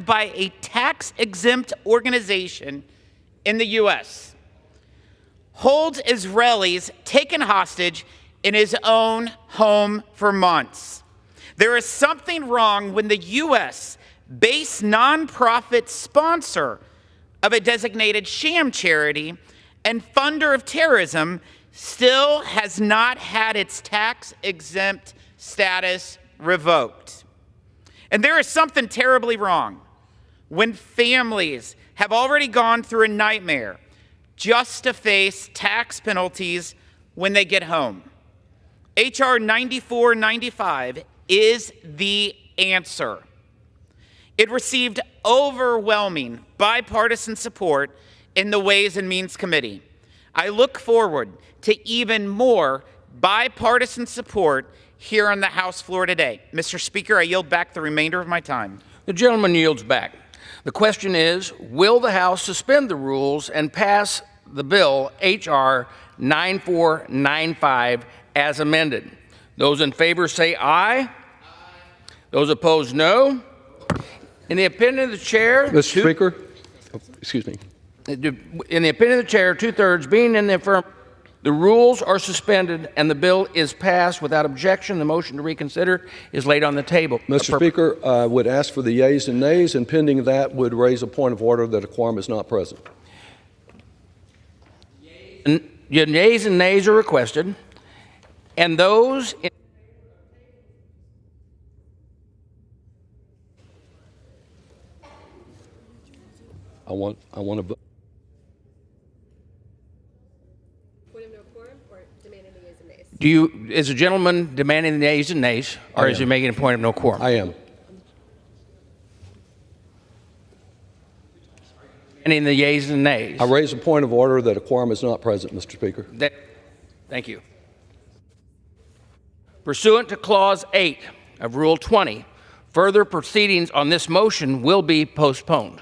by a tax-exempt organization in the U.S., holds Israelis taken hostage in his own home for months. There is something wrong when the U.S.-based nonprofit sponsor of a designated sham charity and funder of terrorism still has not had its tax-exempt status revoked. And there is something terribly wrong when families have already gone through a nightmare just to face tax penalties when they get home. H.R. 9495 is the answer. It received overwhelming bipartisan support in the Ways and Means Committee. I look forward to even more bipartisan support here on the House floor today. Mr. Speaker, I yield back the remainder of my time. The gentleman yields back. The question is, will the House suspend the rules and pass the bill H.R. 9495 as amended? Those in favor say aye. Those opposed, no. In the opinion of the chair... Mr. Speaker, excuse me. In the opinion of the chair, 2/3 being in the affirmative, the rules are suspended and the bill is passed without objection. The motion to reconsider is laid on the table. Mr. Speaker, I would ask for the yeas and nays, and pending that would raise a point of order that a quorum is not present. Yeas and nays are requested, and those... I want to vote. Is the gentleman demanding the yeas and nays, or is he making a point of no quorum? I am. Demanding the yeas and nays. I raise a point of order that a quorum is not present, Mr. Speaker. Thank you. Pursuant to Clause 8 of Rule 20, further proceedings on this motion will be postponed.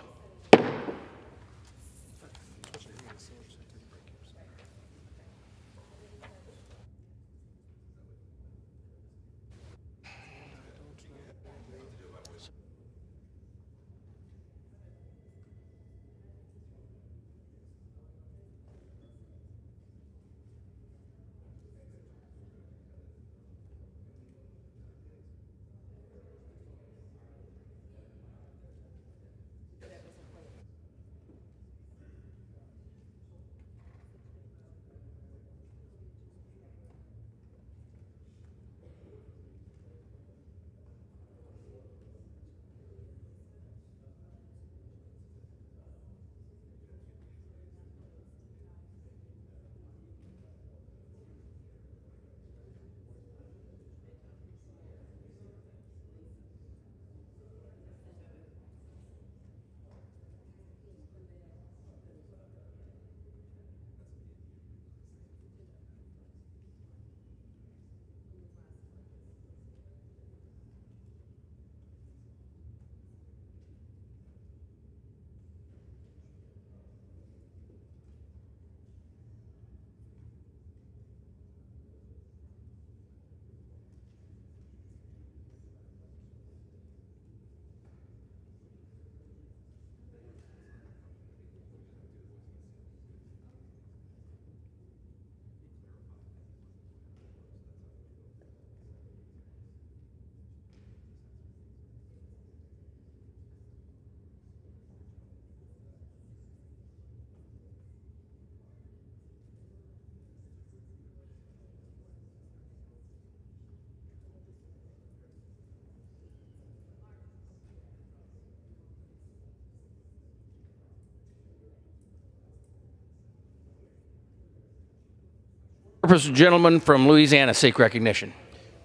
The gentleman from Louisiana seek recognition.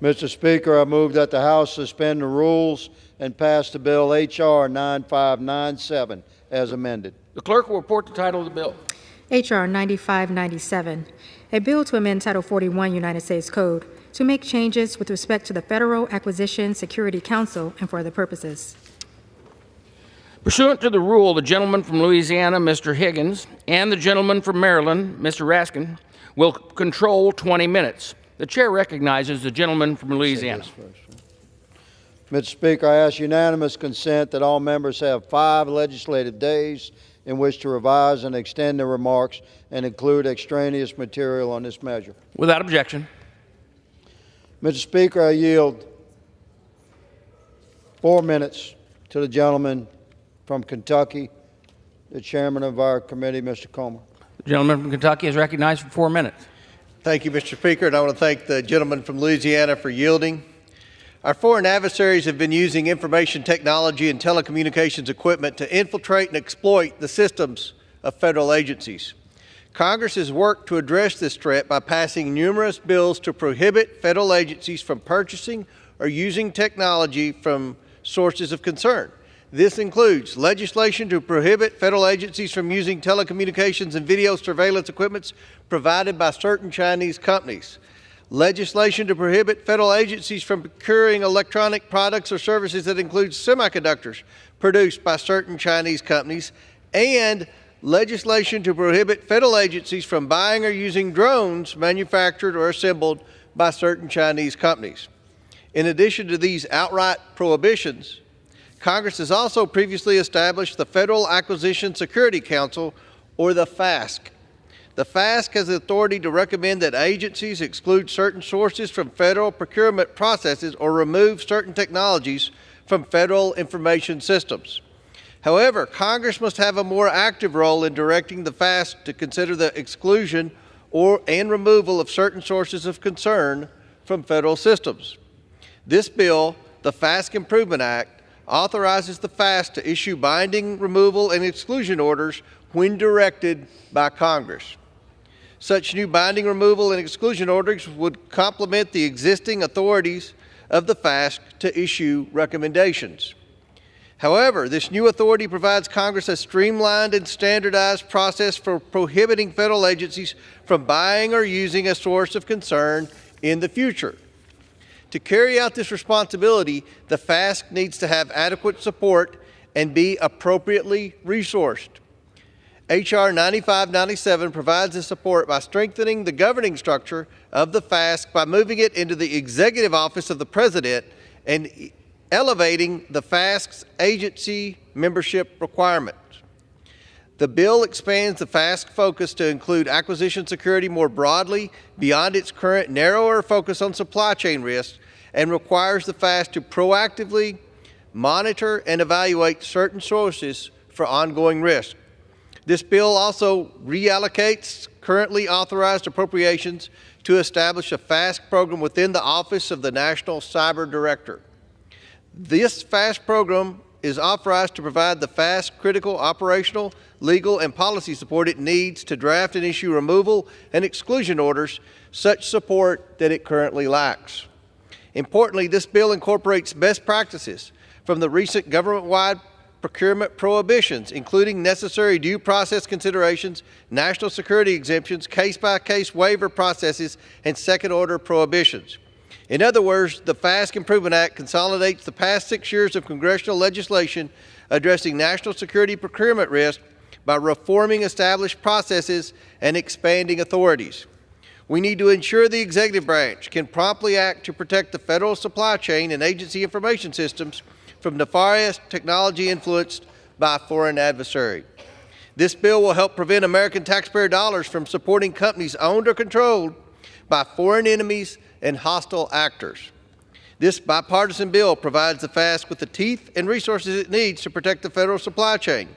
Mr. Speaker, I move that the House suspend the rules and pass the bill H.R. 9597 as amended. The clerk will report the title of the bill. H.R. 9597, a bill to amend Title 41 United States Code to make changes with respect to the Federal Acquisition Security Council and for other purposes. Pursuant to the rule, the gentleman from Louisiana, Mr. Higgins, and the gentleman from Maryland, Mr. Raskin, will control 20 minutes. The chair recognizes the gentleman from Louisiana. Mr. Speaker, I ask unanimous consent that all members have 5 legislative days in which to revise and extend their remarks and include extraneous material on this measure. Without objection. Mr. Speaker, I yield 4 minutes to the gentleman from Kentucky, the chairman of our committee, Mr. Comer. The gentleman from Kentucky is recognized for 4 minutes. Thank you, Mr. Speaker, and I want to thank the gentleman from Louisiana for yielding. Our foreign adversaries have been using information technology and telecommunications equipment to infiltrate and exploit the systems of federal agencies. Congress has worked to address this threat by passing numerous bills to prohibit federal agencies from purchasing or using technology from sources of concern. This includes legislation to prohibit federal agencies from using telecommunications and video surveillance equipment provided by certain Chinese companies, legislation to prohibit federal agencies from procuring electronic products or services that include semiconductors produced by certain Chinese companies, and legislation to prohibit federal agencies from buying or using drones manufactured or assembled by certain Chinese companies. In addition to these outright prohibitions, Congress has also previously established the Federal Acquisition Security Council, or the FASC. The FASC has the authority to recommend that agencies exclude certain sources from federal procurement processes or remove certain technologies from federal information systems. However, Congress must have a more active role in directing the FASC to consider the exclusion and removal of certain sources of concern from federal systems. This bill, the FASC Improvement Act, authorizes the FASC to issue binding removal and exclusion orders when directed by Congress. Such new binding removal and exclusion orders would complement the existing authorities of the FASC to issue recommendations. However, this new authority provides Congress a streamlined and standardized process for prohibiting federal agencies from buying or using a source of concern in the future. To carry out this responsibility, the FASC needs to have adequate support and be appropriately resourced. H.R. 9597 provides this support by strengthening the governing structure of the FASC by moving it into the Executive Office of the President and elevating the FASC's agency membership requirements. The bill expands the FASC focus to include acquisition security more broadly beyond its current narrower focus on supply chain risks, and requires the FASC to proactively monitor and evaluate certain sources for ongoing risk. This bill also reallocates currently authorized appropriations to establish a FASC program within the Office of the National Cyber Director. This FASC program is authorized to provide the FASC critical operational, legal, and policy support it needs to draft and issue removal and exclusion orders, such support that it currently lacks. Importantly, this bill incorporates best practices from the recent government-wide procurement prohibitions, including necessary due process considerations, national security exemptions, case-by-case waiver processes, and second-order prohibitions. In other words, the FASC Improvement Act consolidates the past 6 years of congressional legislation addressing national security procurement risk by reforming established processes and expanding authorities. We need to ensure the executive branch can promptly act to protect the federal supply chain and agency information systems from nefarious technology influenced by a foreign adversary. This bill will help prevent American taxpayer dollars from supporting companies owned or controlled by foreign enemies and hostile actors. This bipartisan bill provides the FASC with the teeth and resources it needs to protect the federal supply chain.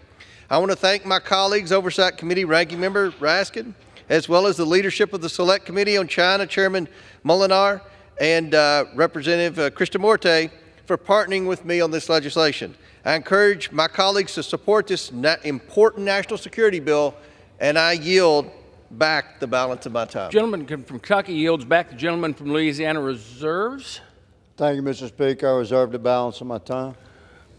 I want to thank my colleagues, Oversight Committee Ranking Member Raskin, as well as the leadership of the Select Committee on China, Chairman Molinar, and Representative Krishnamurti, for partnering with me on this legislation. I encourage my colleagues to support this important national security bill, and I yield back the balance of my time. Gentleman from Kentucky yields back. The gentleman from Louisiana reserves. Thank you, Mr. Speaker. I reserve the balance of my time.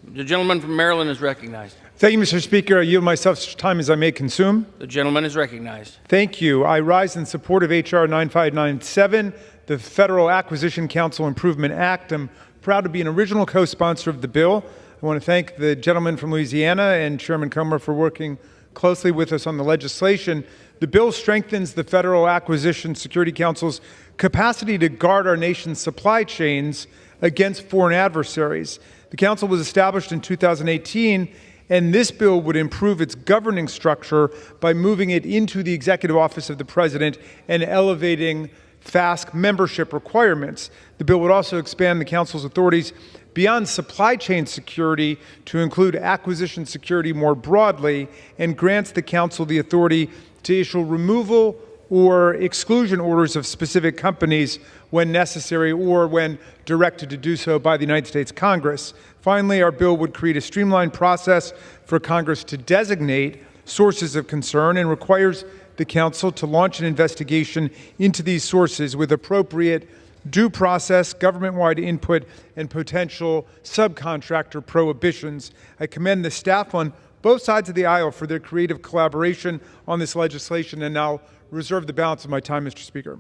The gentleman from Maryland is recognized. Thank you, Mr. Speaker. I yield myself such time as I may consume. The gentleman is recognized. Thank you. I rise in support of H.R. 9597, the Federal Acquisition Council Improvement Act. I'm proud to be an original co-sponsor of the bill. I want to thank the gentleman from Louisiana and Chairman Comer for working closely with us on the legislation. The bill strengthens the Federal Acquisition Security Council's capacity to guard our nation's supply chains against foreign adversaries. The council was established in 2018, and this bill would improve its governing structure by moving it into the Executive Office of the President and elevating FASC membership requirements. The bill would also expand the council's authorities beyond supply chain security to include acquisition security more broadly, and grants the council the authority to issue removal or exclusion orders of specific companies when necessary or when directed to do so by the United States Congress. Finally, our bill would create a streamlined process for Congress to designate sources of concern and requires the council to launch an investigation into these sources with appropriate due process, government-wide input, and potential subcontractor prohibitions. I commend the staff on both sides of the aisle for their creative collaboration on this legislation, and now reserve the balance of my time, Mr. Speaker.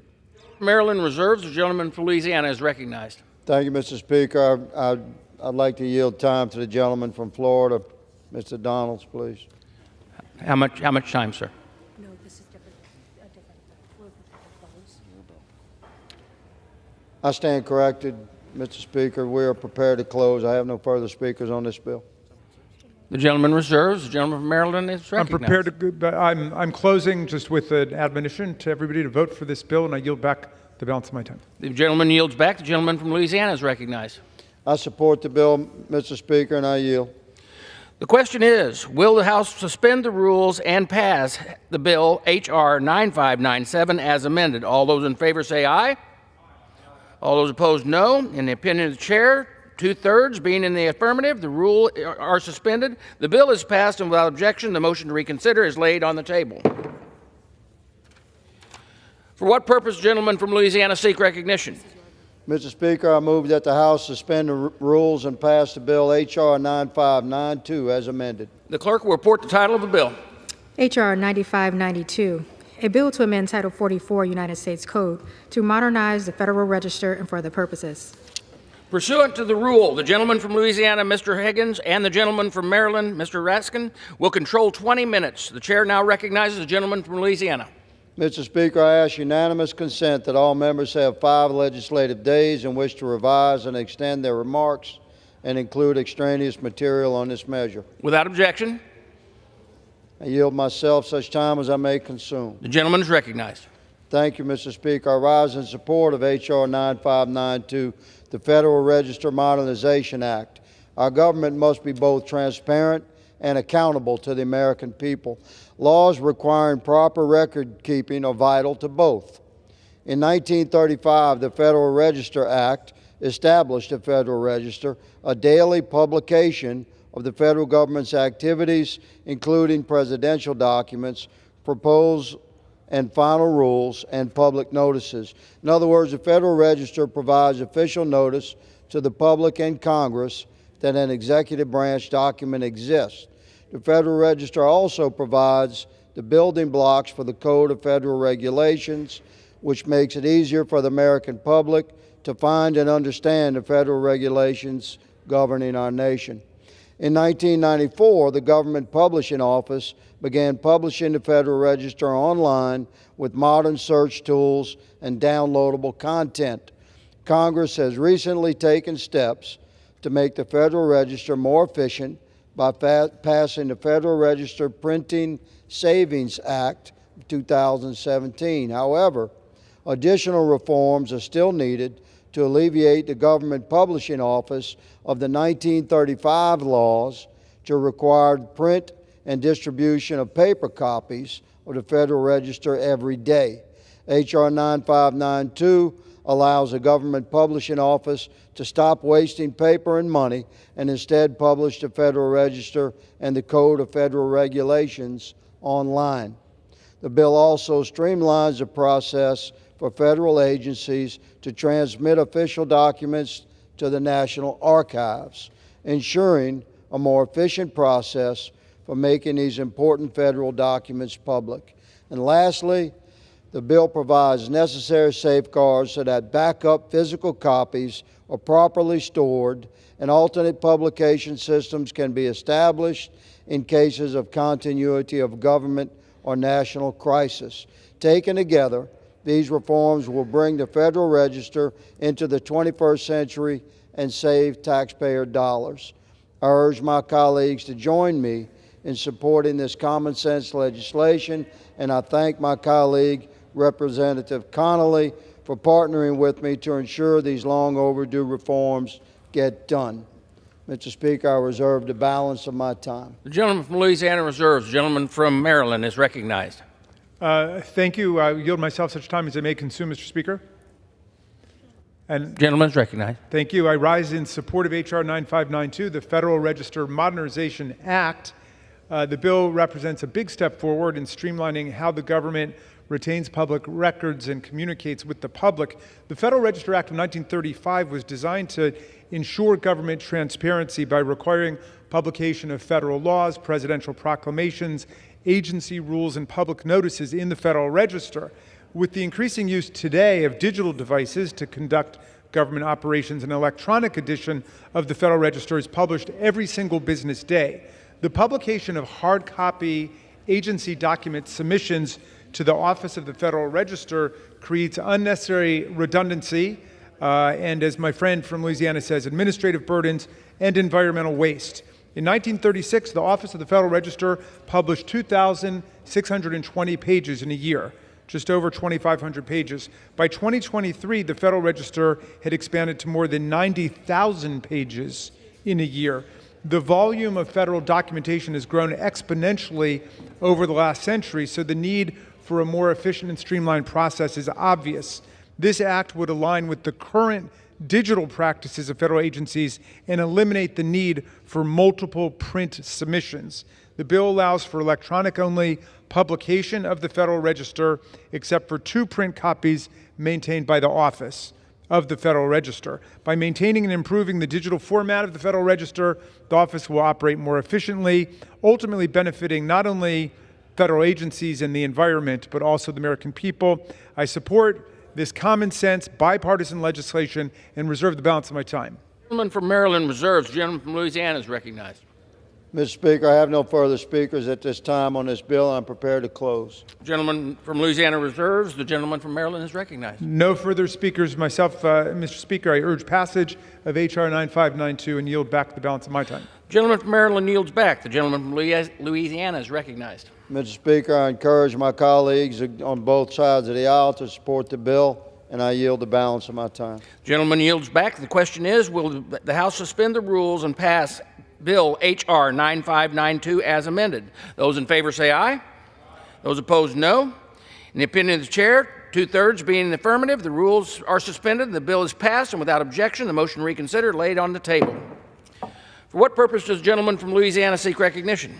Maryland reserves. The gentleman from Louisiana is recognized. Thank you, Mr. Speaker. I'd like to yield time to the gentleman from Florida, Mr. Donalds, please. How much time, sir? No, this is different. I stand corrected, Mr. Speaker. We are prepared to close. I have no further speakers on this bill. The gentleman reserves. The gentleman from Maryland is recognized. I'm prepared to. I'm closing just with an admonition to everybody to vote for this bill, and I yield back the balance of my time. The gentleman yields back. The gentleman from Louisiana is recognized. I support the bill, Mr. Speaker, and I yield. The question is, will the House suspend the rules and pass the bill H.R. 9597 as amended? All those in favor say aye. All those opposed, no. In the opinion of the chair, 2/3 being in the affirmative, the rules are suspended. The bill is passed, and without objection, the motion to reconsider is laid on the table. For what purpose, gentlemen from Louisiana, seek recognition? Mr. Speaker, I move that the House suspend the rules and pass the bill H.R. 9592 as amended. The clerk will report the title of the bill. H.R. 9592, a bill to amend Title 44 United States Code to modernize the Federal Register and for other purposes. Pursuant to the rule, the gentleman from Louisiana, Mr. Higgins, and the gentleman from Maryland, Mr. Raskin, will control 20 minutes. The chair now recognizes the gentleman from Louisiana. Mr. Speaker, I ask unanimous consent that all members have 5 legislative days in which to revise and extend their remarks and include extraneous material on this measure. Without objection. I yield myself such time as I may consume. The gentleman is recognized. Thank you, Mr. Speaker. I rise in support of H.R. 9592, the Federal Register Modernization Act. Our government must be both transparent and accountable to the American people. Laws requiring proper record keeping are vital to both. In 1935, the Federal Register Act established the Federal Register, a daily publication of the federal government's activities, including presidential documents, proposed and final rules, and public notices. In other words, the Federal Register provides official notice to the public and Congress that an executive branch document exists. The Federal Register also provides the building blocks for the Code of Federal Regulations, which makes it easier for the American public to find and understand the federal regulations governing our nation. In 1994, the Government Publishing Office began publishing the Federal Register online with modern search tools and downloadable content. Congress has recently taken steps to make the Federal Register more efficient by passing the Federal Register Printing Savings Act of 2017. However, additional reforms are still needed to alleviate the Government Publishing Office of the 1935 laws to require print and distribution of paper copies of the Federal Register every day. H.R. 9592 allows the Government Publishing Office to stop wasting paper and money and instead publish the Federal Register and the Code of Federal Regulations online. The bill also streamlines the process for federal agencies to transmit official documents to the National Archives, ensuring a more efficient process for making these important federal documents public. And lastly, the bill provides necessary safeguards so that backup physical copies are properly stored and alternate publication systems can be established in cases of continuity of government or national crisis. Taken together, these reforms will bring the Federal Register into the 21st century and save taxpayer dollars. I urge my colleagues to join me in supporting this common sense legislation, and I thank my colleague, Representative Connolly, for partnering with me to ensure these long overdue reforms get done. Mr. Speaker, I reserve the balance of my time. The gentleman from Louisiana reserves. The gentleman from Maryland is recognized. Thank you. I yield myself such time as I may consume, Mr. Speaker. And gentleman is recognized. Thank you. I rise in support of H.R. 9592, the Federal Register Modernization Act. The bill represents a big step forward in streamlining how the government retains public records and communicates with the public. The Federal Register Act of 1935 was designed to ensure government transparency by requiring publication of federal laws, presidential proclamations, agency rules, and public notices in the Federal Register. With the increasing use today of digital devices to conduct government operations, an electronic edition of the Federal Register is published every single business day. The publication of hard copy agency document submissions to the Office of the Federal Register creates unnecessary redundancy and, as my friend from Louisiana says, administrative burdens and environmental waste. In 1936, the Office of the Federal Register published 2,620 pages in a year, just over 2,500 pages. By 2023, the Federal Register had expanded to more than 90,000 pages in a year. The volume of federal documentation has grown exponentially over the last century, so the need for a more efficient and streamlined process is obvious. This act would align with the current digital practices of federal agencies and eliminate the need for multiple print submissions. The bill allows for electronic-only publication of the Federal Register, except for 2 print copies maintained by the Office of the Federal Register. By maintaining and improving the digital format of the Federal Register, the Office will operate more efficiently, ultimately benefiting not only federal agencies and the environment, but also the American people. I support this common sense, bipartisan legislation and reserve the balance of my time. The gentleman from Maryland reserves. The gentleman from Louisiana is recognized. Mr. Speaker, I have no further speakers at this time on this bill. I'm prepared to close. The gentleman from Louisiana reserves. The gentleman from Maryland is recognized. No further speakers. Myself, Mr. Speaker, I urge passage of H.R. 9592 and yield back the balance of my time. The gentleman from Maryland yields back. The gentleman from Louisiana is recognized. Mr. Speaker, I encourage my colleagues on both sides of the aisle to support the bill, and I yield the balance of my time. The gentleman yields back. The question is, will the House suspend the rules and pass Bill H.R. 9592 as amended? Those in favor say aye. Those opposed, no. In the opinion of the chair, 2/3 being in the affirmative, the rules are suspended, the bill is passed, and without objection, the motion reconsidered laid on the table. For what purpose does the gentleman from Louisiana seek recognition?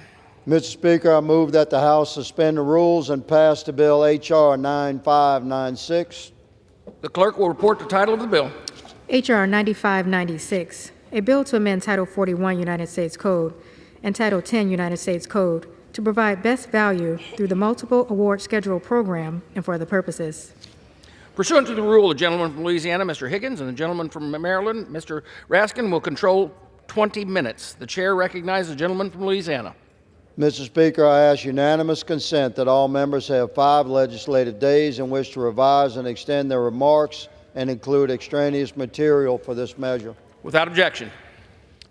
Mr. Speaker, I move that the House suspend the rules and pass the bill H.R. 9596. The clerk will report the title of the bill. H.R. 9596, a bill to amend Title 41 United States Code and Title 10 United States Code to provide best value through the Multiple Award Schedule Program and for other purposes. Pursuant to the rule, the gentleman from Louisiana, Mr. Higgins, and the gentleman from Maryland, Mr. Raskin, will control 20 minutes. The chair recognizes the gentleman from Louisiana. Mr. Speaker, I ask unanimous consent that all members have 5 legislative days in which to revise and extend their remarks and include extraneous material for this measure. Without objection.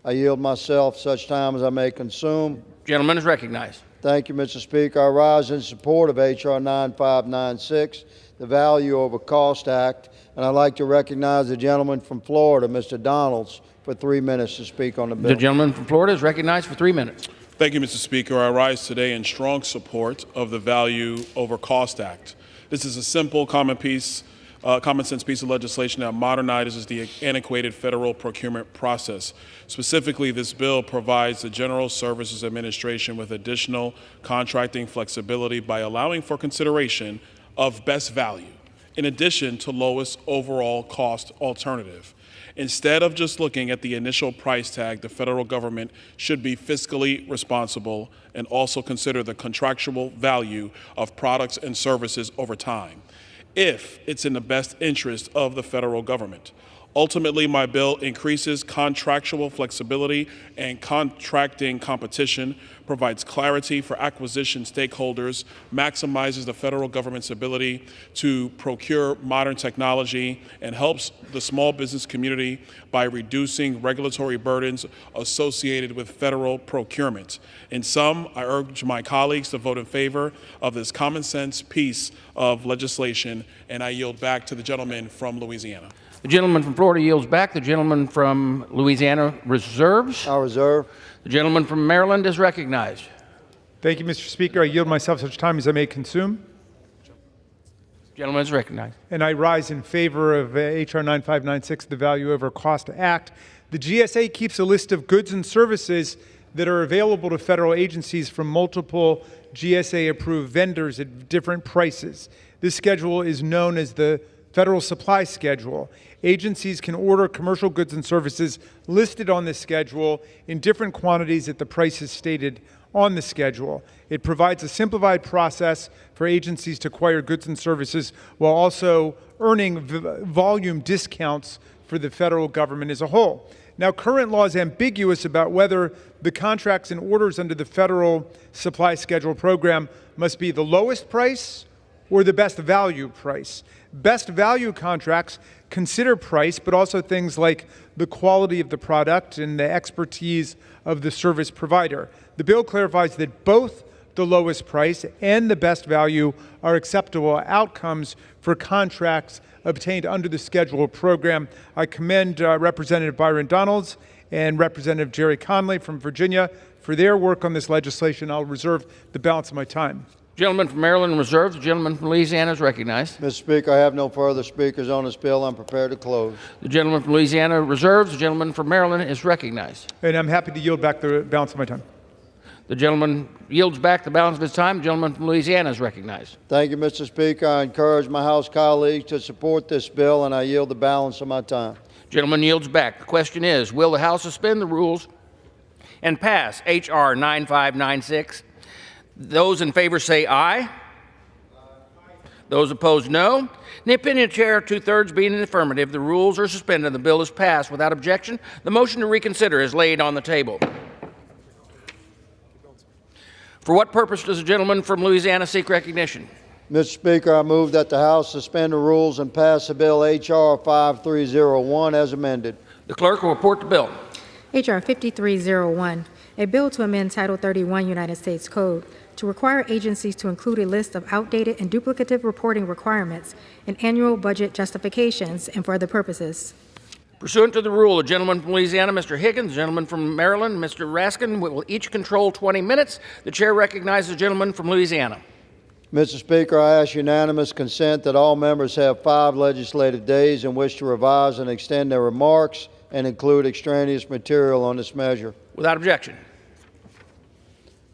I yield myself such time as I may consume. Gentleman is recognized. Thank you, Mr. Speaker. I rise in support of H.R. 9596, the Value Over Cost Act, and I'd like to recognize the gentleman from Florida, Mr. Donalds, for 3 minutes to speak on the bill. The gentleman from Florida is recognized for 3 minutes. Thank you, Mr. Speaker. I rise today in strong support of the Value Over Cost Act. This is a simple, common sense piece of legislation that modernizes the antiquated federal procurement process. Specifically, this bill provides the General Services Administration with additional contracting flexibility by allowing for consideration of best value, in addition to lowest overall cost alternative. Instead of just looking at the initial price tag, the federal government should be fiscally responsible and also consider the contractual value of products and services over time, if it's in the best interest of the federal government. Ultimately, my bill increases contractual flexibility and contracting competition, provides clarity for acquisition stakeholders, maximizes the federal government's ability to procure modern technology, and helps the small business community by reducing regulatory burdens associated with federal procurement. In sum, I urge my colleagues to vote in favor of this common sense piece of legislation, and I yield back to the gentleman from Louisiana. The gentleman from Florida yields back. The gentleman from Louisiana reserves. I reserve. The gentleman from Maryland is recognized. Thank you, Mr. Speaker. I yield myself such time as I may consume. The gentleman is recognized. And I rise in favor of H.R. 9596, the Value Over Cost Act. The GSA keeps a list of goods and services that are available to federal agencies from multiple GSA-approved vendors at different prices. This schedule is known as the Federal Supply Schedule. Agencies can order commercial goods and services listed on this schedule in different quantities at the prices stated on the schedule. It provides a simplified process for agencies to acquire goods and services while also earning volume discounts for the federal government as a whole. Now, current law is ambiguous about whether the contracts and orders under the federal supply schedule program must be the lowest price or the best value price. Best value contracts consider price, but also things like the quality of the product and the expertise of the service provider. The bill clarifies that both the lowest price and the best value are acceptable outcomes for contracts obtained under the schedule program. I commend Representative Byron Donalds and Representative Jerry Conley from Virginia for their work on this legislation. I'll reserve the balance of my time. Gentleman from Maryland reserves. The gentleman from Louisiana is recognized. Mr. Speaker, I have no further speakers on this bill. I'm prepared to close. The gentleman from Louisiana reserves. The gentleman from Maryland is recognized. And I'm happy to yield back the balance of my time. The gentleman yields back the balance of his time. The gentleman from Louisiana is recognized. Thank you, Mr. Speaker. I encourage my House colleagues to support this bill, and I yield the balance of my time. Gentleman yields back. The question is, will the House suspend the rules and pass H.R. 9596? Those in favor say aye. Those opposed, no. In the opinion of the Chair, 2/3 being in the affirmative, the rules are suspended and the bill is passed without objection. The motion to reconsider is laid on the table. For what purpose does the gentleman from Louisiana seek recognition? Mr. Speaker, I move that the House suspend the rules and pass the bill H.R. 5301 as amended. The clerk will report the bill. H.R. 5301, a bill to amend Title 31 United States Code to require agencies to include a list of outdated and duplicative reporting requirements in annual budget justifications and for other purposes. Pursuant to the rule, the gentleman from Louisiana, Mr. Higgins, the gentleman from Maryland, Mr. Raskin, will each control 20 minutes. The Chair recognizes the gentleman from Louisiana. Mr. Speaker, I ask unanimous consent that all members have 5 legislative days in which to revise and extend their remarks and include extraneous material on this measure. Without objection.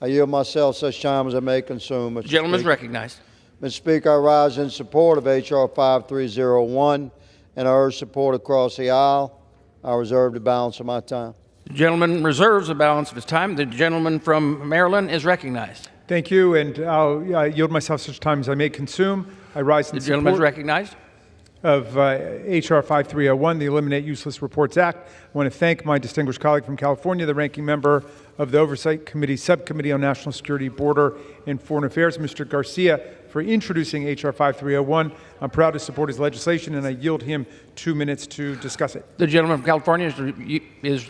I yield myself such time as I may consume. The gentleman is recognized. Mr. Speaker, I rise in support of H.R. 5301 and I urge support across the aisle. I reserve the balance of my time. The gentleman reserves the balance of his time. The gentleman from Maryland is recognized. Thank you, and I'll yield myself such time as I may consume. I rise in the gentleman is support recognized. Of H.R. 5301, the Eliminate Useless Reports Act. I want to thank my distinguished colleague from California, the ranking member of the Oversight Committee Subcommittee on National Security, Border, and Foreign Affairs, Mr. Garcia, for introducing H.R. 5301. I'm proud to support his legislation, and I yield him 2 minutes to discuss it. The gentleman from California is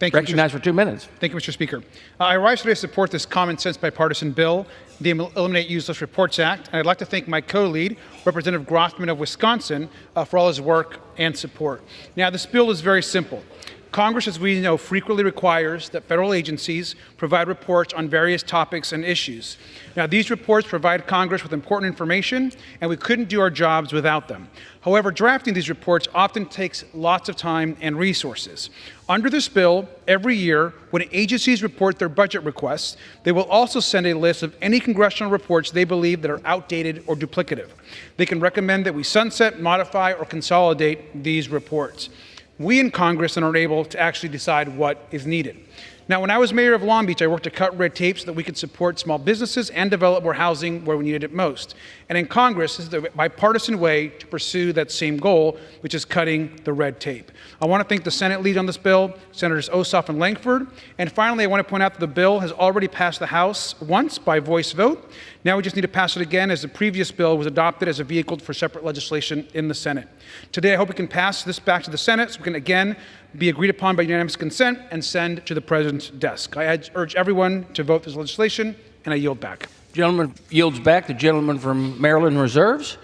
recognized for 2 minutes. Thank you, Mr. Speaker. I rise today to support this common sense bipartisan bill, the Eliminate Useless Reports Act, and I'd like to thank my co-lead, Representative Grothman of Wisconsin, for all his work and support. Now, this bill is very simple. Congress, as we know, frequently requires that federal agencies provide reports on various topics and issues. Now, these reports provide Congress with important information, and we couldn't do our jobs without them. However, drafting these reports often takes lots of time and resources. Under this bill, every year, when agencies report their budget requests, they will also send a list of any congressional reports they believe that are outdated or duplicative. They can recommend that we sunset, modify, or consolidate these reports. We in Congress are able to actually decide what is needed. Now, when I was mayor of Long Beach, I worked to cut red tape so that we could support small businesses and develop more housing where we needed it most. And in Congress, this is the bipartisan way to pursue that same goal, which is cutting the red tape. I want to thank the Senate lead on this bill, Senators Ossoff and Langford. And finally, I want to point out that the bill has already passed the House once by voice vote. Now we just need to pass it again, as the previous bill was adopted as a vehicle for separate legislation in the Senate. Today, I hope we can pass this back to the Senate so we can again be agreed upon by unanimous consent and send to the President's desk. I urge everyone to vote this legislation, and I yield back. The gentleman yields back. The gentleman from Maryland reserves.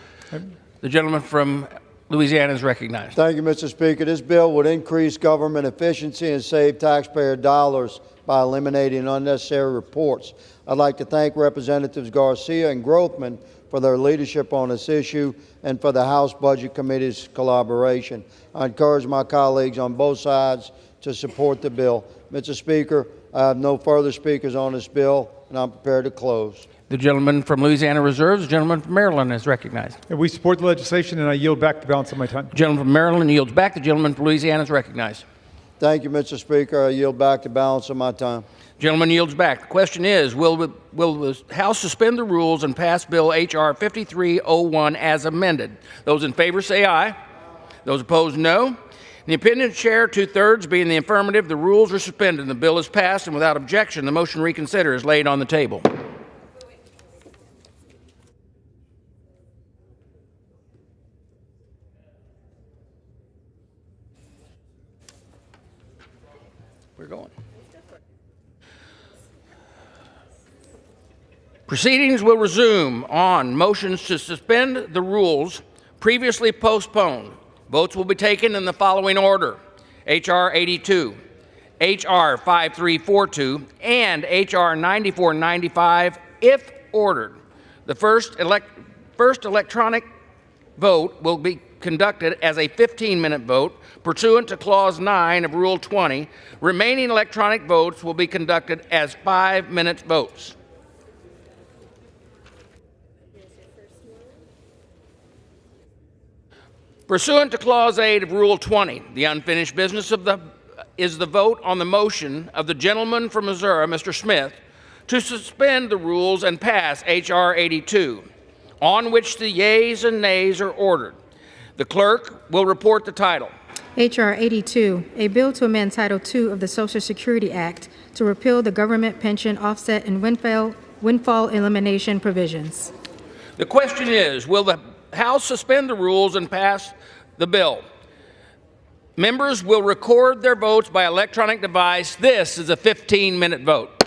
The gentleman from Louisiana is recognized. Thank you, Mr. Speaker. This bill would increase government efficiency and save taxpayer dollars by eliminating unnecessary reports. I'd like to thank Representatives Garcia and Grothman for their leadership on this issue and for the House Budget Committee's collaboration. I encourage my colleagues on both sides to support the bill. Mr. Speaker, I have no further speakers on this bill, and I'm prepared to close. The gentleman from Louisiana reserves. The gentleman from Maryland is recognized. And we support the legislation, and I yield back the balance of my time. The gentleman from Maryland yields back. The gentleman from Louisiana is recognized. Thank you, Mr. Speaker. I yield back the balance of my time. Gentleman yields back. The question is, will the House suspend the rules and pass Bill H.R. 5301 as amended? Those in favor say aye. Those opposed, no. In the opinion of the chair, 2/3 being the affirmative, the rules are suspended and the bill is passed, and without objection, the motion to reconsider is laid on the table. We're going. Proceedings will resume on motions to suspend the rules previously postponed. Votes will be taken in the following order: H.R. 82, H.R. 5342, and H.R. 9495, if ordered. The first electronic vote will be conducted as a 15-minute vote pursuant to Clause 9 of Rule 20. Remaining electronic votes will be conducted as 5-minute votes. Pursuant to Clause 8 of Rule 20, the unfinished business is the vote on the motion of the gentleman from Missouri, Mr. Smith, to suspend the rules and pass H.R. 82, on which the yeas and nays are ordered. The clerk will report the title. H.R. 82, a bill to amend Title II of the Social Security Act to repeal the government pension offset and windfall elimination provisions. The question is, will the House suspend the rules and pass the bill? Members will record their votes by electronic device. This is a 15-minute vote.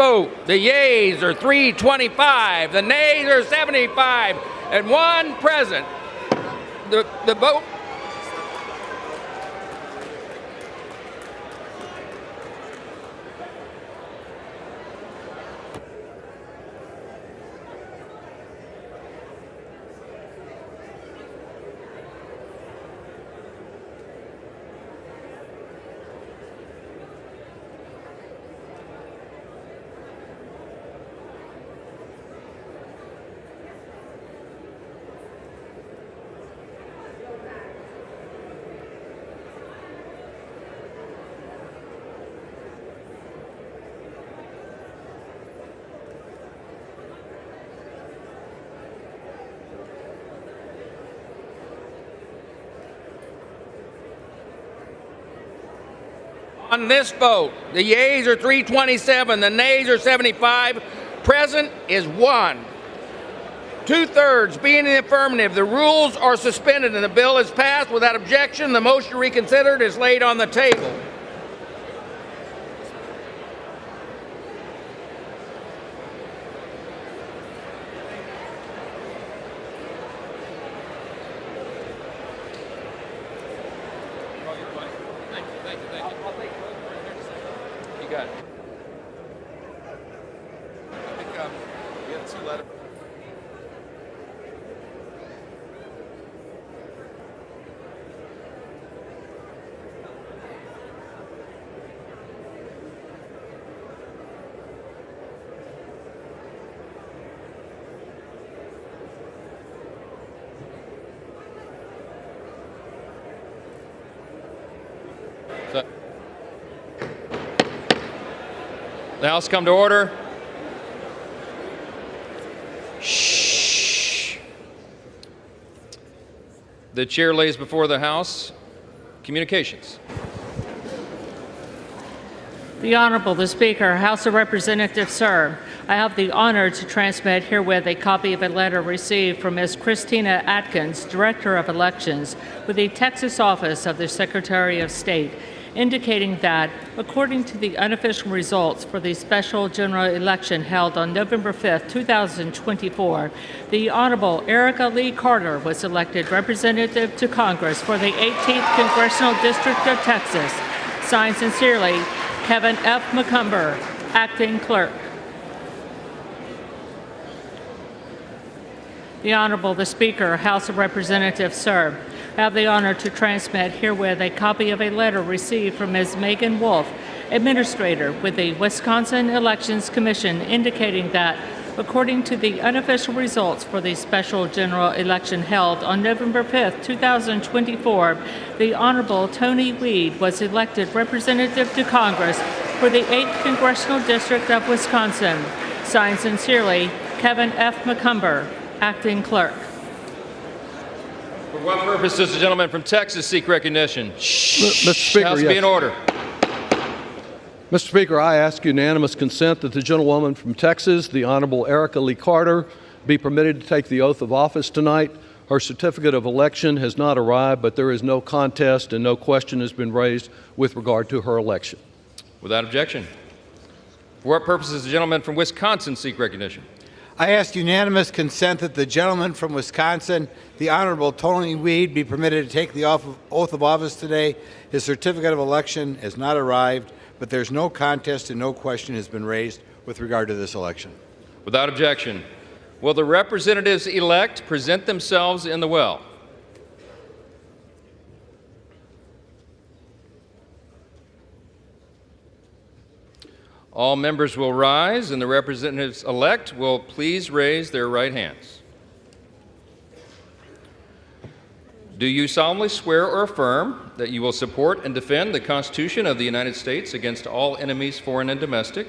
vote, the yeas are 325, the nays are 75, and one present. The vote. On this vote, the yeas are 327, the nays are 75, present is 1. 2/3 being in the affirmative, the rules are suspended and the bill is passed without objection. The motion reconsidered is laid on the table. The House come to order. Shh. The chair lays before the House communications. The Honorable, the Speaker, House of Representatives, sir. I have the honor to transmit herewith a copy of a letter received from Ms. Christina Atkins, Director of Elections, with the Texas Office of the Secretary of State, indicating that, according to the unofficial results for the special general election held on November 5, 2024, the Honorable Erica Lee Carter was elected representative to Congress for the 18th Congressional District of Texas. Signed sincerely, Kevin F. McCumber, Acting Clerk. The Honorable, the Speaker, House of Representatives, sir. I have the honor to transmit herewith a copy of a letter received from Ms. Megan Wolf, Administrator with the Wisconsin Elections Commission, indicating that, according to the unofficial results for the special general election held on November 5, 2024, the Honorable Tony Weed was elected representative to Congress for the 8th Congressional District of Wisconsin. Signed sincerely, Kevin F. McCumber, Acting Clerk. For what purpose does the gentleman from Texas seek recognition? Mr. Speaker, House yes. be in order. Mr. Speaker, I ask unanimous consent that the gentlewoman from Texas, the Honorable Erica Lee Carter, be permitted to take the oath of office tonight. Her certificate of election has not arrived, but there is no contest and no question has been raised with regard to her election. Without objection. For what purpose does the gentleman from Wisconsin seek recognition? I ask unanimous consent that the gentleman from Wisconsin, the Honorable Tony Weed, be permitted to take the oath of office today. His certificate of election has not arrived, but there's no contest and no question has been raised with regard to this election. Without objection. Will the representatives-elect present themselves in the well? All members will rise, and the representatives-elect will please raise their right hands. Do you solemnly swear or affirm that you will support and defend the Constitution of the United States against all enemies, foreign and domestic,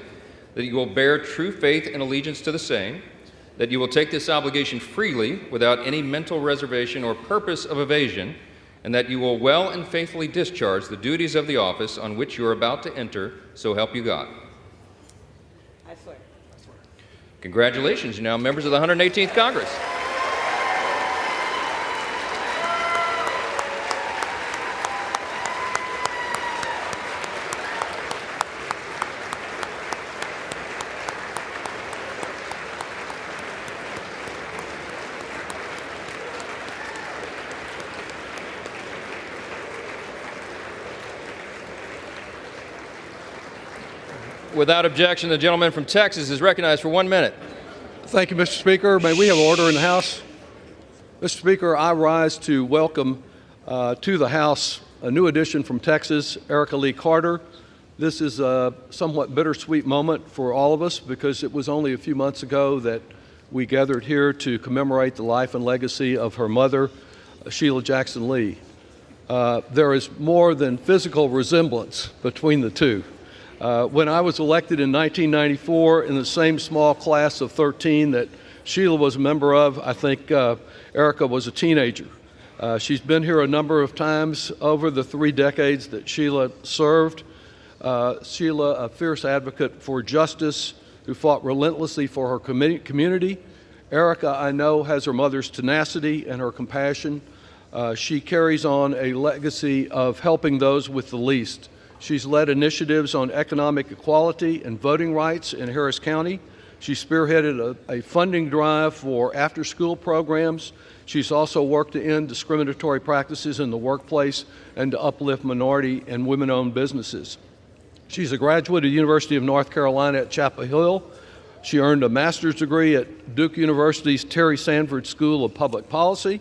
that you will bear true faith and allegiance to the same, that you will take this obligation freely without any mental reservation or purpose of evasion, and that you will well and faithfully discharge the duties of the office on which you are about to enter, so help you God? I swear. Congratulations, you're now members of the 118th Congress. Without objection, the gentleman from Texas is recognized for 1 minute. Thank you, Mr. Speaker. May we have order in the House? Mr. Speaker, I rise to welcome to the House a new addition from Texas, Erica Lee Carter. This is a somewhat bittersweet moment for all of us because it was only a few months ago that we gathered here to commemorate the life and legacy of her mother, Sheila Jackson Lee. There is more than physical resemblance between the two. When I was elected in 1994 in the same small class of 13 that Sheila was a member of, I think Erica was a teenager. She's been here a number of times over the 3 decades that Sheila served. Sheila, a fierce advocate for justice who fought relentlessly for her community. Erica, I know, has her mother's tenacity and her compassion. She carries on a legacy of helping those with the least. She's led initiatives on economic equality and voting rights in Harris County. She spearheaded a funding drive for after-school programs. She's also worked to end discriminatory practices in the workplace and to uplift minority and women-owned businesses. She's a graduate of the University of North Carolina at Chapel Hill. She earned a master's degree at Duke University's Terry Sanford School of Public Policy.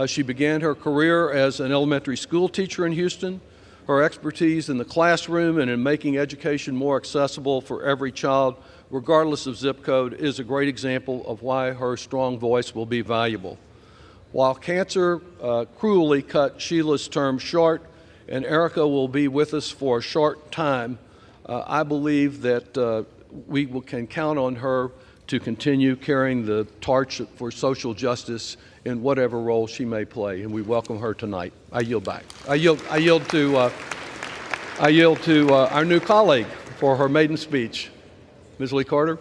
She began her career as an elementary school teacher in Houston. Her expertise in the classroom and in making education more accessible for every child, regardless of zip code, is a great example of why her strong voice will be valuable. While cancer cruelly cut Sheila's term short, and Erica will be with us for a short time, I believe that we can count on her to continue carrying the torch for social justice in whatever role she may play, and we welcome her tonight. I yield back. I yield to our new colleague for her maiden speech, Ms. Lee Carter.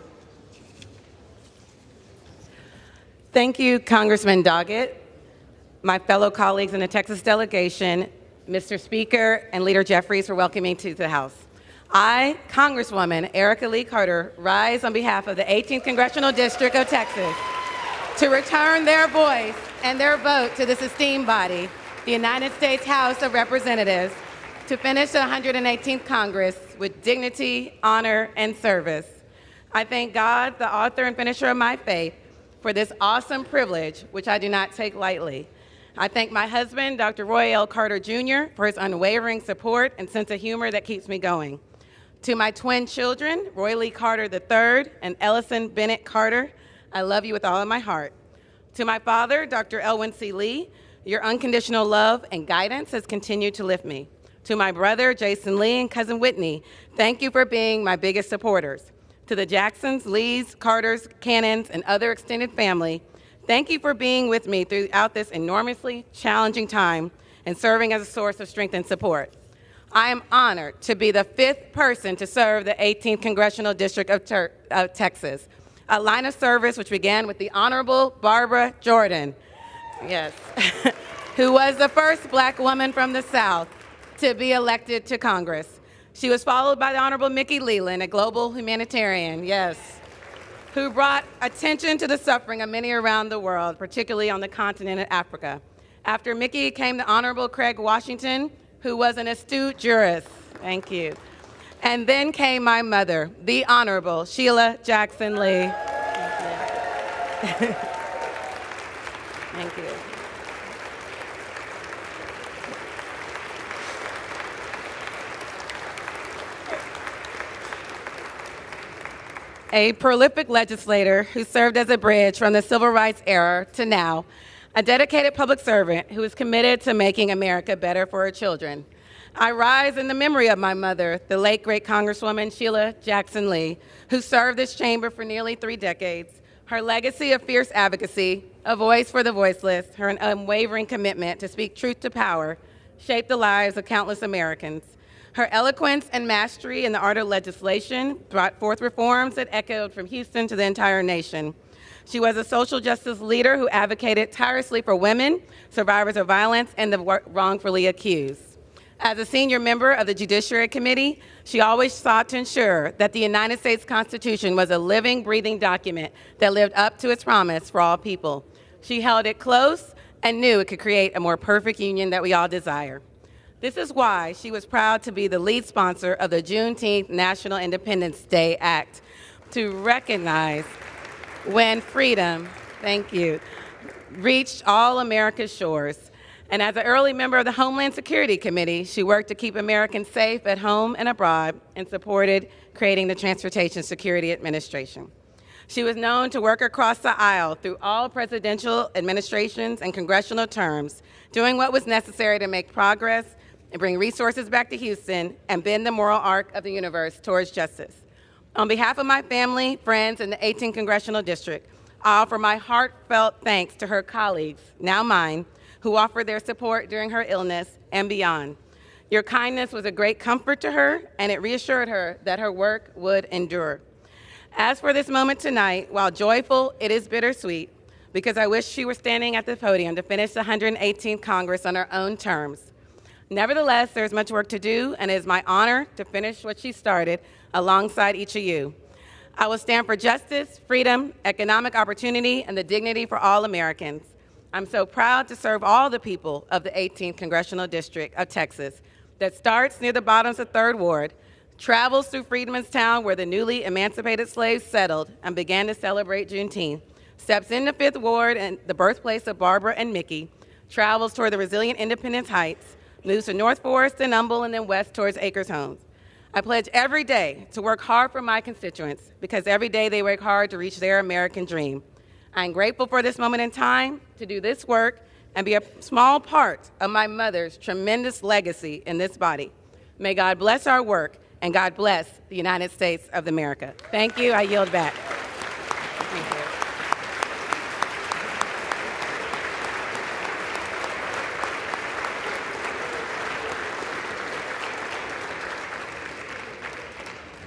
Thank you, Congressman Doggett, my fellow colleagues in the Texas delegation, Mr. Speaker, and Leader Jeffries for welcoming me to the House. I, Congresswoman Erica Lee Carter, rise on behalf of the 18th Congressional District of Texas to return their voice and their vote to this esteemed body, the United States House of Representatives, to finish the 118th Congress with dignity, honor, and service. I thank God, the author and finisher of my faith, for this awesome privilege, which I do not take lightly. I thank my husband, Dr. Roy L. Carter Jr., for his unwavering support and sense of humor that keeps me going. To my twin children, Roy Lee Carter III and Ellison Bennett Carter, I love you with all of my heart. To my father, Dr. Elwin C. Lee, your unconditional love and guidance has continued to lift me. To my brother, Jason Lee, and cousin Whitney, thank you for being my biggest supporters. To the Jacksons, Lees, Carters, Cannons, and other extended family, thank you for being with me throughout this enormously challenging time and serving as a source of strength and support. I am honored to be the 5th person to serve the 18th Congressional District of Texas, a line of service which began with the Honorable Barbara Jordan, yes, who was the first Black woman from the South to be elected to Congress. She was followed by the Honorable Mickey Leland, a global humanitarian, yes, who brought attention to the suffering of many around the world, particularly on the continent of Africa. After Mickey came the Honorable Craig Washington, who was an astute jurist. Thank you. And then came my mother, the Honorable Sheila Jackson Lee. Thank you. Thank you. A prolific legislator who served as a bridge from the civil rights era to now, a dedicated public servant who is committed to making America better for her children. I rise in the memory of my mother, the late great Congresswoman Sheila Jackson Lee, who served this chamber for nearly 3 decades. Her legacy of fierce advocacy, a voice for the voiceless, her unwavering commitment to speak truth to power, shaped the lives of countless Americans. Her eloquence and mastery in the art of legislation brought forth reforms that echoed from Houston to the entire nation. She was a social justice leader who advocated tirelessly for women, survivors of violence, and the wrongfully accused. As a senior member of the Judiciary Committee, she always sought to ensure that the United States Constitution was a living, breathing document that lived up to its promise for all people. She held it close and knew it could create a more perfect union that we all desire. This is why she was proud to be the lead sponsor of the Juneteenth National Independence Day Act to recognize when freedom, thank you, reached all America's shores. And as an early member of the Homeland Security Committee, she worked to keep Americans safe at home and abroad and supported creating the Transportation Security Administration. She was known to work across the aisle through all presidential administrations and congressional terms, doing what was necessary to make progress and bring resources back to Houston and bend the moral arc of the universe towards justice. On behalf of my family, friends, and the 18th Congressional District, I offer my heartfelt thanks to her colleagues, now mine, who offered their support during her illness and beyond. Your kindness was a great comfort to her, and it reassured her that her work would endure. As for this moment tonight, while joyful, it is bittersweet, because I wish she were standing at the podium to finish the 118th Congress on her own terms. Nevertheless, there's much work to do, and it is my honor to finish what she started alongside each of you. I will stand for justice, freedom, economic opportunity, and the dignity for all Americans. I'm so proud to serve all the people of the 18th Congressional District of Texas that starts near the bottoms of 3rd Ward, travels through Freedmanstown where the newly emancipated slaves settled and began to celebrate Juneteenth, steps into 5th Ward and the birthplace of Barbara and Mickey, travels toward the resilient Independence Heights, moves to North Forest and Humble, and then west towards Acres Homes. I pledge every day to work hard for my constituents because every day they work hard to reach their American dream. I'm grateful for this moment in time to do this work and be a small part of my mother's tremendous legacy in this body. May God bless our work and God bless the United States of America. Thank you. I yield back. Thank you.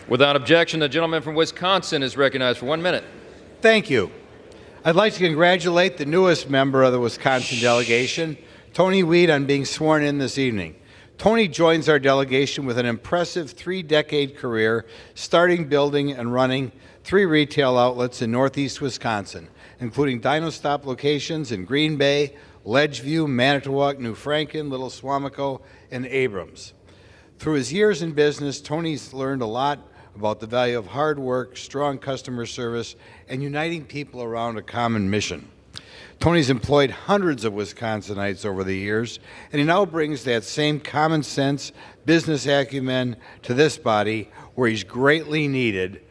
Without objection, the gentleman from Wisconsin is recognized for 1 minute. Thank you. I'd like to congratulate the newest member of the Wisconsin delegation, Tony Weed, on being sworn in this evening. Tony joins our delegation with an impressive 3-decade career, starting building and running 3 retail outlets in northeast Wisconsin, including Dino Stop locations in Green Bay, Ledgeview, Manitowoc, New Franken, Little Swamico, and Abrams. Through his years in business, Tony's learned a lot about the value of hard work, strong customer service, and uniting people around a common mission. Tony's employed hundreds of Wisconsinites over the years, and he now brings that same common sense, business acumen to this body where he's greatly needed,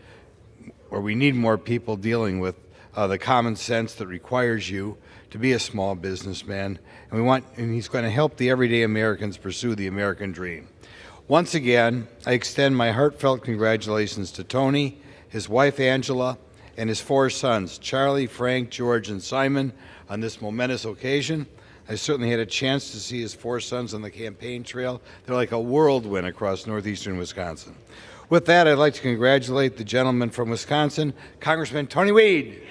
where we need more people dealing with the common sense that requires you to be a small businessman, and he's going to help the everyday Americans pursue the American dream. Once again, I extend my heartfelt congratulations to Tony, his wife Angela, and his 4 sons, Charlie, Frank, George, and Simon, on this momentous occasion. I certainly had a chance to see his 4 sons on the campaign trail. They're like a whirlwind across northeastern Wisconsin. With that, I'd like to congratulate the gentleman from Wisconsin, Congressman Tony Weed.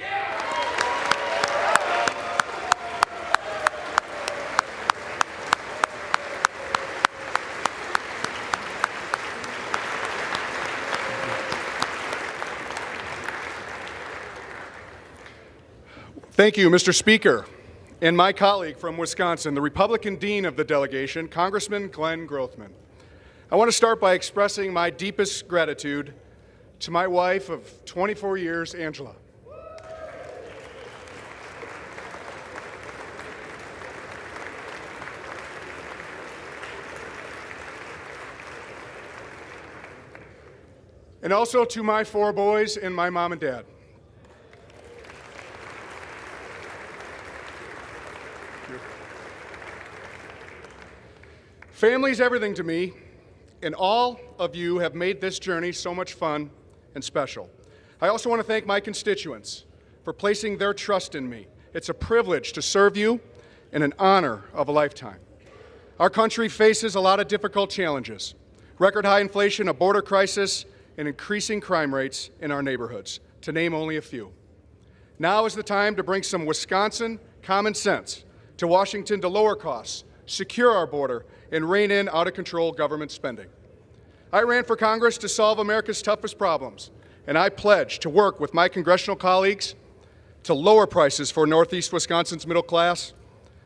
Thank you, Mr. Speaker, and my colleague from Wisconsin, the Republican Dean of the delegation, Congressman Glenn Grothman. I want to start by expressing my deepest gratitude to my wife of 24 years, Angela. And also to my 4 boys and my mom and dad. Family's everything to me, and all of you have made this journey so much fun and special. I also want to thank my constituents for placing their trust in me. It's a privilege to serve you and an honor of a lifetime. Our country faces a lot of difficult challenges: record high inflation, a border crisis, and increasing crime rates in our neighborhoods, to name only a few. Now is the time to bring some Wisconsin common sense to Washington to lower costs, secure our border, and rein in out-of-control government spending. I ran for Congress to solve America's toughest problems, and I pledge to work with my congressional colleagues to lower prices for Northeast Wisconsin's middle class,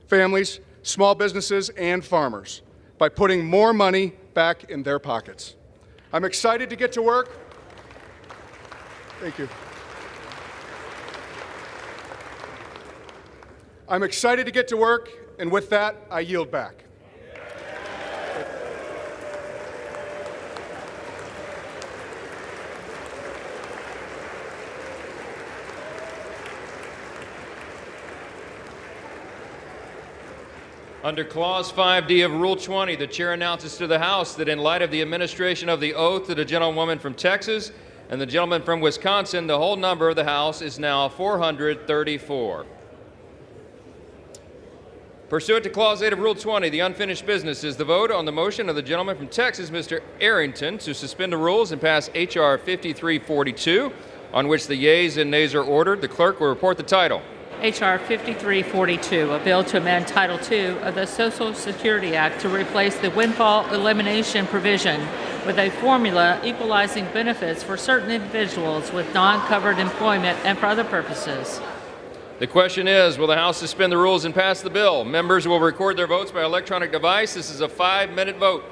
families, small businesses, and farmers. by putting more money back in their pockets. I'm excited to get to work. Thank you. I'm excited to get to work, and with that, I yield back. Under Clause 5D of Rule 20, the chair announces to the House that in light of the administration of the oath to the gentlewoman from Texas and the gentleman from Wisconsin, the whole number of the House is now 434. Pursuant to Clause 8 of Rule 20, the unfinished business is the vote on the motion of the gentleman from Texas, Mr. Arrington, to suspend the rules and pass H.R. 5342, on which the yeas and nays are ordered. The clerk will report the title. H.R. 5342, a bill to amend Title II of the Social Security Act to replace the windfall elimination provision with a formula equalizing benefits for certain individuals with non-covered employment and for other purposes. The question is, will the House suspend the rules and pass the bill? Members will record their votes by electronic device. This is a 5-minute vote.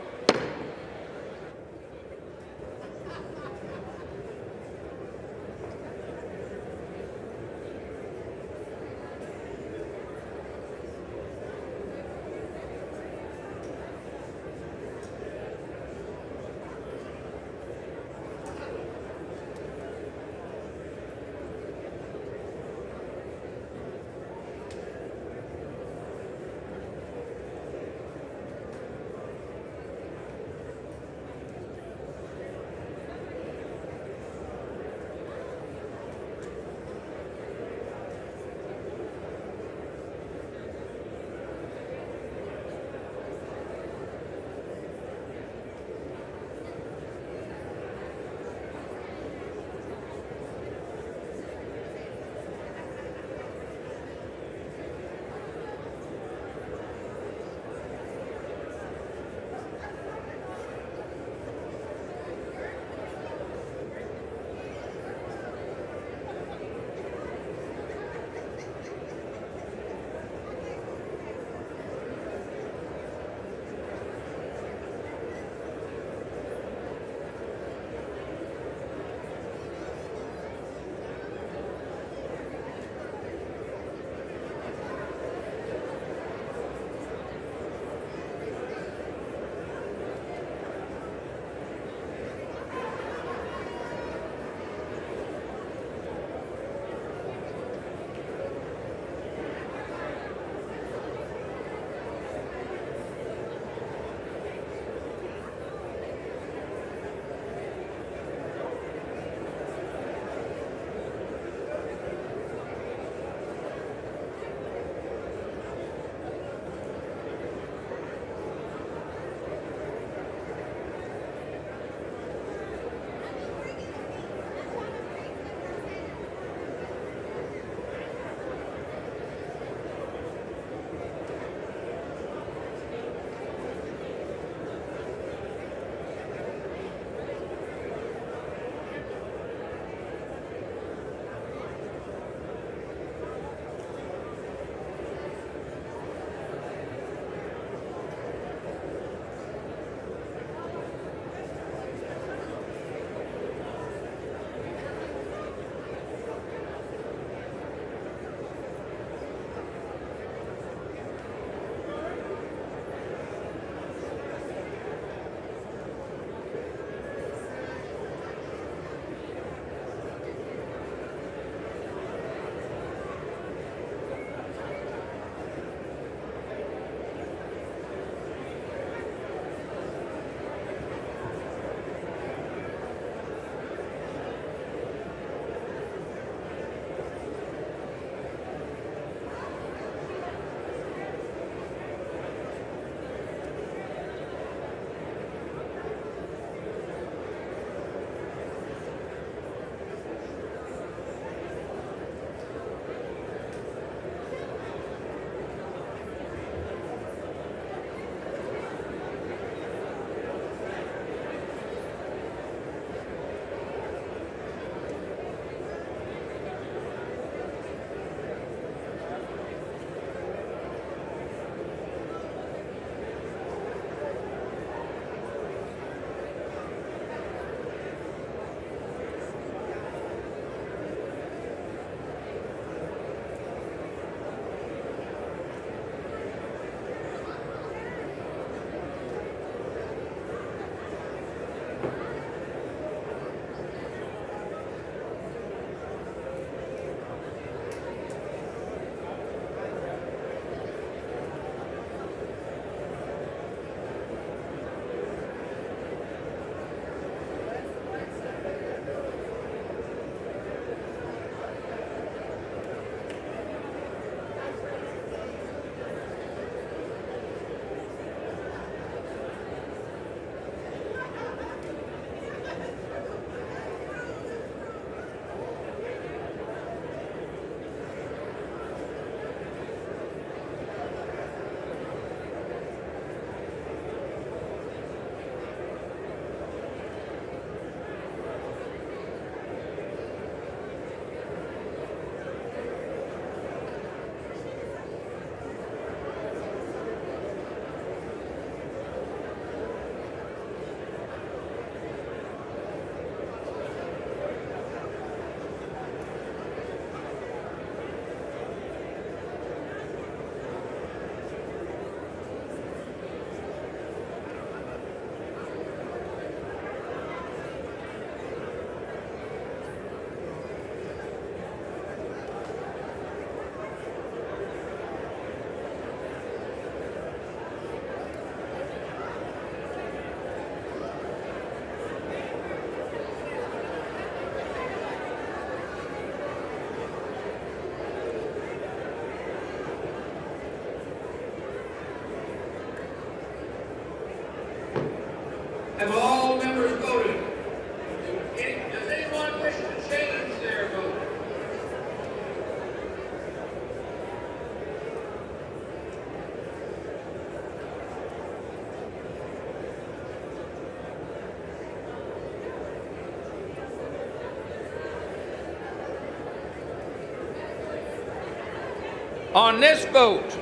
On this vote,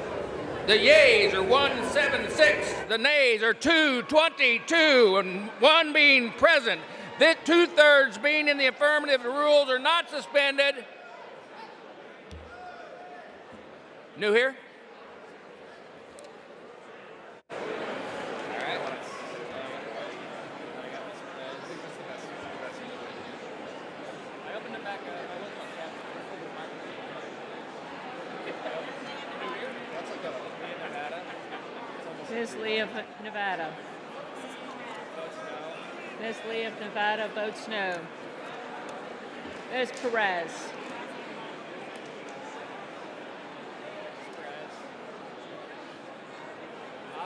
the yeas are 176, the nays are 222, and one being present. The 2/3 being in the affirmative, the rules are not suspended. New here? Ms. Lee of Nevada. Ms. Lee of Nevada votes no. Ms. Perez.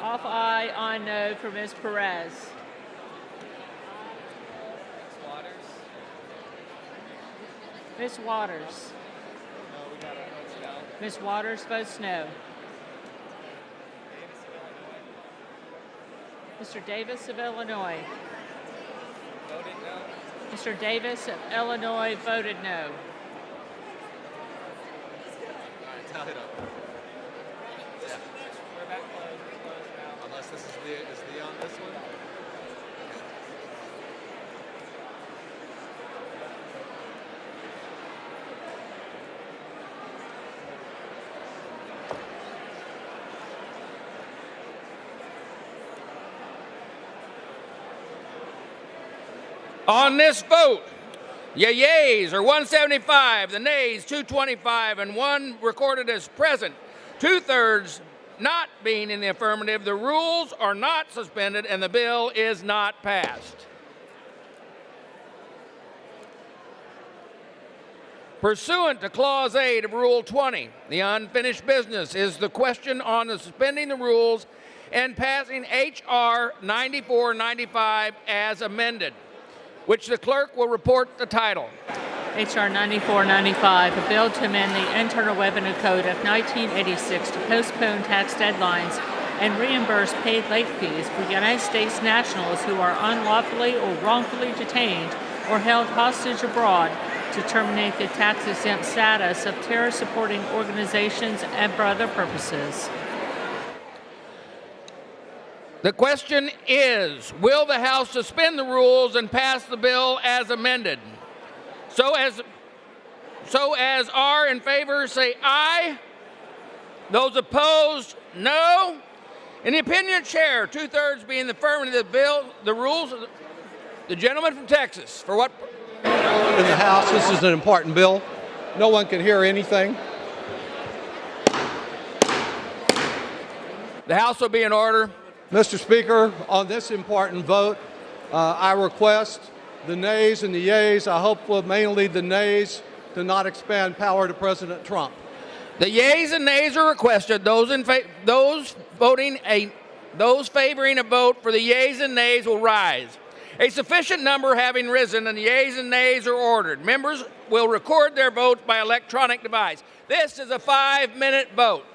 Off aye, on no for Ms. Perez. Ms. Waters. Ms. Waters votes no. Mr. Davis of Illinois. Mr. Davis of Illinois voted no. Tally it up. Yeah. We're back closed now. Unless this is the on this one. On this vote, the yeas are 175, the nays 225, and one recorded as present. 2/3 not being in the affirmative, the rules are not suspended, and the bill is not passed. Pursuant to Clause 8 of Rule 20, the unfinished business is the question on the suspending the rules and passing H.R. 9495 as amended, which the clerk will report the title. H.R. 9495, a bill to amend the Internal Revenue Code of 1986 to postpone tax deadlines and reimburse paid late fees for United States nationals who are unlawfully or wrongfully detained or held hostage abroad, to terminate the tax-exempt status of terror-supporting organizations and for other purposes. The question is, will the House suspend the rules and pass the bill as amended? So as are in favor, say aye. Those opposed, no. In the opinion of the chair, 2/3 being the affirmative, the bill, the rules, the gentleman from Texas, for what? In the House, this is an important bill. No one can hear anything. The House will be in order. Mr. Speaker, on this important vote, I request the nays and the yeas. I hope will mainly the nays to not expand power to President Trump. The yeas and nays are requested. Those favoring a vote for the yeas and nays will rise. A sufficient number having risen, and the yeas and nays are ordered. Members will record their votes by electronic device. This is a 5-minute vote.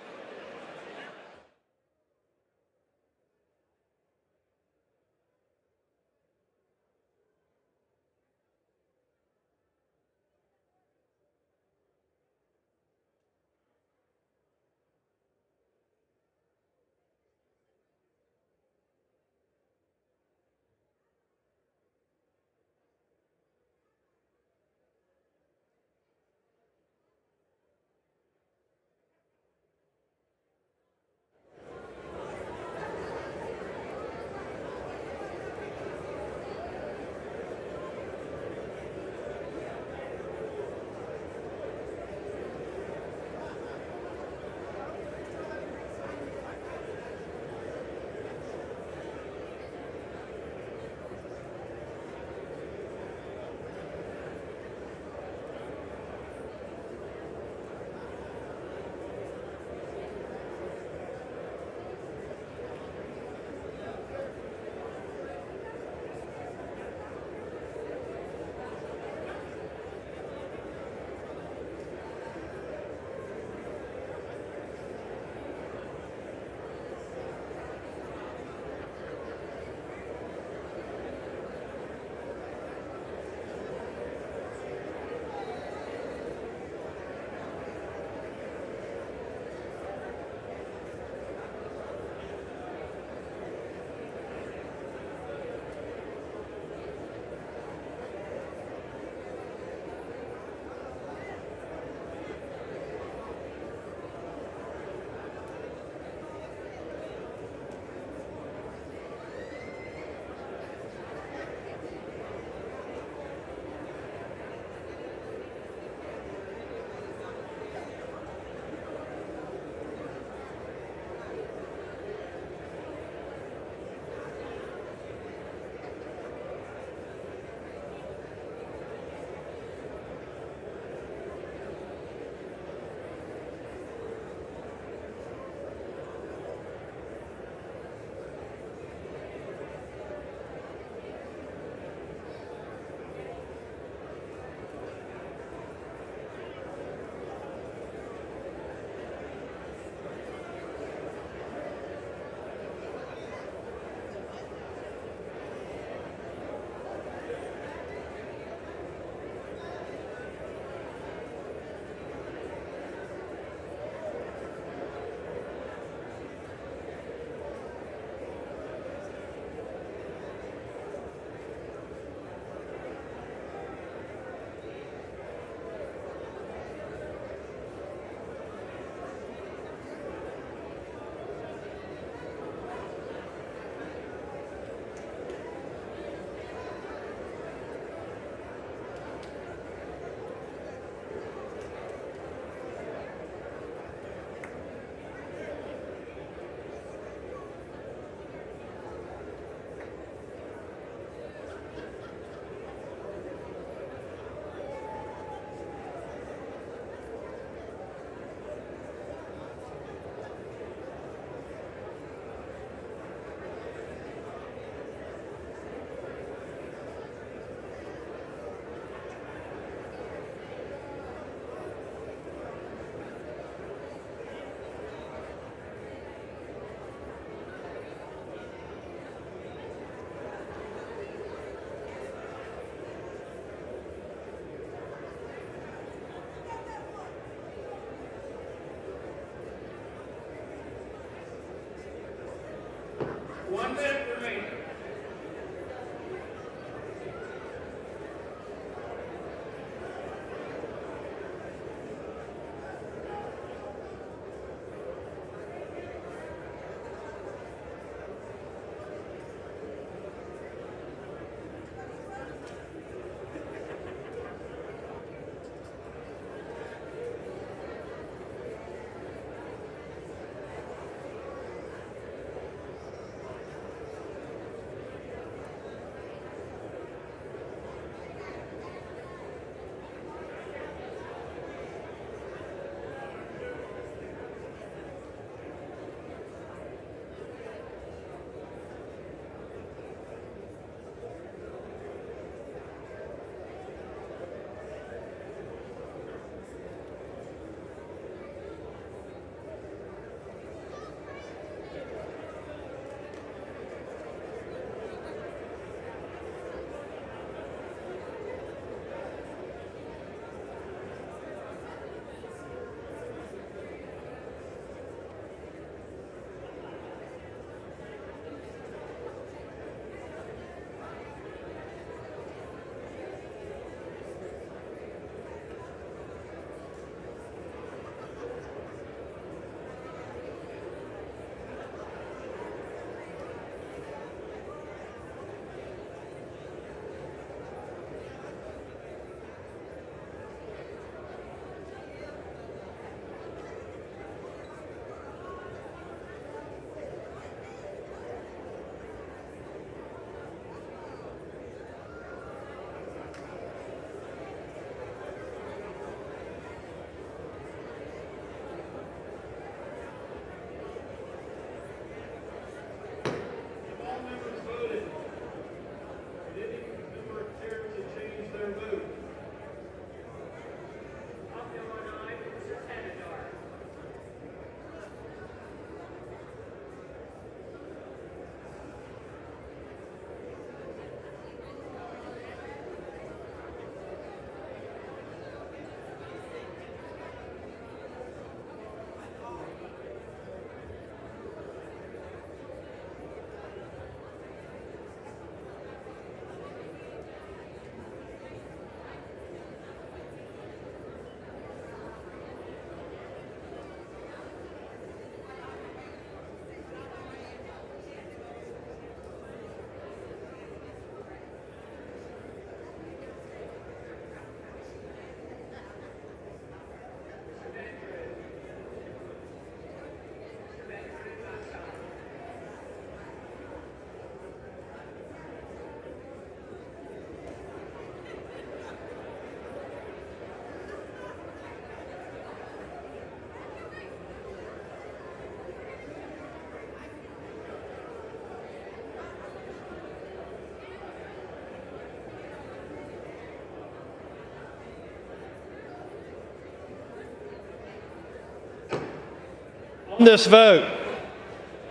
this vote,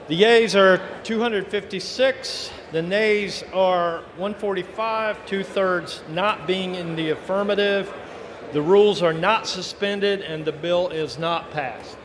the yeas are 256, the nays are 145, 2/3 not being in the affirmative. The rules are not suspended and the bill is not passed.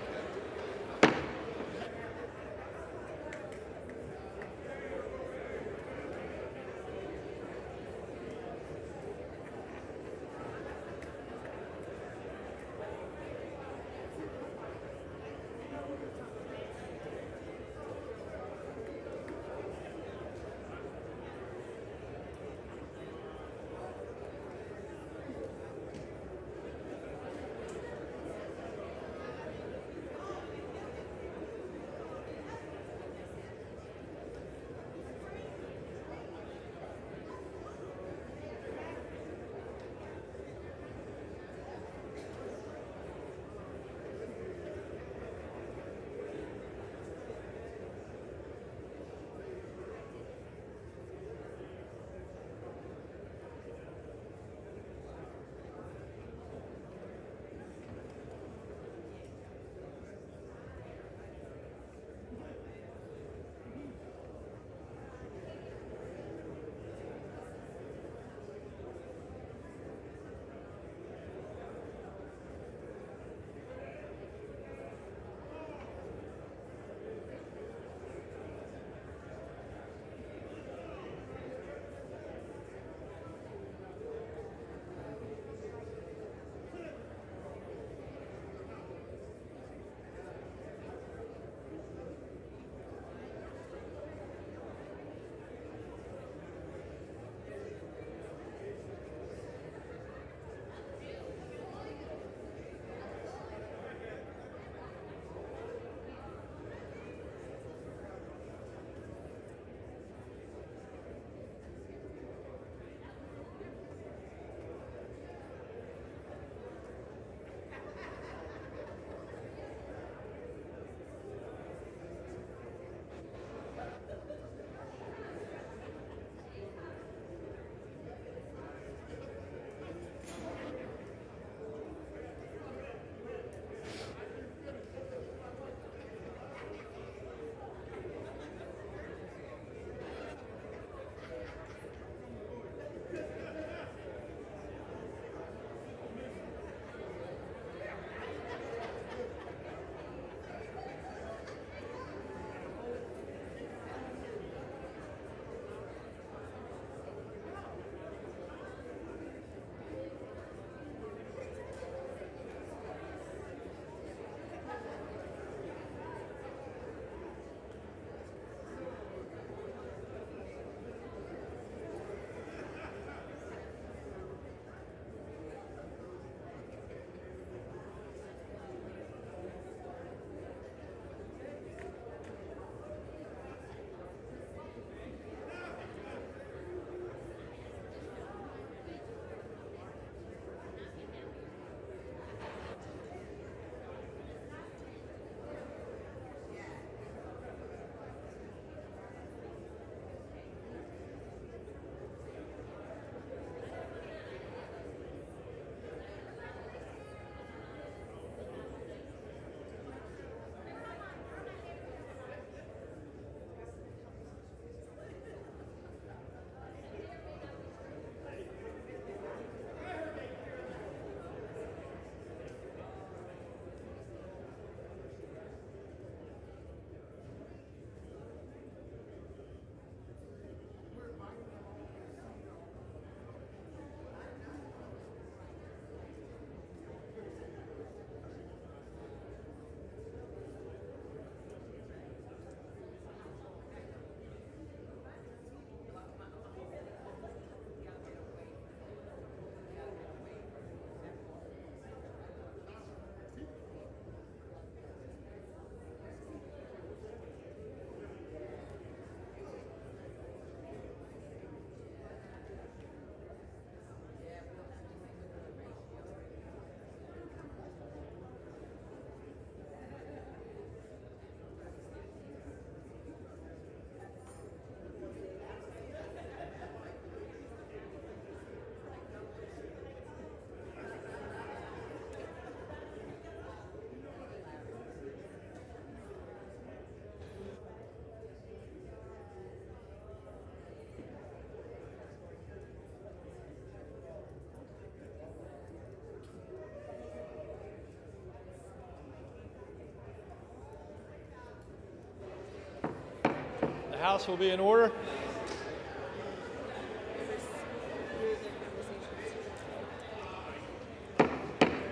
House will be in order.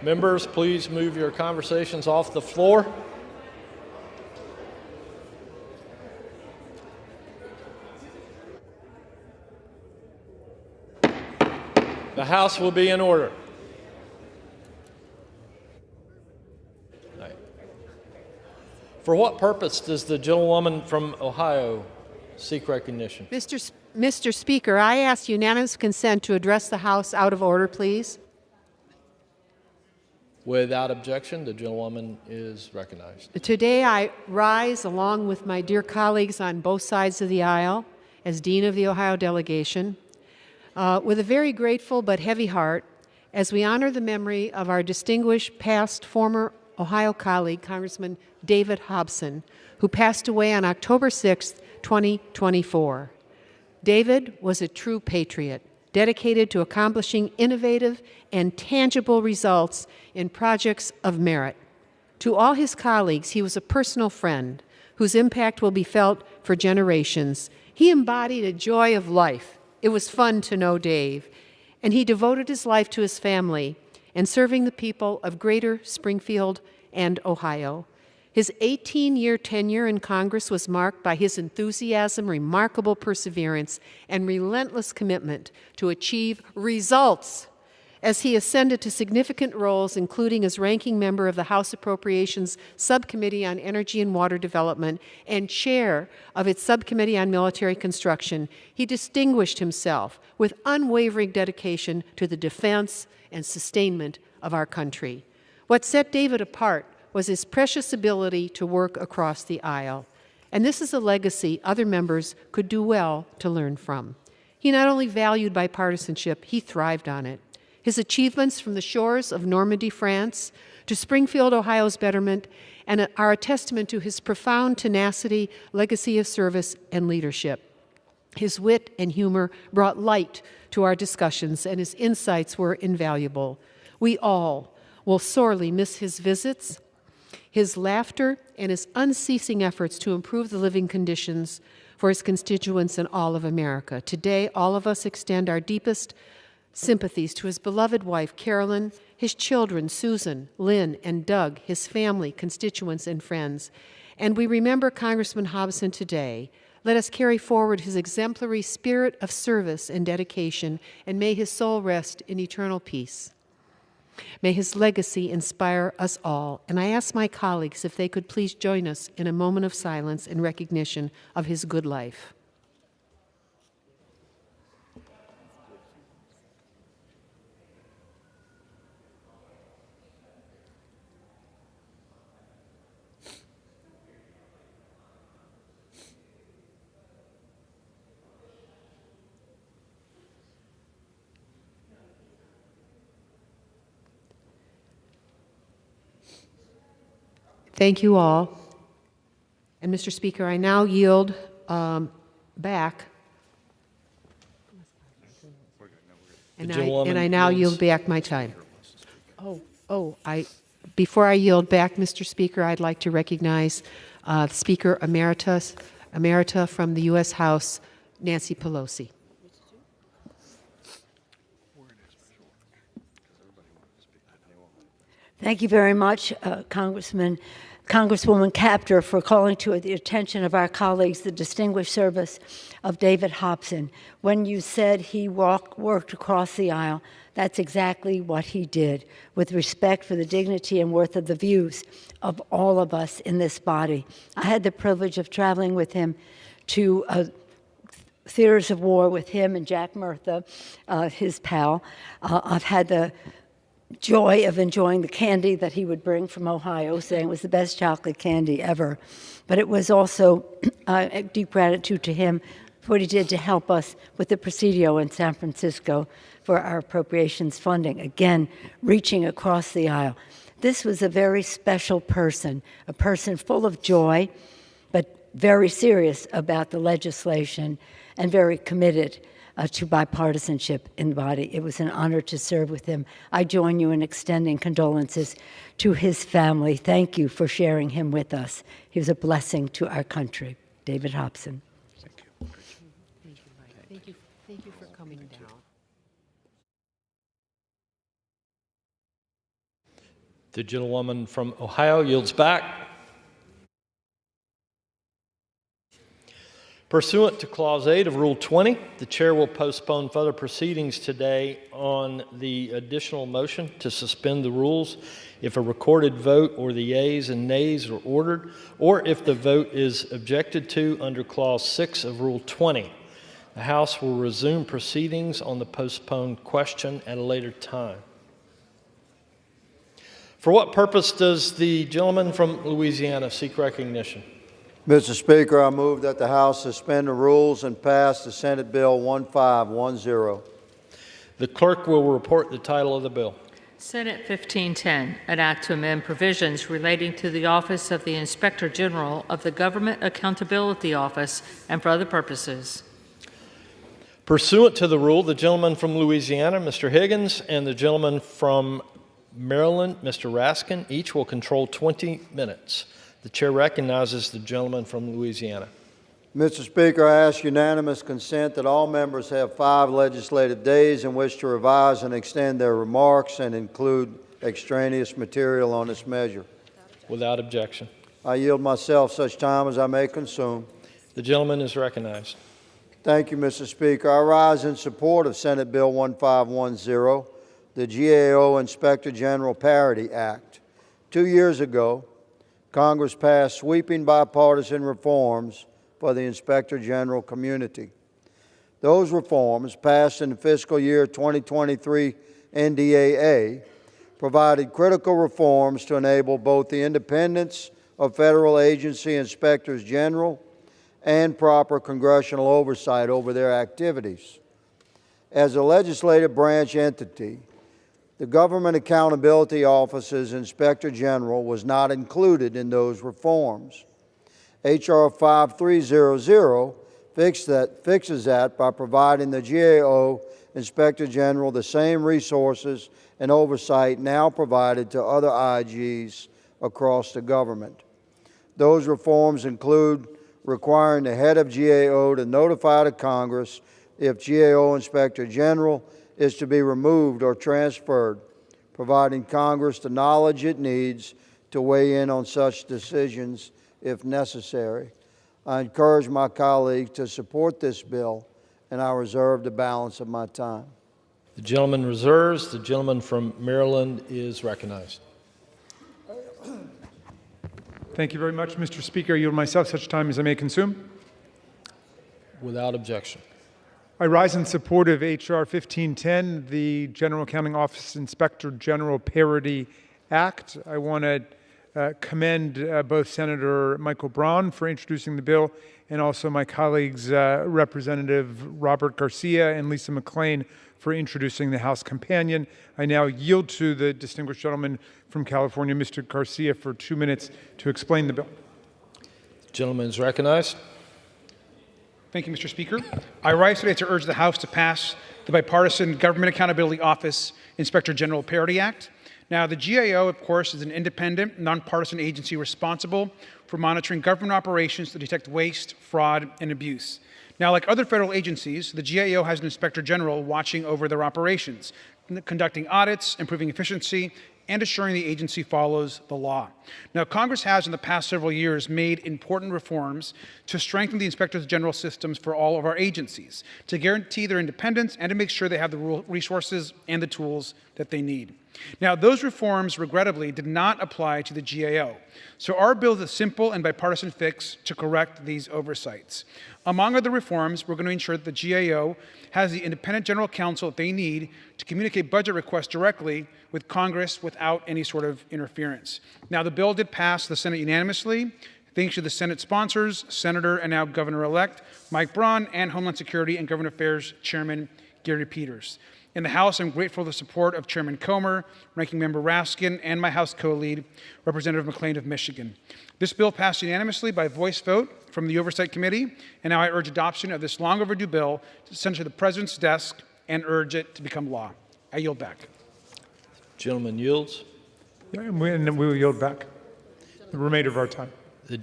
Members, please move your conversations off the floor. The House will be in order. For what purpose does the gentlewoman from Ohio seek recognition? Mr. Speaker, I ask unanimous consent to address the House out of order, please. Without objection, the gentlewoman is recognized. Today I rise along with my dear colleagues on both sides of the aisle as Dean of the Ohio delegation with a very grateful but heavy heart as we honor the memory of our distinguished past former Ohio colleague, Congressman David Hobson, who passed away on October 6, 2024. David was a true patriot, dedicated to accomplishing innovative and tangible results in projects of merit. To all his colleagues, he was a personal friend whose impact will be felt for generations. He embodied a joy of life. It was fun to know Dave, and he devoted his life to his family and serving the people of Greater Springfield and Ohio. His 18-year tenure in Congress was marked by his enthusiasm, remarkable perseverance, and relentless commitment to achieve results as he ascended to significant roles, including as ranking member of the House Appropriations Subcommittee on Energy and Water Development and chair of its Subcommittee on Military Construction. He distinguished himself with unwavering dedication to the defense and sustainment of our country. What set David apart was his precious ability to work across the aisle. And this is a legacy other members could do well to learn from. He not only valued bipartisanship, he thrived on it. His achievements from the shores of Normandy, France, to Springfield, Ohio's betterment, and are a testament to his profound tenacity, legacy of service, and leadership. His wit and humor brought light to our discussions, and his insights were invaluable. We all will sorely miss his visits, his laughter, and his unceasing efforts to improve the living conditions for his constituents and all of America. Today, all of us extend our deepest sympathies to his beloved wife, Carolyn, his children, Susan, Lynn, and Doug, his family, constituents, and friends. And we remember Congressman Hobson today. Let us carry forward his exemplary spirit of service and dedication, and may his soul rest in eternal peace. May his legacy inspire us all. And I ask my colleagues if they could please join us in a moment of silence in recognition of his good life. Thank you all. And Mr. Speaker, I now yield back. And I now yield back my time. Before I yield back, Mr. Speaker, I'd like to recognize Speaker Emerita from the U.S. House, Nancy Pelosi. Thank you very much, Congresswoman Capter, for calling to the attention of our colleagues the distinguished service of David Hobson. When you said he worked across the aisle, that's exactly what he did, with respect for the dignity and worth of the views of all of us in this body. I had the privilege of traveling with him to theaters of war with him and Jack Murtha, his pal. I've had the joy of enjoying the candy that he would bring from Ohio, saying it was the best chocolate candy ever. But it was also a deep gratitude to him for what he did to help us with the Presidio in San Francisco for our appropriations funding, again, reaching across the aisle. This was a very special person, a person full of joy, but very serious about the legislation and very committed to bipartisanship in the body. It was an honor to serve with him. I join you in extending condolences to his family. Thank you for sharing him with us. He was a blessing to our country. David Hobson. The gentlewoman from Ohio yields back. Pursuant to Clause 8 of Rule 20, the chair will postpone further proceedings today on the additional motion to suspend the rules if a recorded vote or the yeas and nays are ordered, or if the vote is objected to under Clause 6 of Rule 20. The House will resume proceedings on the postponed question at a later time. For what purpose does the gentleman from Louisiana seek recognition? Mr. Speaker, I move that the House suspend the rules and pass the Senate Bill 1510. The clerk will report the title of the bill. Senate 1510, an act to amend provisions relating to the Office of the Inspector General of the Government Accountability Office and for other purposes. Pursuant to the rule, the gentleman from Louisiana, Mr. Higgins, and the gentleman from Maryland, Mr. Raskin, each will control 20 minutes. The chair recognizes the gentleman from Louisiana. Mr. Speaker, I ask unanimous consent that all members have 5 legislative days in which to revise and extend their remarks and include extraneous material on this measure. Without objection. I yield myself such time as I may consume. The gentleman is recognized. Thank you, Mr. Speaker. I rise in support of Senate Bill 1510, the GAO Inspector General Parity Act. 2 years ago, Congress passed sweeping bipartisan reforms for the Inspector General community. Those reforms, passed in the fiscal year 2023 NDAA, provided critical reforms to enable both the independence of federal agency inspectors general and proper congressional oversight over their activities. As a legislative branch entity, the Government Accountability Office's Inspector General was not included in those reforms. H.R. 5300 fixes that by providing the GAO Inspector General the same resources and oversight now provided to other IGs across the government. Those reforms include requiring the head of GAO to notify the Congress if GAO Inspector General is to be removed or transferred, providing Congress the knowledge it needs to weigh in on such decisions if necessary. I encourage my colleagues to support this bill, and I reserve the balance of my time. The gentleman reserves. The gentleman from Maryland is recognized. Thank you very much, Mr. Speaker. I yield myself such time as I may consume. Without objection. I rise in support of H.R. 1510, the General Accounting Office Inspector General Parity Act. I want to commend both Senator Michael Braun for introducing the bill and also my colleagues, Representative Robert Garcia and Lisa McClain, for introducing the House companion. I now yield to the distinguished gentleman from California, Mr. Garcia, for 2 minutes to explain the bill. The gentleman is recognized. Thank you, Mr. Speaker. I rise today to urge the House to pass the bipartisan Government Accountability Office Inspector General Parity Act. Now, the GAO, of course, is an independent, nonpartisan agency responsible for monitoring government operations to detect waste, fraud, and abuse. Now, like other federal agencies, the GAO has an Inspector General watching over their operations, conducting audits, improving efficiency, and assuring the agency follows the law. Now, Congress has in the past several years made important reforms to strengthen the Inspector General systems for all of our agencies, to guarantee their independence and to make sure they have the resources and the tools that they need. Now, those reforms, regrettably, did not apply to the GAO. So our bill is a simple and bipartisan fix to correct these oversights. Among other reforms, we're going to ensure that the GAO has the independent general counsel that they need to communicate budget requests directly with Congress without any sort of interference. Now, the bill did pass the Senate unanimously, thanks to the Senate sponsors, Senator and now Governor-elect Mike Braun, and Homeland Security and Government Affairs Chairman Gary Peters. In the House, I'm grateful for the support of Chairman Comer, Ranking Member Raskin, and my House co-lead, Representative McClain of Michigan. This bill passed unanimously by voice vote from the Oversight Committee, and now I urge adoption of this long overdue bill to send to the President's desk and urge it to become law. I yield back. Gentleman yields. Yeah, and we will yield back the remainder of our time. The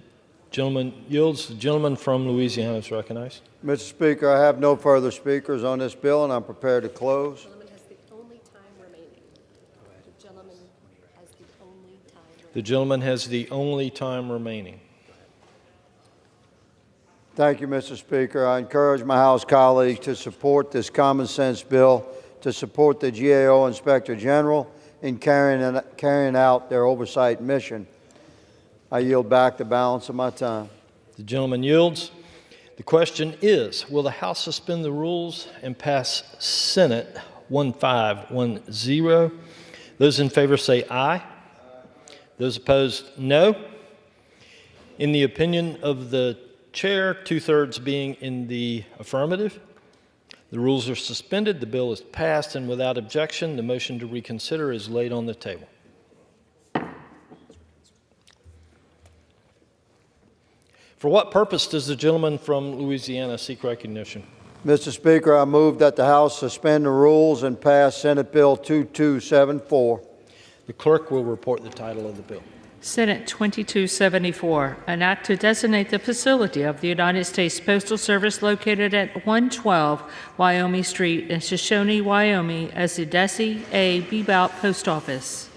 gentleman yields. The gentleman from Louisiana is recognized. Mr. Speaker, I have no further speakers on this bill, and I'm prepared to close. The gentleman has the only time remaining. The gentleman has the only The gentleman has the only time remaining. Thank you, Mr. Speaker. I encourage my House colleagues to support this common sense bill to support the GAO Inspector General in carrying out their oversight mission. I yield back the balance of my time. The gentleman yields. The question is, will the House suspend the rules and pass Senate 1510? Those in favor say aye. Those opposed, no. In the opinion of the chair, 2/3 being in the affirmative, the rules are suspended, the bill is passed, and without objection, the motion to reconsider is laid on the table. For what purpose does the gentleman from Louisiana seek recognition? Mr. Speaker, I move that the House suspend the rules and pass Senate Bill 2274. The clerk will report the title of the bill. Senate 2274, an act to designate the facility of the United States Postal Service located at 112 Wyoming Street in Shoshone, Wyoming, as the Desi A. Bebout Post Office.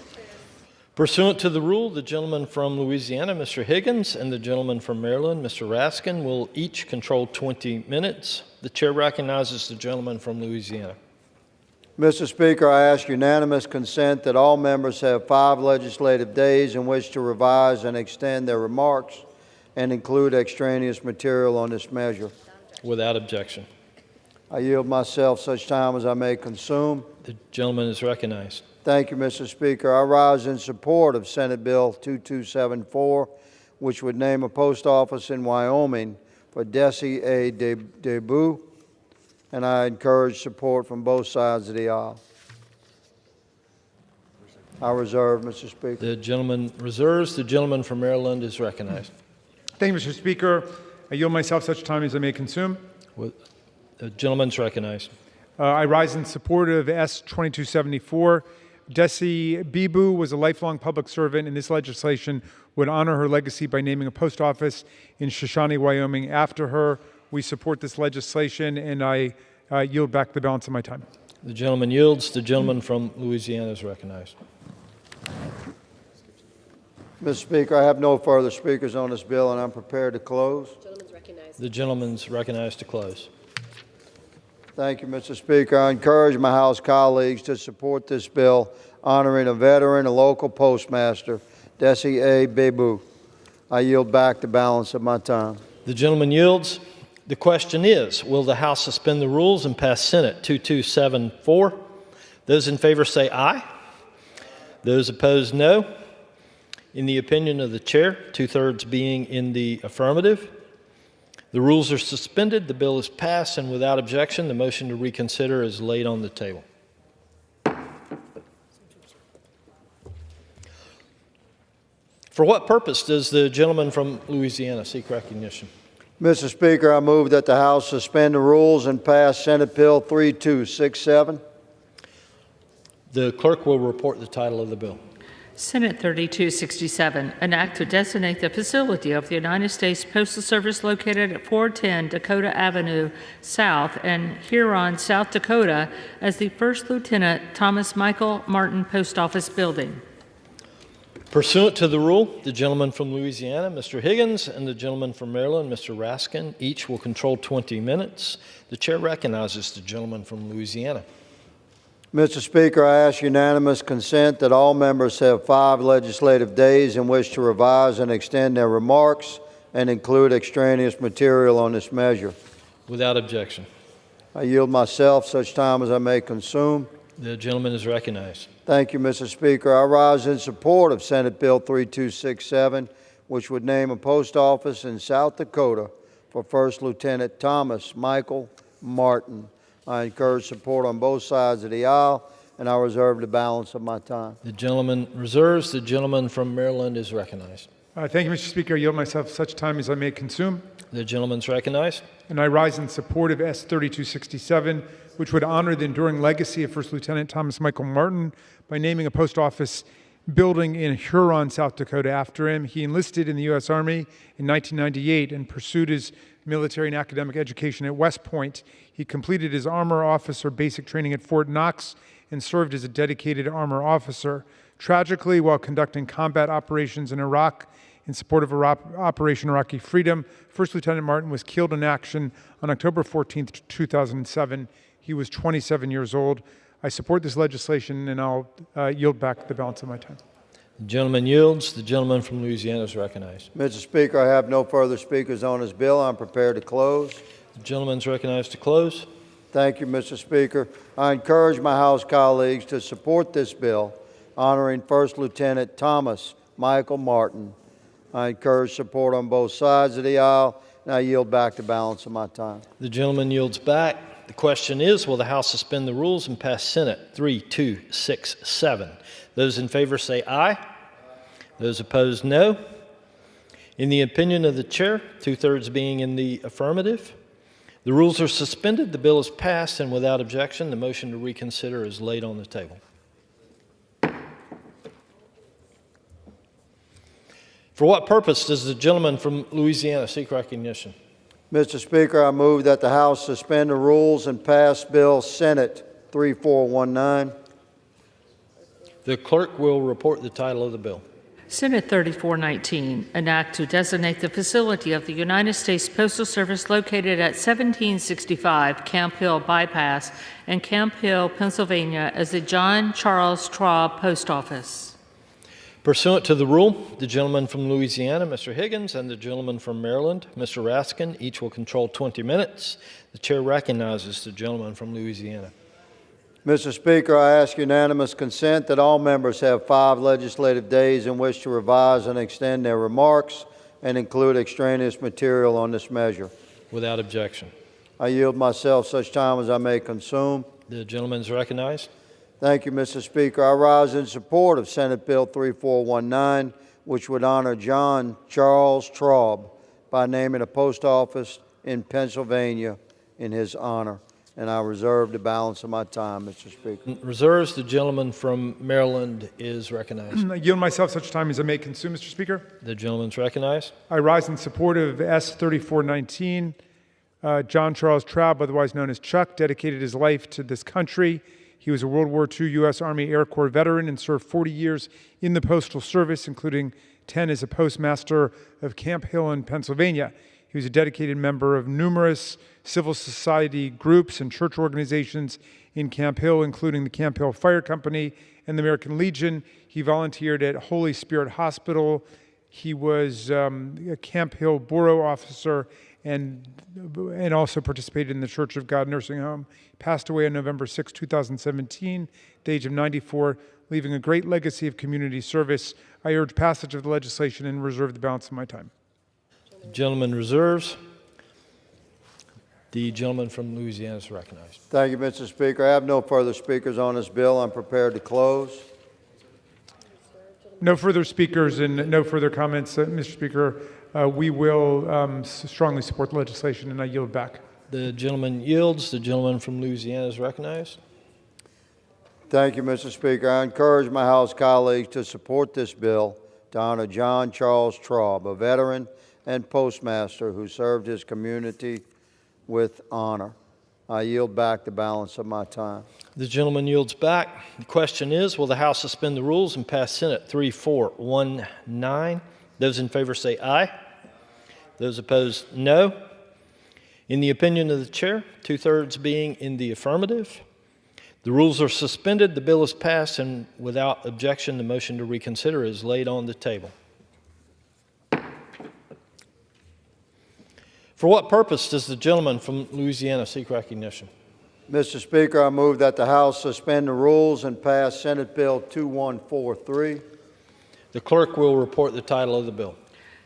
Pursuant to the rule, the gentleman from Louisiana, Mr. Higgins, and the gentleman from Maryland, Mr. Raskin, will each control 20 minutes. The chair recognizes the gentleman from Louisiana. Mr. Speaker, I ask unanimous consent that all members have 5 legislative days in which to revise and extend their remarks and include extraneous material on this measure. Without objection. I yield myself such time as I may consume. The gentleman is recognized. Thank you, Mr. Speaker. I rise in support of Senate Bill 2274, which would name a post office in Wyoming for Desi A. Debout, and I encourage support from both sides of the aisle. I reserve, Mr. Speaker. The gentleman reserves. The gentleman from Maryland is recognized. Thank you, Mr. Speaker. I yield myself such time as I may consume. The gentleman's recognized. I rise in support of S 2274. Desi Bebout was a lifelong public servant, and this legislation would honor her legacy by naming a post office in Shoshone, Wyoming after her. We support this legislation, and I yield back the balance of my time. The gentleman yields. The gentleman from Louisiana is recognized. Mr. Speaker, I have no further speakers on this bill, and I'm prepared to close. The gentleman's recognized to close. Thank you, Mr. Speaker. I encourage my House colleagues to support this bill honoring a veteran, a local postmaster, Desi A. Bebout. I yield back the balance of my time. The gentleman yields. The question is, will the House suspend the rules and pass Senate 2274? Those in favor say aye. Those opposed, no. In the opinion of the chair, 2/3 being in the affirmative, the rules are suspended, the bill is passed, and without objection, the motion to reconsider is laid on the table. For what purpose does the gentleman from Louisiana seek recognition? Mr. Speaker, I move that the House suspend the rules and pass Senate Bill 3267. The clerk will report the title of the bill. Senate 3267, an act to designate the facility of the United States Postal Service located at 410 Dakota Avenue South in Huron, South Dakota, as the First Lieutenant Thomas Michael Martin Post Office Building. Pursuant to the rule, the gentleman from Louisiana, Mr. Higgins, and the gentleman from Maryland, Mr. Raskin, each will control 20 minutes. The chair recognizes the gentleman from Louisiana. Mr. Speaker, I ask unanimous consent that all members have 5 legislative days in which to revise and extend their remarks and include extraneous material on this measure. Without objection. I yield myself such time as I may consume. The gentleman is recognized. Thank you, Mr. Speaker. I rise in support of Senate Bill 3267, which would name a post office in South Dakota for First Lieutenant Thomas Michael Martin. I encourage support on both sides of the aisle, and I reserve the balance of my time. The gentleman reserves. The gentleman from Maryland is recognized. Thank you, Mr. Speaker. I yield myself such time as I may consume. The gentleman's recognized. And I rise in support of S 3267, which would honor the enduring legacy of First Lieutenant Thomas Michael Martin by naming a post office building in Huron, South Dakota after him. He enlisted in the U.S. Army in 1998 and pursued his military and academic education at West Point. He completed his armor officer basic training at Fort Knox and served as a dedicated armor officer. Tragically, while conducting combat operations in Iraq in support of Operation Iraqi Freedom, First Lieutenant Martin was killed in action on October 14, 2007. He was 27 years old. I support this legislation, and I'll yield back the balance of my time. The gentleman yields. The gentleman from Louisiana is recognized. Mr. Speaker, I have no further speakers on this bill. I'm prepared to close. The gentleman is recognized to close. Thank you, Mr. Speaker. I encourage my House colleagues to support this bill honoring First Lieutenant Thomas Michael Martin. I encourage support on both sides of the aisle, and I yield back the balance of my time. The gentleman yields back. The question is, will the House suspend the rules and pass Senate 3267? Those in favor say aye. Those opposed, no. In the opinion of the chair, 2/3 being in the affirmative, the rules are suspended, the bill is passed, and without objection, the motion to reconsider is laid on the table. For what purpose does the gentleman from Louisiana seek recognition? Mr. Speaker, I move that the House suspend the rules and pass Bill Senate 3419. The clerk will report the title of the bill. Senate 3419, an act to designate the facility of the United States Postal Service located at 1765 Camp Hill Bypass in Camp Hill, Pennsylvania, as the John Charles Traub Post Office. Pursuant to the rule, the gentleman from Louisiana, Mr. Higgins, and the gentleman from Maryland, Mr. Raskin, each will control 20 minutes. The chair recognizes the gentleman from Louisiana. Mr. Speaker, I ask unanimous consent that all members have 5 legislative days in which to revise and extend their remarks and include extraneous material on this measure. Without objection. I yield myself such time as I may consume. The gentleman is recognized. Thank you, Mr. Speaker. I rise in support of Senate Bill 3419, which would honor John Charles Traub by naming a post office in Pennsylvania in his honor. And I reserve the balance of my time, Mr. Speaker. Reserves. The gentleman from Maryland is recognized. I yield myself such time as I may consume, Mr. Speaker. The gentleman's recognized. I rise in support of S 3419. John Charles Traub, otherwise known as Chuck, dedicated his life to this country. He was a World War II U.S. Army Air Corps veteran and served 40 years in the Postal Service, including 10 as a postmaster of Camp Hill in Pennsylvania. He was a dedicated member of numerous civil society groups and church organizations in Camp Hill, including the Camp Hill Fire Company and the American Legion. He volunteered at Holy Spirit Hospital. He was a Camp Hill Borough officer and also participated in the Church of God nursing home. He passed away on November 6, 2017, at the age of 94, leaving a great legacy of community service. I urge passage of the legislation and reserve the balance of my time. The gentleman reserves. The gentleman from Louisiana is recognized. Thank you, Mr. Speaker. I have no further speakers on this bill. I'm prepared to close. No further speakers and no further comments, Mr. Speaker. We will strongly support the legislation, and I yield back. The gentleman yields. The gentleman from Louisiana is recognized. Thank you, Mr. Speaker. I encourage my House colleagues to support this bill to honor John Charles Traub, a veteran and postmaster who served his community with honor. I yield back the balance of my time. The gentleman yields back. The question is, will the House suspend the rules and pass Senate 3419? Those in favor say aye. Those opposed, no. In the opinion of the chair, 2/3 being in the affirmative, the rules are suspended, the bill is passed, and without objection, the motion to reconsider is laid on the table. For what purpose does the gentleman from Louisiana seek recognition? Mr. Speaker, I move that the House suspend the rules and pass Senate Bill 2143. The clerk will report the title of the bill.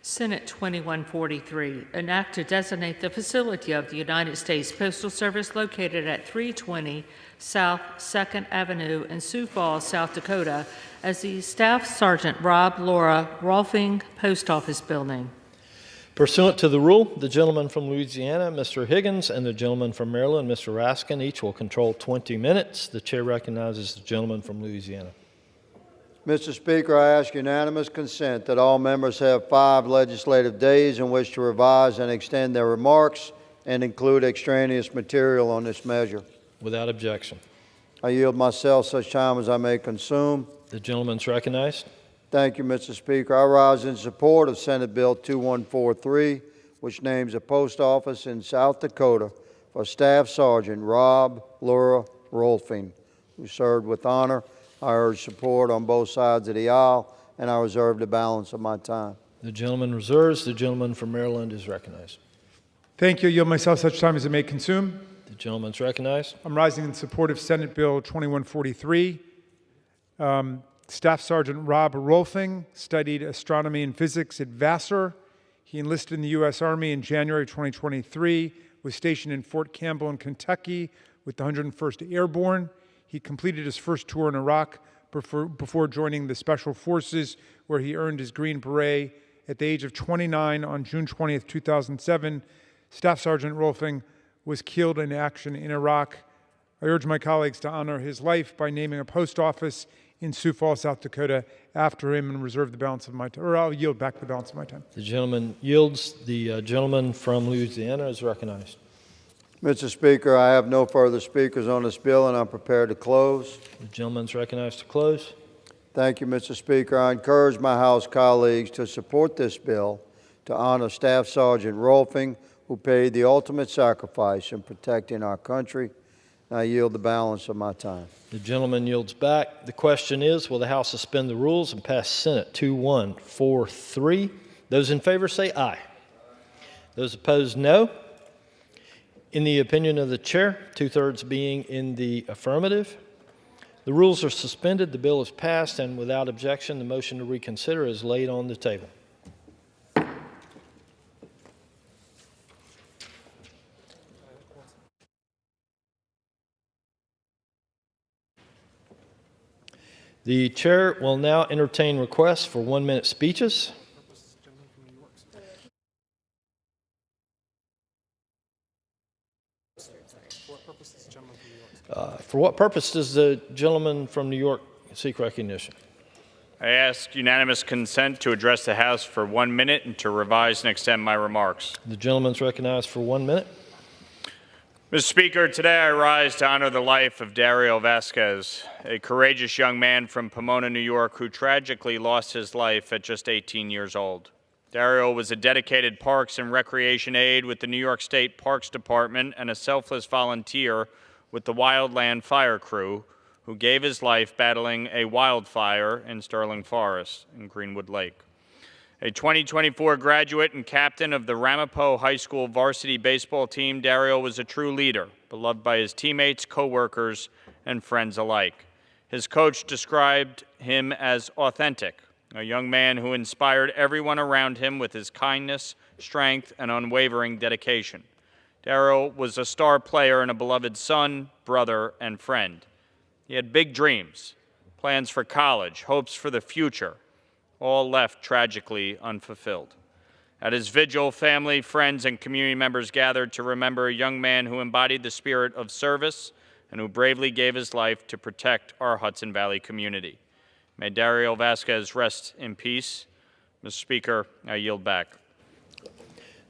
Senate 2143, an act to designate the facility of the United States Postal Service located at 320 South 2nd Avenue in Sioux Falls, South Dakota, as the Staff Sergeant Rob Laura Rolfing Post Office Building. Pursuant to the rule, the gentleman from Louisiana, Mr. Higgins, and the gentleman from Maryland, Mr. Raskin, each will control 20 minutes. The chair recognizes the gentleman from Louisiana. Mr. Speaker, I ask unanimous consent that all members have 5 legislative days in which to revise and extend their remarks and include extraneous material on this measure. Without objection. I yield myself such time as I may consume. The gentleman's recognized. Thank you, Mr. Speaker. I rise in support of Senate Bill 2143, which names a post office in South Dakota for Staff Sergeant Rob Laura Rolfing, who served with honor. I urge support on both sides of the aisle, and I reserve the balance of my time. The gentleman reserves. The gentleman from Maryland is recognized. Thank you. I yield myself such time as it may consume. The gentleman's recognized. I'm rising in support of Senate Bill 2143. Staff Sergeant Rob Rolfing studied astronomy and physics at Vassar. He enlisted in the U.S. Army in January 2023, was stationed in Fort Campbell in Kentucky with the 101st Airborne. He completed his first tour in Iraq before joining the Special Forces, where he earned his Green Beret at the age of 29 on June 20th, 2007. Staff Sergeant Rolfing was killed in action in Iraq. I urge my colleagues to honor his life by naming a post office in Sioux Falls, South Dakota, after him, and reserve the balance of my time, or I'll yield back the balance of my time. The gentleman yields. The gentleman from Louisiana is recognized. Mr. Speaker, I have no further speakers on this bill, and I'm prepared to close. The gentleman's recognized to close. Thank you, Mr. Speaker. I encourage my House colleagues to support this bill to honor Staff Sergeant Rolfing, who paid the ultimate sacrifice in protecting our country. I yield the balance of my time. The gentleman yields back. The question is, will the House suspend the rules and pass Senate 2143? Those in favor say aye. Those opposed, no. In the opinion of the chair, 2/3 being in the affirmative, the rules are suspended, the bill is passed, and without objection, the motion to reconsider is laid on the table. The chair will now entertain requests for 1-minute speeches. For what purpose does the gentleman from New York seek recognition? I ask unanimous consent to address the House for 1 minute and to revise and extend my remarks. The gentleman's recognized for 1 minute. Mr. Speaker, today I rise to honor the life of Dario Vasquez, a courageous young man from Pomona, New York, who tragically lost his life at just 18 years old. Dario was a dedicated parks and recreation aide with the New York State Parks Department and a selfless volunteer with the Wildland Fire Crew, who gave his life battling a wildfire in Sterling Forest in Greenwood Lake. A 2024 graduate and captain of the Ramapo High School varsity baseball team, Dario was a true leader, beloved by his teammates, coworkers, and friends alike. His coach described him as authentic, a young man who inspired everyone around him with his kindness, strength, and unwavering dedication. Dario was a star player and a beloved son, brother, and friend. He had big dreams, plans for college, hopes for the future, all left tragically unfulfilled. At his vigil, family, friends, and community members gathered to remember a young man who embodied the spirit of service and who bravely gave his life to protect our Hudson Valley community. May Dario Vasquez rest in peace. Mr. Speaker, I yield back.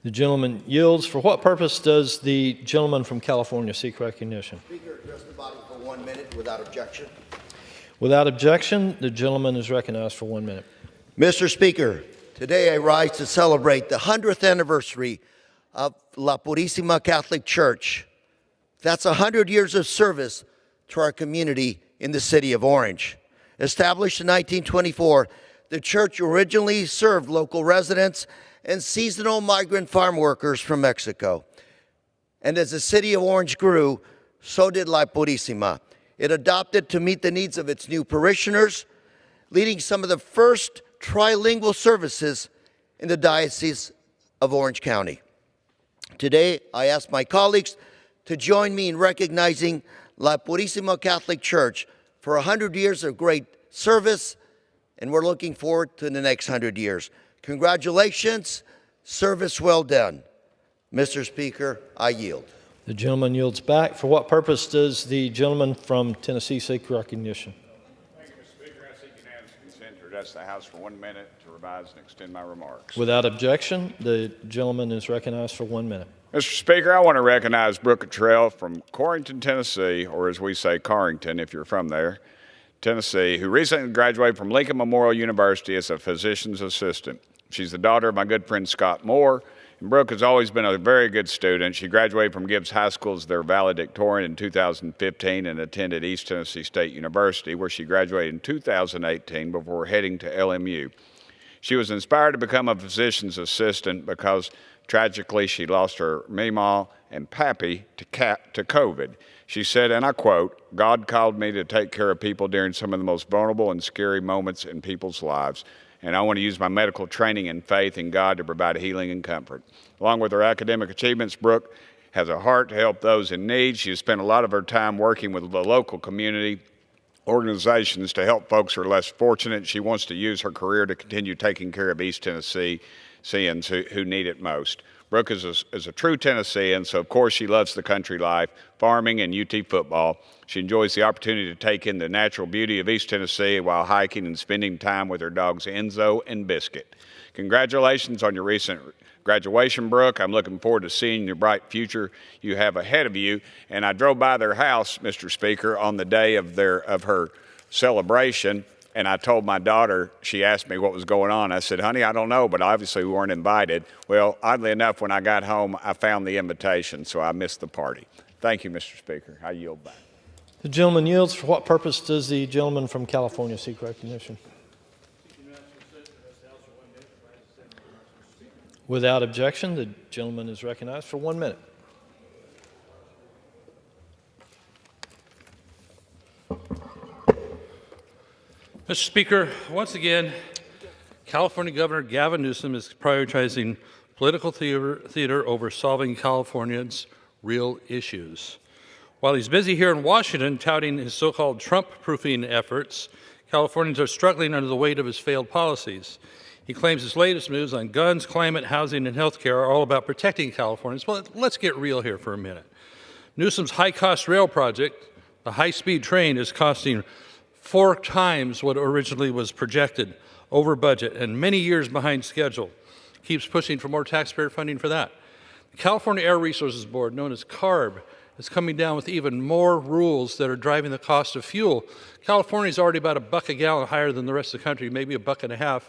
The gentleman yields. For what purpose does the gentleman from California seek recognition? Speaker, address the body for 1 minute without objection. Without objection, the gentleman is recognized for 1 minute. Mr. Speaker, today I rise to celebrate the 100th anniversary of La Purísima Catholic Church. That's 100 years of service to our community in the city of Orange. Established in 1924, the church originally served local residents and seasonal migrant farm workers from Mexico. And as the city of Orange grew, so did La Purísima. It adopted to meet the needs of its new parishioners, leading some of the first trilingual services in the Diocese of Orange County. Today, I ask my colleagues to join me in recognizing La Purísima Catholic Church for 100 years of great service, and we're looking forward to the next 100 years. Congratulations, service well done. Mr. Speaker, I yield. The gentleman yields back. For what purpose does the gentleman from Tennessee seek recognition? Thank you, Mr. Speaker. I seek unanimous consent to address the House for 1 minute to revise and extend my remarks. Without objection, the gentleman is recognized for 1 minute. Mr. Speaker, I want to recognize Brooke Cottrell from Corrington, Tennessee, or as we say, Carrington if you're from there, Tennessee, who recently graduated from Lincoln Memorial University as a physician's assistant. She's the daughter of my good friend Scott Moore, and Brooke has always been a very good student. She graduated from Gibbs High School as their valedictorian in 2015 and attended East Tennessee State University, where she graduated in 2018 before heading to LMU. She was inspired to become a physician's assistant because tragically she lost her Meemaw and Pappy to COVID. She said, and I quote, "God called me to take care of people during some of the most vulnerable and scary moments in people's lives. And I want to use my medical training and faith in God to provide healing and comfort." Along with her academic achievements, Brooke has a heart to help those in need. She has spent a lot of her time working with the local community organizations to help folks who are less fortunate. She wants to use her career to continue taking care of East Tennesseans who need it most. Brooke is a true Tennessean, so of course she loves the country life, farming, and UT football. She enjoys the opportunity to take in the natural beauty of East Tennessee while hiking and spending time with her dogs Enzo and Biscuit. Congratulations on your recent graduation, Brooke. I'm looking forward to seeing your bright future you have ahead of you. And I drove by their house, Mr. Speaker, on the day of her celebration, and I told my daughter, she asked me what was going on. I said, "Honey, I don't know, but obviously we weren't invited." Well, oddly enough, when I got home, I found the invitation, so I missed the party. Thank you, Mr. Speaker. I yield back. The gentleman yields. For what purpose does the gentleman from California seek recognition? Without objection, the gentleman is recognized for 1 minute. Mr. Speaker, once again, California Governor Gavin Newsom is prioritizing political theater over solving Californians' real issues. While he's busy here in Washington touting his so-called Trump-proofing efforts, Californians are struggling under the weight of his failed policies. He claims his latest moves on guns, climate, housing, and health care are all about protecting Californians. Well, let's get real here for a minute. Newsom's high-cost rail project, the high-speed train, is costing 4 times what originally was projected, over budget, and many years behind schedule. Keeps pushing for more taxpayer funding for that. The California Air Resources Board, known as CARB, is coming down with even more rules that are driving the cost of fuel. California is already about $1 a gallon higher than the rest of the country, maybe $1.50.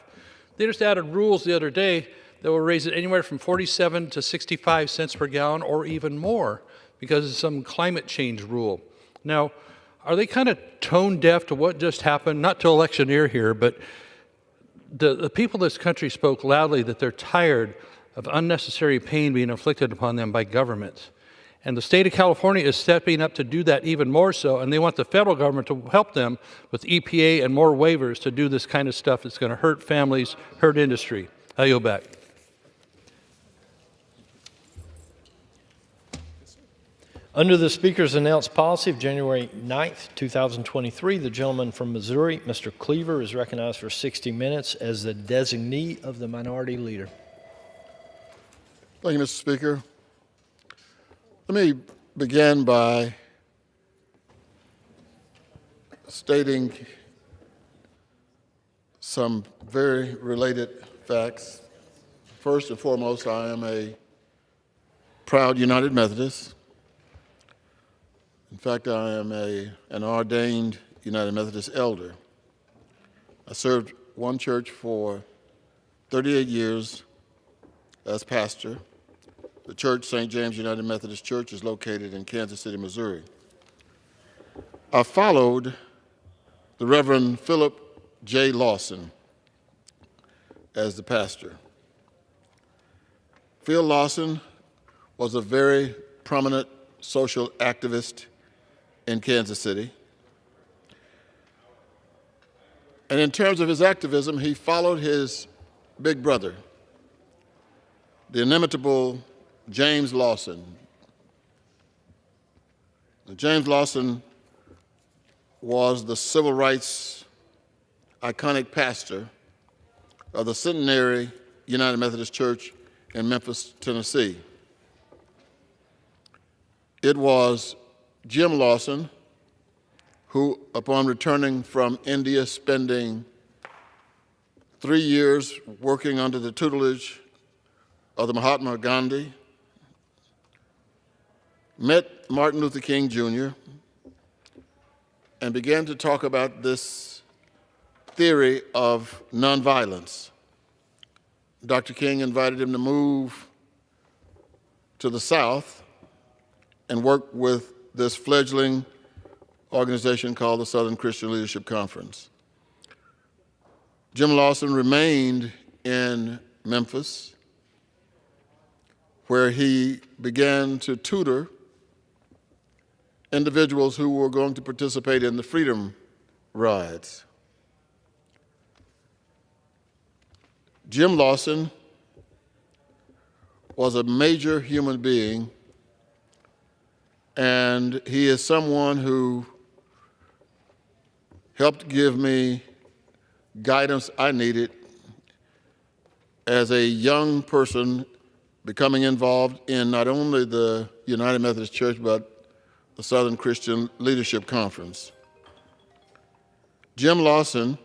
They just added rules the other day that will raise it anywhere from 47 to 65 cents per gallon or even more because of some climate change rule. Now, are they kind of tone deaf to what just happened? Not to electioneer here, but the people of this country spoke loudly that they're tired of unnecessary pain being inflicted upon them by government. And the state of California is stepping up to do that even more so, and they want the federal government to help them with EPA and more waivers to do this kind of stuff that's going to hurt families, hurt industry. I yield back. Under the Speaker's announced policy of January 9th, 2023, the gentleman from Missouri, Mr. Cleaver, is recognized for 60 minutes as the designee of the Minority Leader. Thank you, Mr. Speaker. Let me begin by stating some very related facts. First and foremost, I am a proud United Methodist. In fact, I am an ordained United Methodist elder. I served one church for 38 years as pastor. The church, St. James United Methodist Church, is located in Kansas City, Missouri. I followed the Reverend Philip J. Lawson as the pastor. Phil Lawson was a very prominent social activist in Kansas City. And in terms of his activism, he followed his big brother, the inimitable James Lawson. James Lawson was the civil rights iconic pastor of the Centenary United Methodist Church in Memphis, Tennessee. It was Jim Lawson who, upon returning from India, spending 3 years working under the tutelage of the Mahatma Gandhi met Martin Luther King Jr. and began to talk about this theory of nonviolence. Dr. King invited him to move to the South and work with this fledgling organization called the Southern Christian Leadership Conference. Jim Lawson remained in Memphis, where he began to tutor individuals who were going to participate in the Freedom Rides. Jim Lawson was a major human being, and he is someone who helped give me guidance I needed as a young person becoming involved in not only the United Methodist Church, but the Southern Christian Leadership Conference. Jim Lawson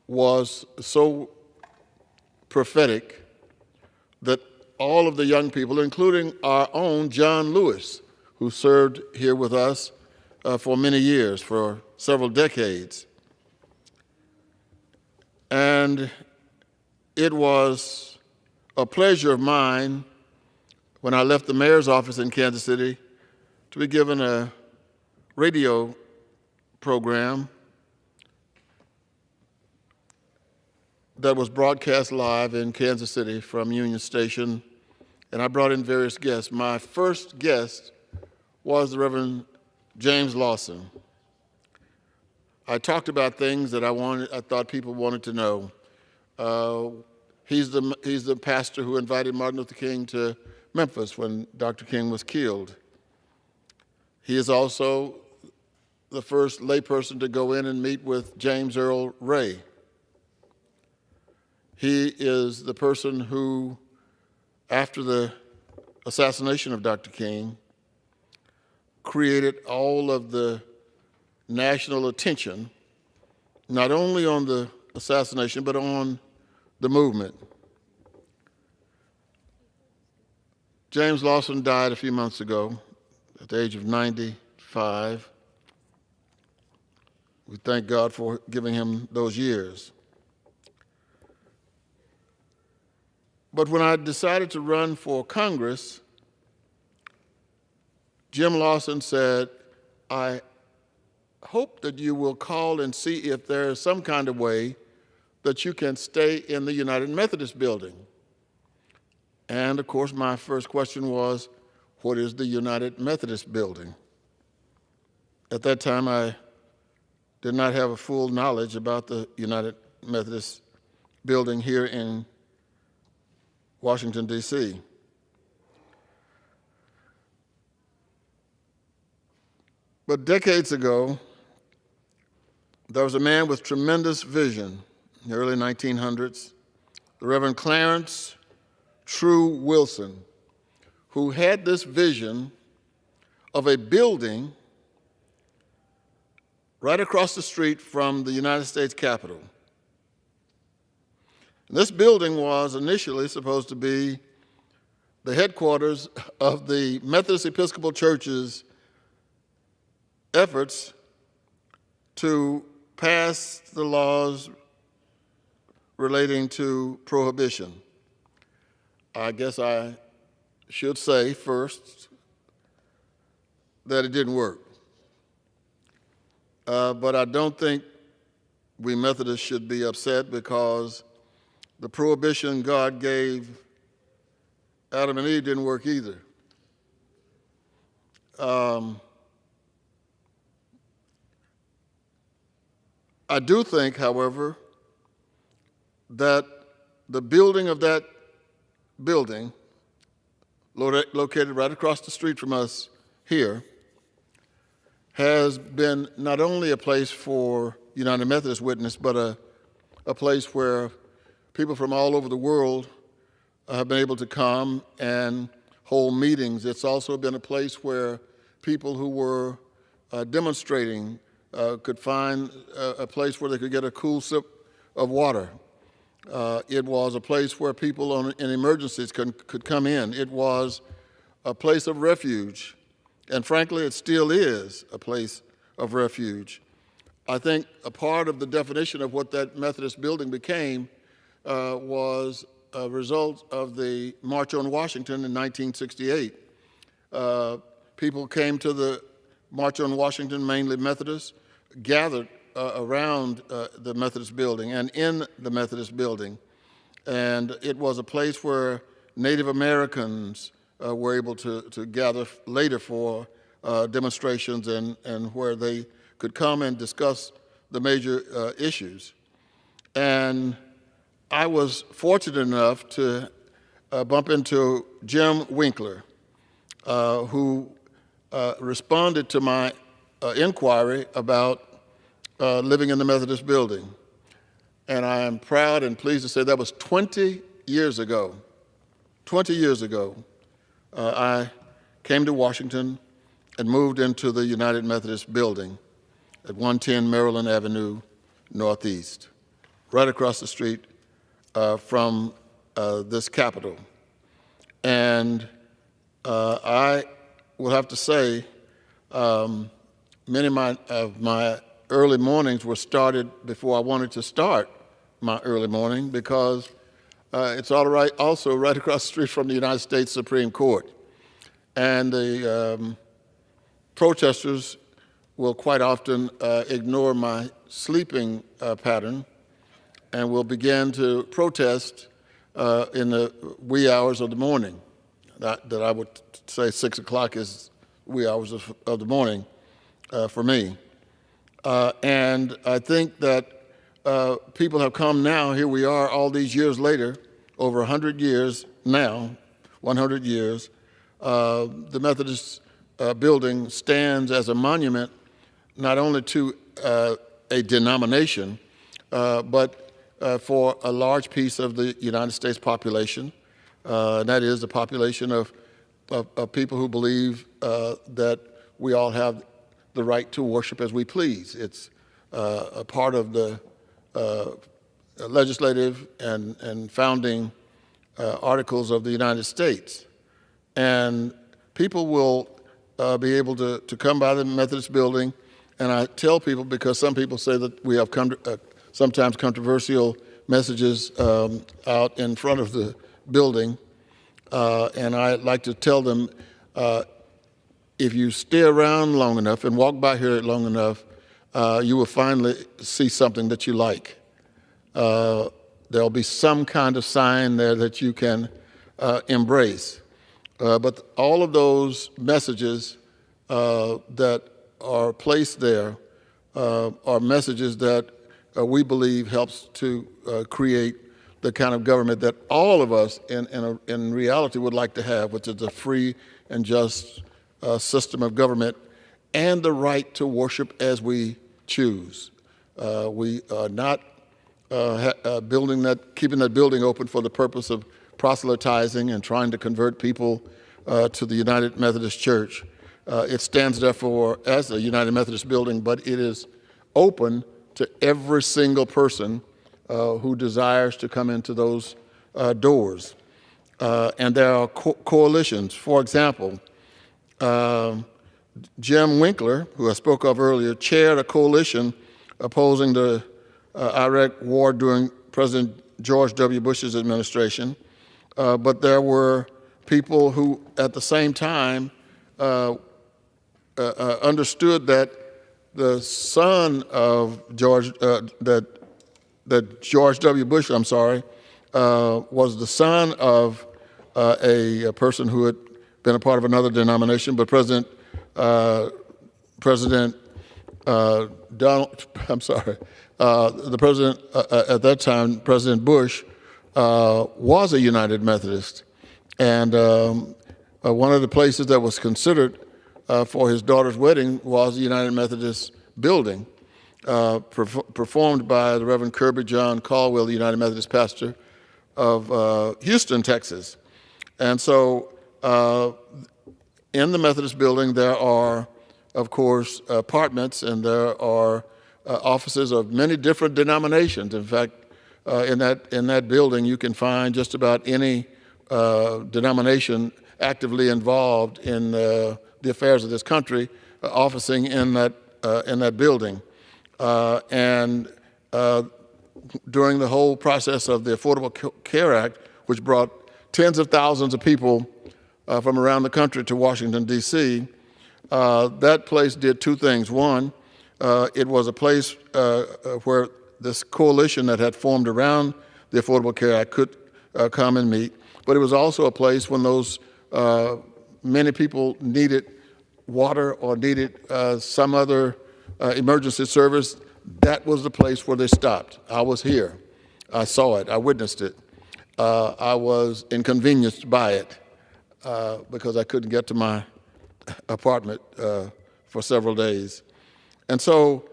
was so prophetic that all of the young people, including our own John Lewis, who served here with us for many years, for several decades. And it was a pleasure of mine when I left the mayor's office in Kansas City to be given a radio program that was broadcast live in Kansas City from Union Station, and I brought in various guests. My first guest was the Reverend James Lawson. I talked about things that I thought people wanted to know. He's the pastor who invited Martin Luther King to Memphis when Dr. King was killed. He is also the first layperson to go in and meet with James Earl Ray. He is the person who, after the assassination of Dr. King, created all of the national attention, not only on the assassination, but on the movement. James Lawson died a few months ago at the age of 95. We thank God for giving him those years. But when I decided to run for Congress, Jim Lawson said, I hope that you will call and see if there is some kind of way that you can stay in the United Methodist building. And of course, my first question was, what is the United Methodist building? At that time, I did not have a full knowledge about the United Methodist building here in Washington, D.C. But decades ago, there was a man with tremendous vision in the early 1900s, the Reverend Clarence True Wilson, who had this vision of a building right across the street from the United States Capitol. This building was initially supposed to be the headquarters of the Methodist Episcopal Church's efforts to pass the laws relating to prohibition. I guess I should say first that it didn't work. But I don't think we Methodists should be upset because the prohibition God gave Adam and Eve didn't work either. I do think, however, that the building of that building, located right across the street from us here, has been not only a place for United Methodist Witness, but a place where people from all over the world have been able to come and hold meetings. It's also been a place where people who were demonstrating could find a place where they could get a cool sip of water. It was a place where people in emergencies could come in. It was a place of refuge, and frankly, it still is a place of refuge. I think a part of the definition of what that Methodist building became was a result of the March on Washington in 1968. People came to the March on Washington, mainly Methodists, gathered around the Methodist building and in the Methodist building. And it was a place where Native Americans were able to gather later for demonstrations and where they could come and discuss the major issues. And I was fortunate enough to bump into Jim Winkler, who responded to my inquiry about living in the Methodist building. And I am proud and pleased to say that was 20 years ago. 20 years ago, I came to Washington and moved into the United Methodist building at 110 Maryland Avenue Northeast, right across the street from this Capitol. And I will have to say, many of my early mornings were started before I wanted to start my early morning, because it's also right across the street from the United States Supreme Court. And the protesters will quite often ignore my sleeping pattern and will begin to protest in the wee hours of the morning. That I would say 6 o'clock is wee hours of the morning for me. And I think that people have come now, here we are all these years later, over 100 years now, 100 years. The Methodist building stands as a monument not only to a denomination, but for a large piece of the United States population. And that is the population of people who believe that we all have the right to worship as we please. It's a part of the legislative and founding articles of the United States. And people will be able to come by the Methodist building, and I tell people, because some people say that we have sometimes controversial messages out in front of the building, and I like to tell them, if you stay around long enough and walk by here long enough, you will finally see something that you like. There'll be some kind of sign there that you can embrace. But all of those messages that are placed there are messages that we believe helps to create the kind of government that all of us in reality would like to have, which is a free and just system of government and the right to worship as we choose. We are not keeping that building open for the purpose of proselytizing and trying to convert people to the United Methodist Church. It stands therefore as a United Methodist building, but it is open to every single person who desires to come into those doors. And there are coalitions. For example, Jim Winkler, who I spoke of earlier, chaired a coalition opposing the Iraq war during President George W. Bush's administration. But there were people who, at the same time, understood that the son of George W. Bush, was the son of a person who had been a part of another denomination, but the president at that time, President Bush, was a United Methodist. And one of the places that was considered for his daughter's wedding was the United Methodist building, performed by the Reverend Kirby John Caldwell, the United Methodist pastor of Houston, Texas. And so in the Methodist building, there are, of course, apartments, and there are offices of many different denominations. In fact, in that building, you can find just about any denomination actively involved in the affairs of this country, officing in that building. During the whole process of the Affordable Care Act, which brought tens of thousands of people from around the country to Washington, D.C., that place did two things. One, it was a place where this coalition that had formed around the Affordable Care Act could come and meet, but it was also a place when those many people needed water or needed some other emergency service. That was the place where they stopped. I was here. I saw it. I witnessed it. I was inconvenienced by it because I couldn't get to my apartment for several days. And so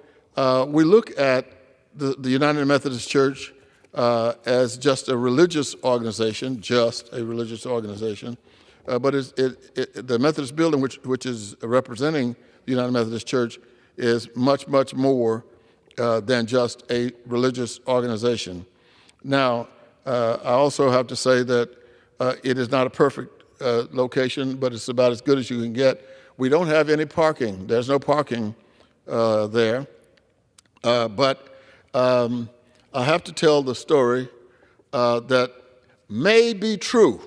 we look at the United Methodist Church as just a religious organization, but the Methodist building, which is representing the United Methodist Church, is much, much more than just a religious organization. Now, I also have to say that it is not a perfect location, but it's about as good as you can get. We don't have any parking. There's no parking there. But I have to tell the story that may be true,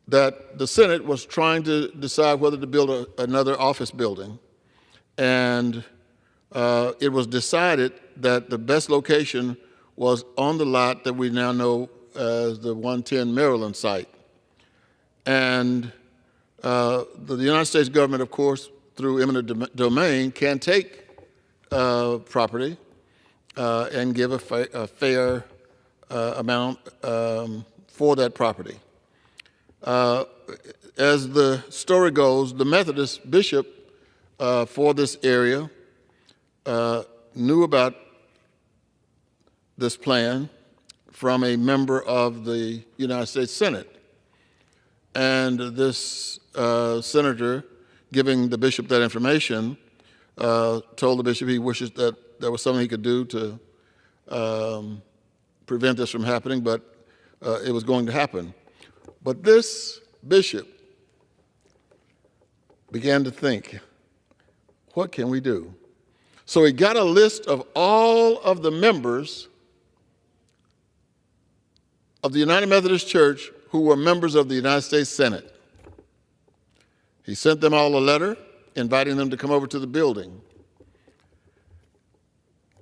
that the Senate was trying to decide whether to build another office building. And it was decided that the best location was on the lot that we now know as the 110 Maryland site. And the United States government, of course, through eminent domain, can take property and give a fair amount for that property. As the story goes, the Methodist bishop for this area knew about this plan from a member of the United States Senate. And this senator, giving the bishop that information, told the bishop he wishes that there was something he could do to prevent this from happening, but it was going to happen. But this bishop began to think, what can we do? So he got a list of all of the members of the United Methodist Church who were members of the United States Senate. He sent them all a letter inviting them to come over to the building.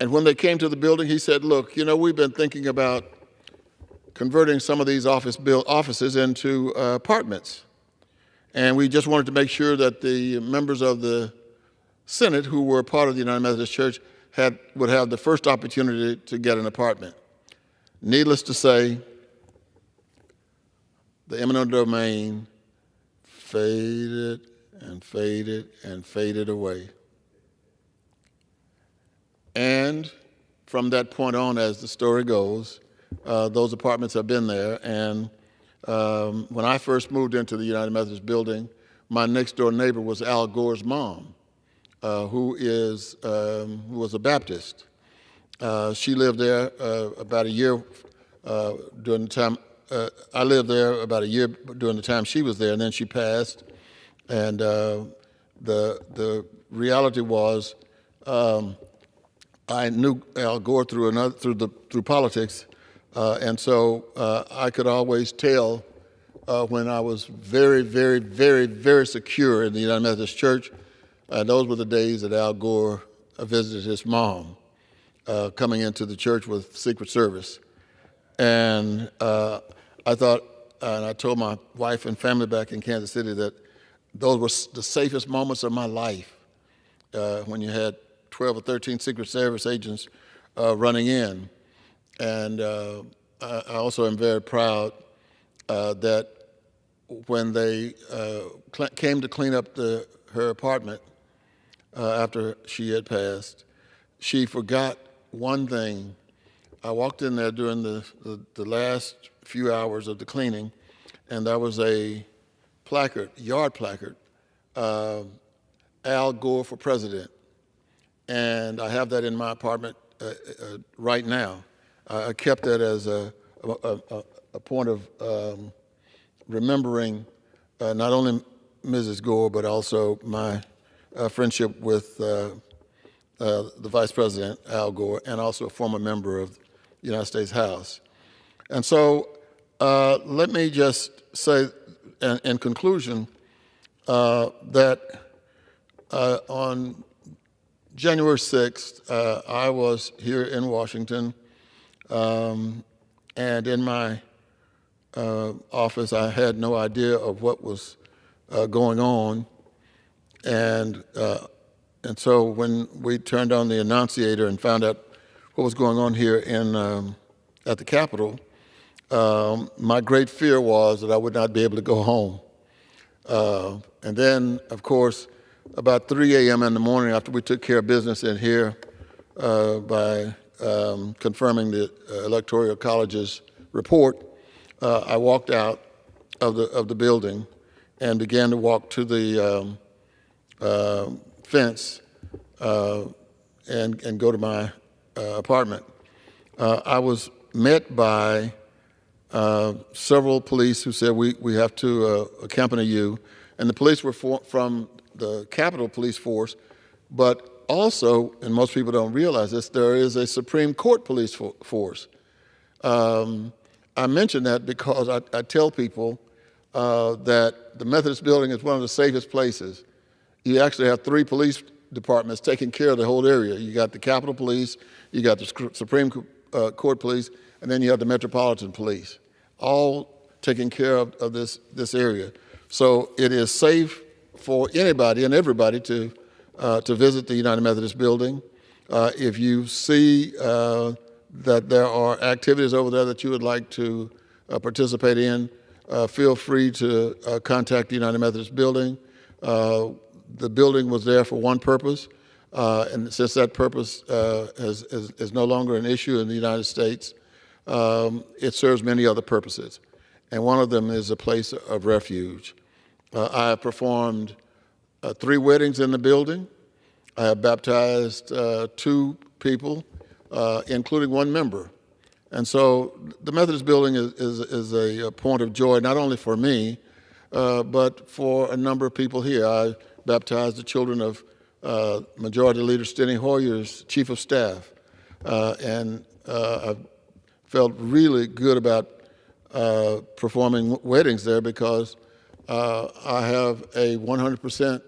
And when they came to the building, he said, look, you know, we've been thinking about converting some of these offices into apartments. And we just wanted to make sure that the members of the Senate who were part of the United Methodist Church would have the first opportunity to get an apartment. Needless to say, the eminent domain faded and faded and faded away. And from that point on, as the story goes, those apartments have been there. And when I first moved into the United Methodist building, my next door neighbor was Al Gore's mom, who was a Baptist. She lived there about a year during the time. I lived there about a year during the time she was there, and then she passed. And the reality was, I knew Al Gore through politics, and so I could always tell when I was very, very, very, very secure in the United Methodist Church. Those were the days that Al Gore visited his mom, coming into the church with Secret Service. And I thought, and I told my wife and family back in Kansas City that those were the safest moments of my life, when you had 12 or 13 Secret Service agents running in. And I also am very proud that when they came to clean up her apartment after she had passed, she forgot one thing. I walked in there during the last few hours of the cleaning, and there was a placard, yard placard, Al Gore for president. And I have that in my apartment right now. I kept that as a point of remembering not only Mrs. Gore, but also my friendship with the Vice President, Al Gore, and also a former member of the United States House. And so let me just say in conclusion that on January 6th, I was here in Washington, and in my office, I had no idea of what was going on, and so when we turned on the annunciator and found out what was going on here at the Capitol, my great fear was that I would not be able to go home. And then, of course, about 3 a.m. in the morning, after we took care of business in here by confirming the Electoral College's report, I walked out of the building and began to walk to the fence and go to my apartment. I was met by several police who said, we have to accompany you. And the police were from the Capitol Police Force, but also, and most people don't realize this, there is a Supreme Court Police Force. I mention that because I tell people that the Methodist Building is one of the safest places. You actually have 3 police departments taking care of the whole area. You got the Capitol Police, you got the Supreme Court Police, and then you have the Metropolitan Police, all taking care of this area. So it is safe for anybody and everybody to visit the United Methodist Building. If you see that there are activities over there that you would like to participate in, feel free to contact the United Methodist Building. The building was there for one purpose, and since that purpose is no longer an issue in the United States, it serves many other purposes. And one of them is a place of refuge. I have performed 3 weddings in the building. I have baptized 2 people, including 1 member. And so the Methodist Building is a point of joy, not only for me, but for a number of people here. I baptized the children of Majority Leader Steny Hoyer's Chief of Staff, and I felt really good about performing weddings there because I have a 100%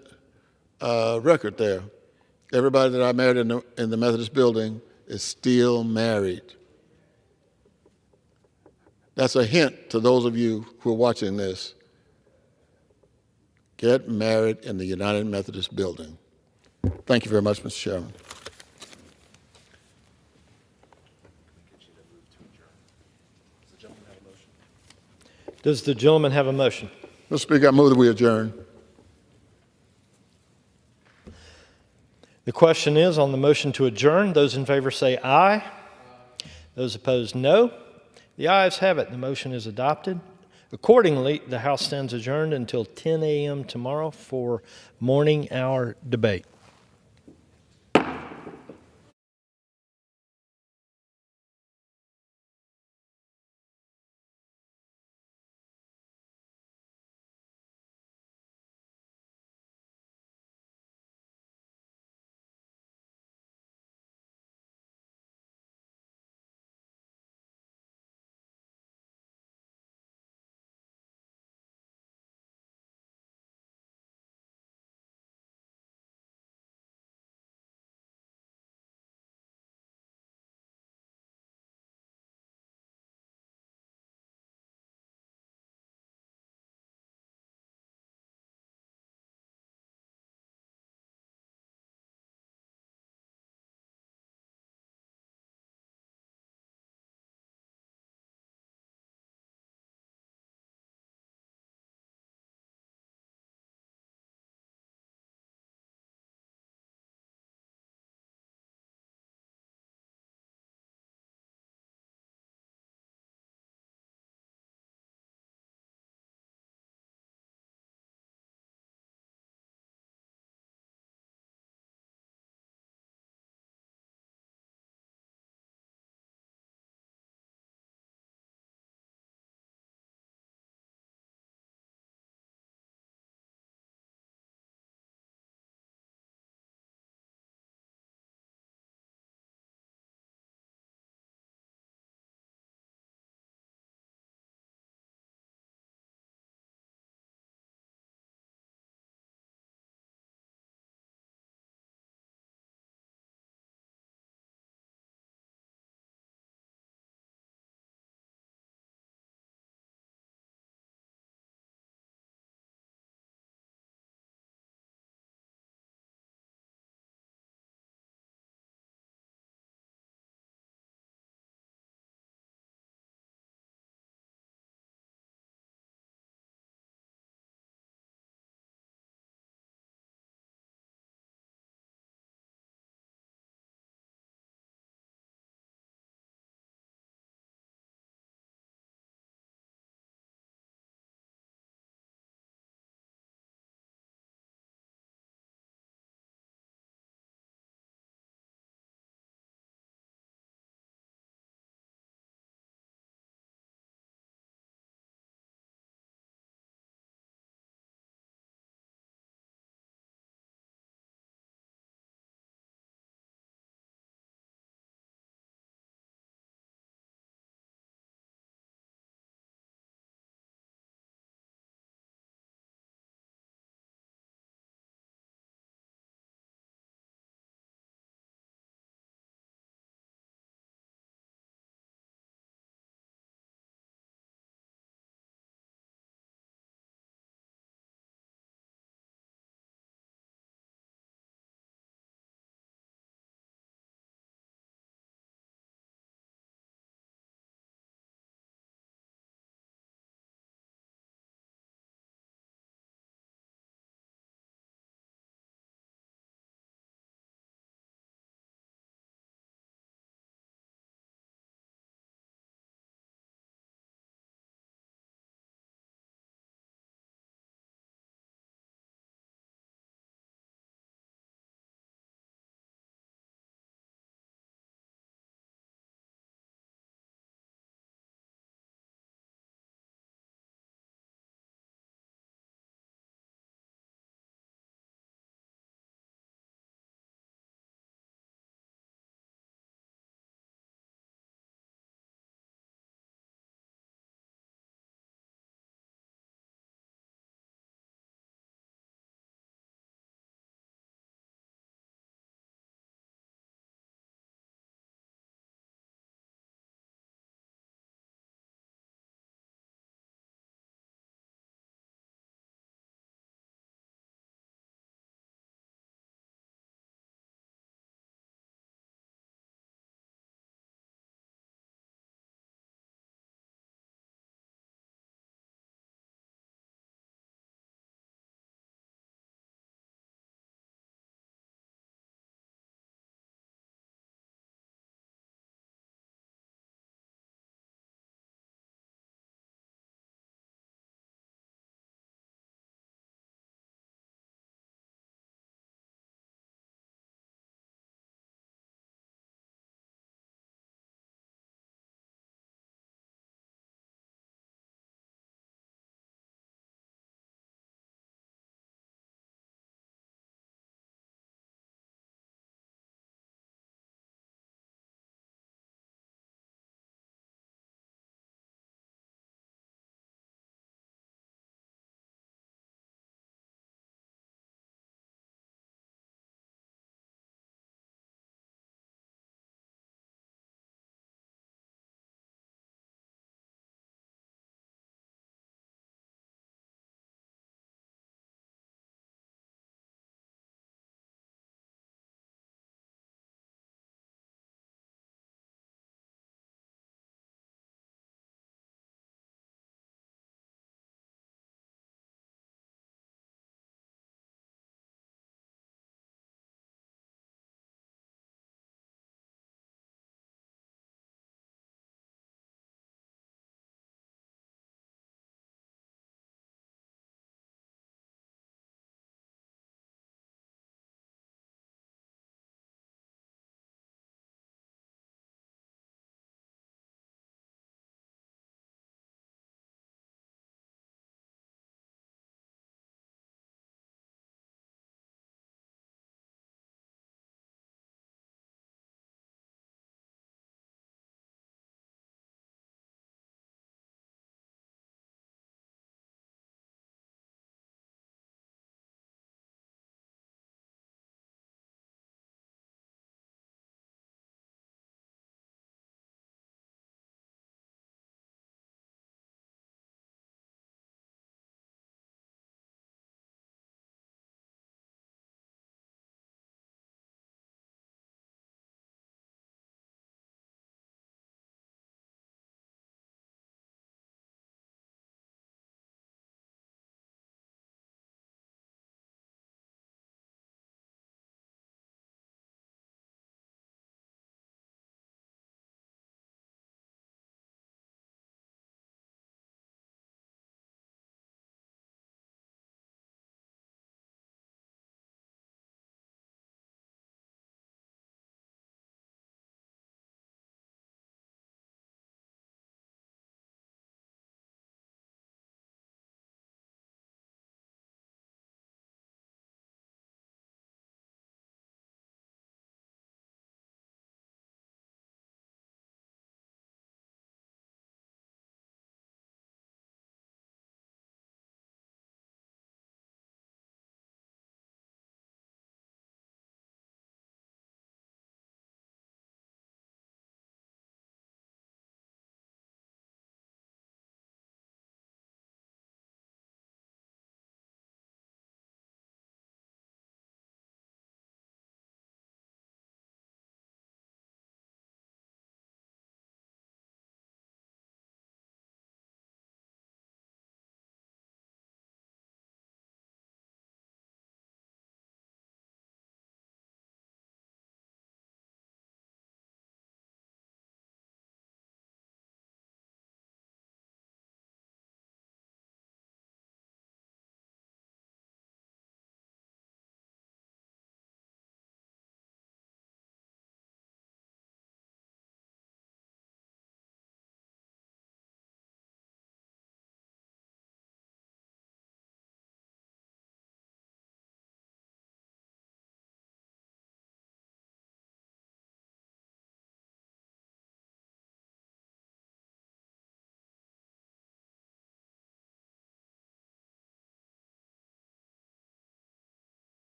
record there. Everybody that I married in the Methodist Building is still married. That's a hint to those of you who are watching this. Get married in the United Methodist Building. Thank you very much, Mr. Chairman. Does the gentleman have a motion? Mr. Speaker, I move that we adjourn. The question is on the motion to adjourn. Those in favor say aye. Those opposed, no. The ayes have it. The motion is adopted. Accordingly, the House stands adjourned until 10 a.m. tomorrow for morning hour debate.